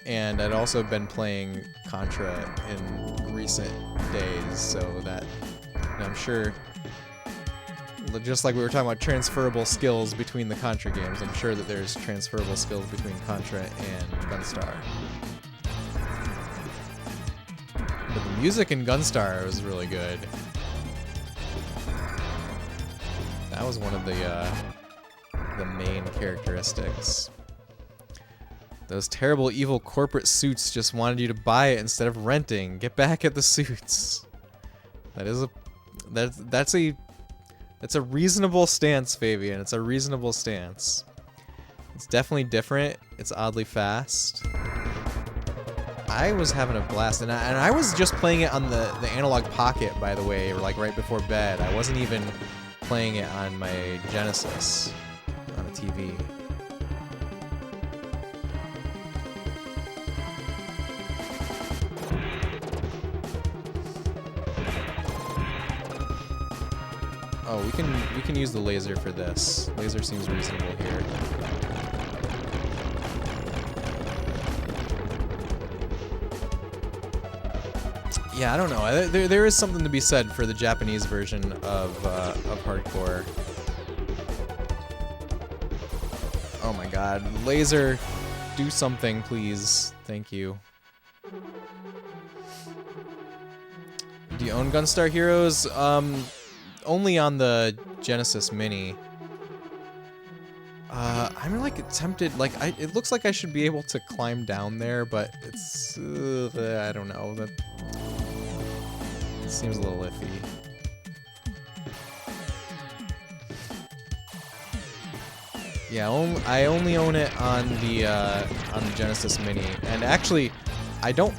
A: And I'd also been playing Contra in recent days, so that I'm sure, just like we were talking about transferable skills between the Contra games, I'm sure that there's transferable skills between Contra and Gunstar. But the music in Gunstar was really good. That was one of the main characteristics. Those terrible evil corporate suits just wanted you to buy it instead of renting. Get back at the suits. That's a reasonable stance, Fabian. It's a reasonable stance. It's definitely different. It's oddly fast. I was having a blast, and I was just playing it on the Analog Pocket, by the way, like right before bed. I wasn't even playing it on my Genesis on the TV. Oh, we can use the laser for this. Laser seems reasonable here. Yeah, I don't know. There is something to be said for the Japanese version of hardcore. Oh my God, laser, do something, please. Thank you. Do you own Gunstar Heroes? Only on the Genesis Mini. I'm like tempted, like it looks like I should be able to climb down there, but it's I don't know. That seems a little iffy. Yeah, I only own it on the Genesis Mini, and actually, I don't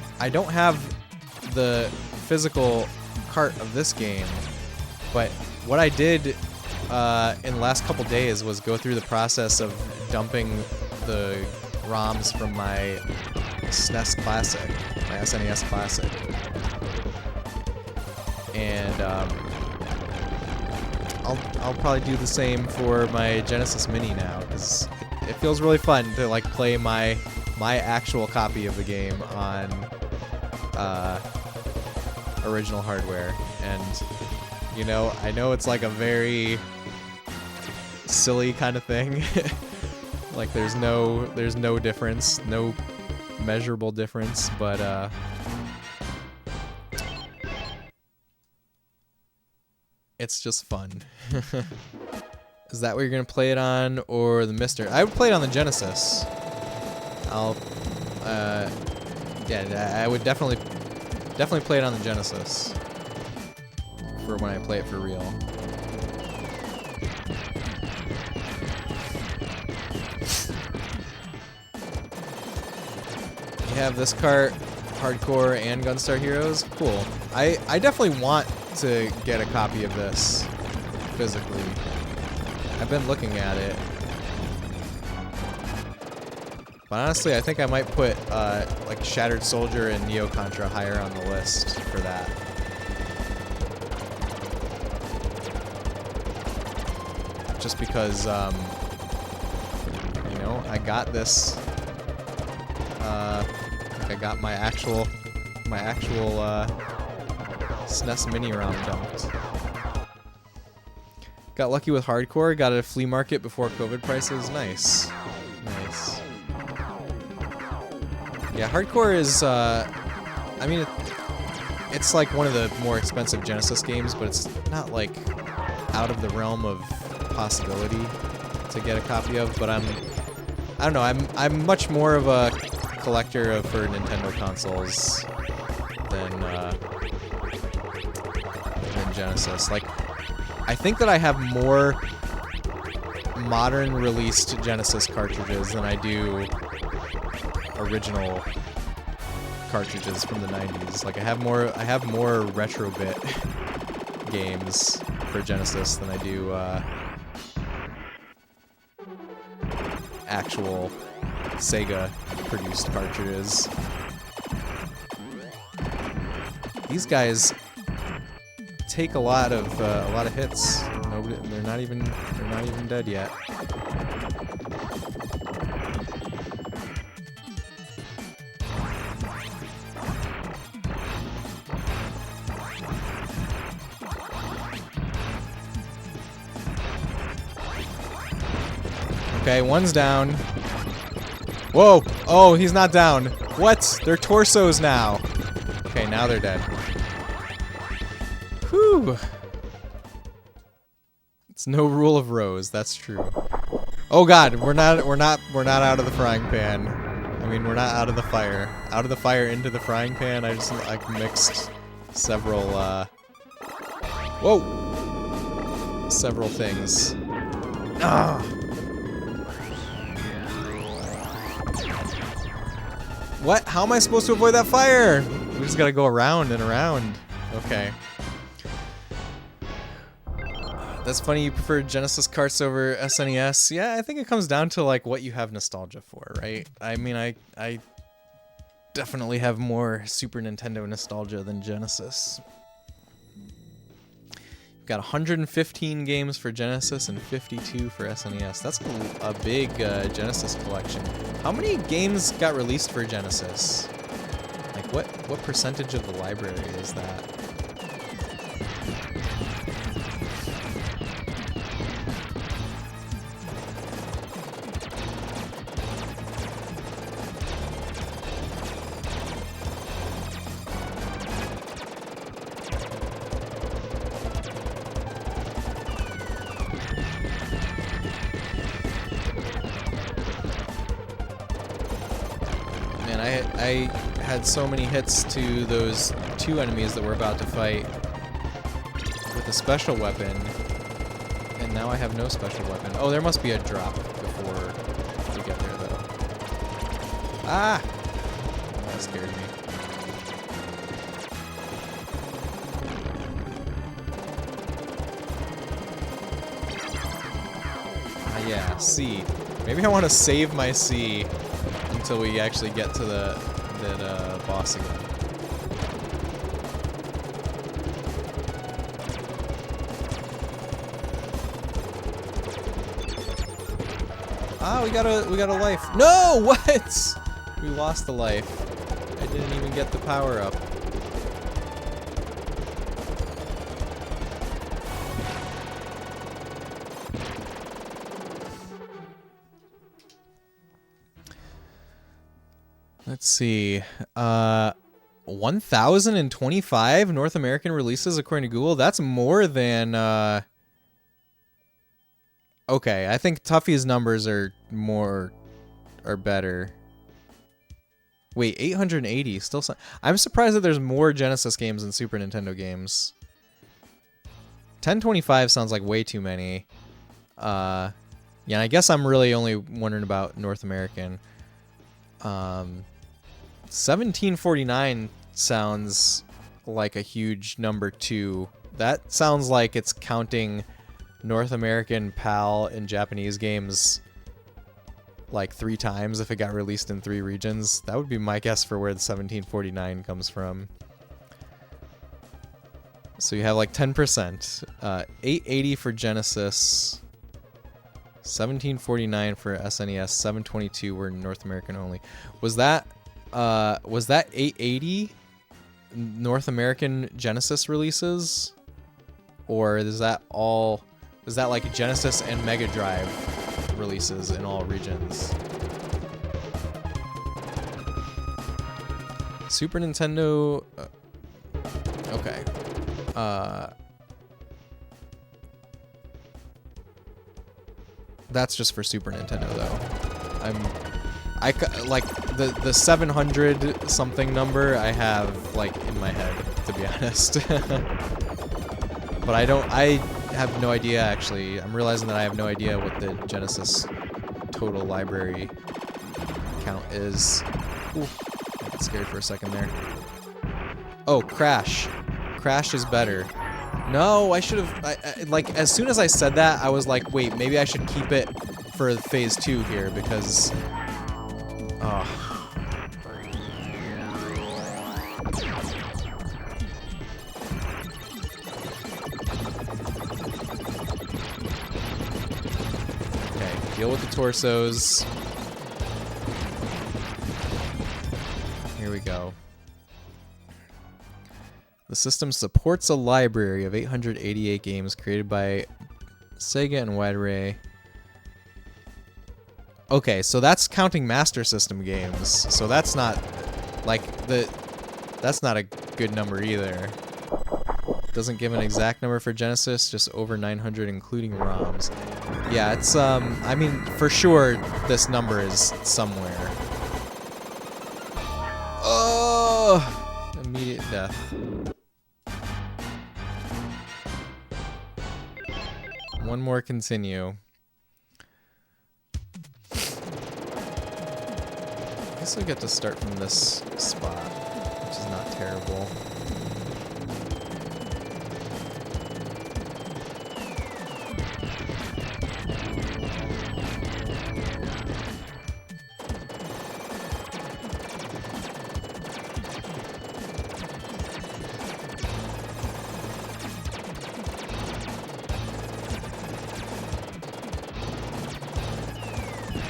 A: have the physical cart of this game. But what I did in the last couple days was go through the process of dumping the ROMs from my SNES Classic, my SNES Classic. And I'll probably do the same for my Genesis Mini now, because it feels really fun to like play my actual copy of the game on original hardware. And you know, I know it's like a very silly kind of thing. Like there's no difference, no measurable difference, but It's just fun. Is that what you're gonna play it on, or the Mister? I would play it on the Genesis. Yeah, I would definitely play it on the Genesis for when I play it for real. You have this cart, Hardcore and Gunstar Heroes. Cool. I definitely want to get a copy of this physically. I've been looking at it. But honestly, I think I might put like Shattered Soldier and Neo Contra higher on the list for that. Just because, you know, I got this. I got my actual SNES mini ROM dumped. Got lucky with Hardcore. Got it at a flea market before COVID prices. Nice, nice. Yeah, Hardcore is. I mean, it's like one of the more expensive Genesis games, but it's not like out of the realm of possibility to get a copy of. But I don't know. I'm much more of a collector for Nintendo consoles than Genesis. Like, I think that I have more modern released Genesis cartridges than I do original cartridges from the 90s. Like, I have more Retrobit games for Genesis than I do actual Sega produced cartridges. These guys take a lot of hits. Nobody, they're not even dead yet. Okay, one's down. Whoa! Oh, he's not down. What? They're torsos now. Okay, now they're dead. Whew. It's no rule of rose. That's true. Oh God, we're not out of the frying pan. I mean, we're not out of the fire. Out of the fire into the frying pan. I mixed several. Whoa! Several things. Ah. What? How am I supposed to avoid that fire? We just gotta go around and around. Okay. That's funny you prefer Genesis carts over SNES. Yeah, I think it comes down to like what you have nostalgia for, right? I mean, I definitely have more Super Nintendo nostalgia than Genesis. We've got 115 games for Genesis and 52 for SNES. That's a big Genesis collection. How many games got released for Genesis? Like, what percentage of the library is that? I had so many hits to those two enemies that we're about to fight with a special weapon, and now I have no special weapon. Oh, there must be a drop before we get there, though. Ah! That scared me. Ah, yeah, C. Maybe I want to save my C until we actually get to that boss again. Ah, we got a life. No, what? We lost the life. I didn't even get the power up. Let's see. 1,025 North American releases according to Google. That's more than okay, I think Tuffy's numbers are better. Wait, 880 still. I'm surprised that there's more Genesis games than Super Nintendo games. 1025 sounds like way too many. Yeah, I guess I'm really only wondering about North American. 1749 sounds like a huge number too. That sounds like it's counting North American, PAL, and Japanese games like 3 times if it got released in 3 regions. That would be my guess for where the 1749 comes from. So you have like 10%. 880 for Genesis. 1749 for SNES. 722 were North American only. Was that 880 North American Genesis releases? Or is that like Genesis and Mega Drive releases in all regions? Super Nintendo. Okay. That's just for Super Nintendo though. Like the 700 something number I have like in my head, to be honest. But I have no idea actually. I'm realizing that I have no idea what the Genesis total library count is. Ooh, I got scared for a second there. Oh, Crash. Crash is better. No, I should have. Like, as soon as I said that, I was like, wait, maybe I should keep it for phase 2 here because. Oh. Okay, deal with the torsos. Here we go. The system supports a library of 888 games created by Sega and Wide Array. Okay, so that's counting Master System games. So that's not like that's not a good number either. Doesn't give an exact number for Genesis, just over 900 including ROMs. Yeah, it's I mean, for sure this number is somewhere. Oh, immediate death. One more continue. I guess we get to start from this spot, which is not terrible.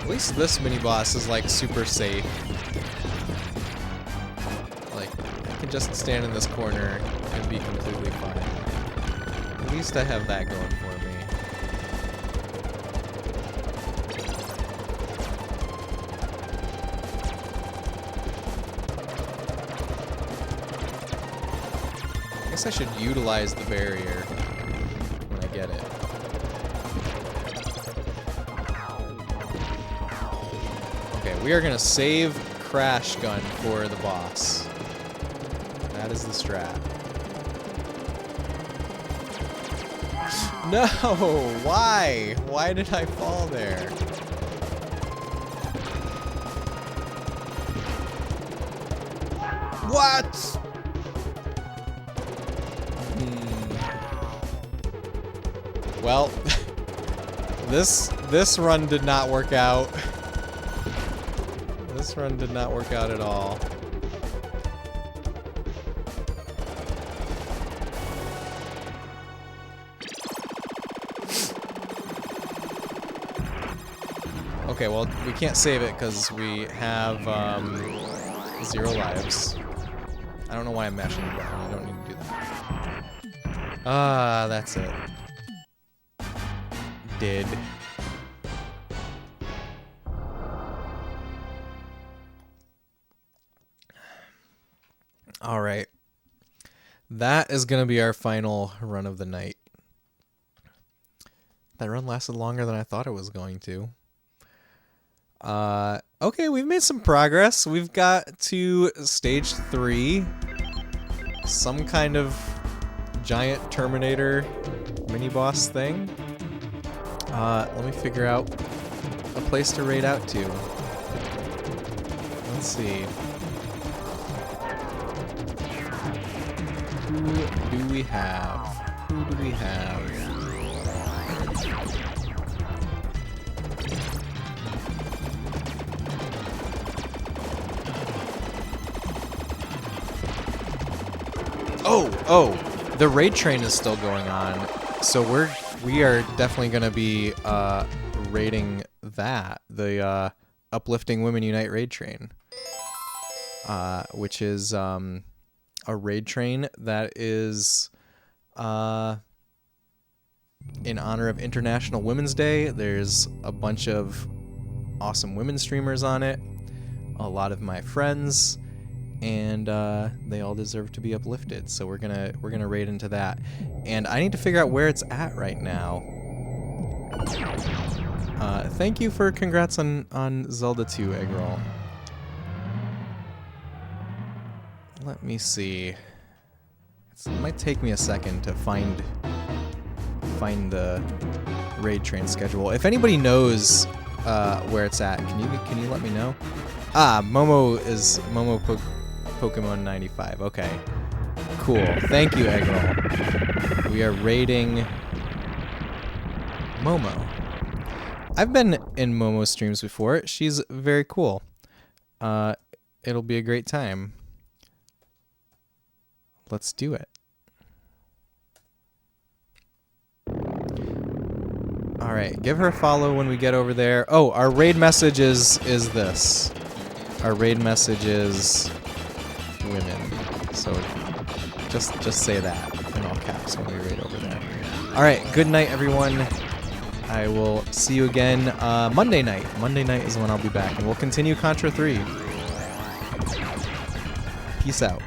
A: At least this mini-boss is like super safe. Like, I can just stand in this corner and be completely fine. At least I have that going for me. I guess I should utilize the barrier when I get it. We are going to save Crash Gun for the boss. That is the strat. No! Why? Why did I fall there? What? Well, this run did not work out. This run did not work out at all. Okay, well, we can't save it because we have 0 lives. I don't know why I'm mashing the button. I don't need to do that. Ah, that's it. Did. All right. That is going to be our final run of the night. That run lasted longer than I thought it was going to. Okay, we've made some progress. We've got to stage 3. Some kind of giant Terminator mini-boss thing. Let me figure out a place to raid out to. Let's see. Who do we have? Who do we have? Oh, the raid train is still going on. So we are definitely going to be raiding that, the Uplifting Women Unite raid train. Which is a raid train that is in honor of International Women's Day. There's a bunch of awesome women streamers on it, a lot of my friends, and they all deserve to be uplifted. So we're gonna raid into that, and I need to figure out where it's at right now. Thank you for congrats on Zelda 2, Eggroll. Let me see. It might take me a second to find the raid train schedule. If anybody knows where it's at, can you let me know? Momo Pokemon 95. Okay, cool. Thank you, Eggroll. We are raiding Momo. I've been in Momo's streams before. She's very cool. It'll be a great time. Let's do it. All right, give her a follow when we get over there. Oh, our raid message is this. Our raid message is women. So just say that in all caps when we raid over there. All right, good night, everyone. I will see you again Monday night. Monday night is when I'll be back, and we'll continue Contra 3. Peace out.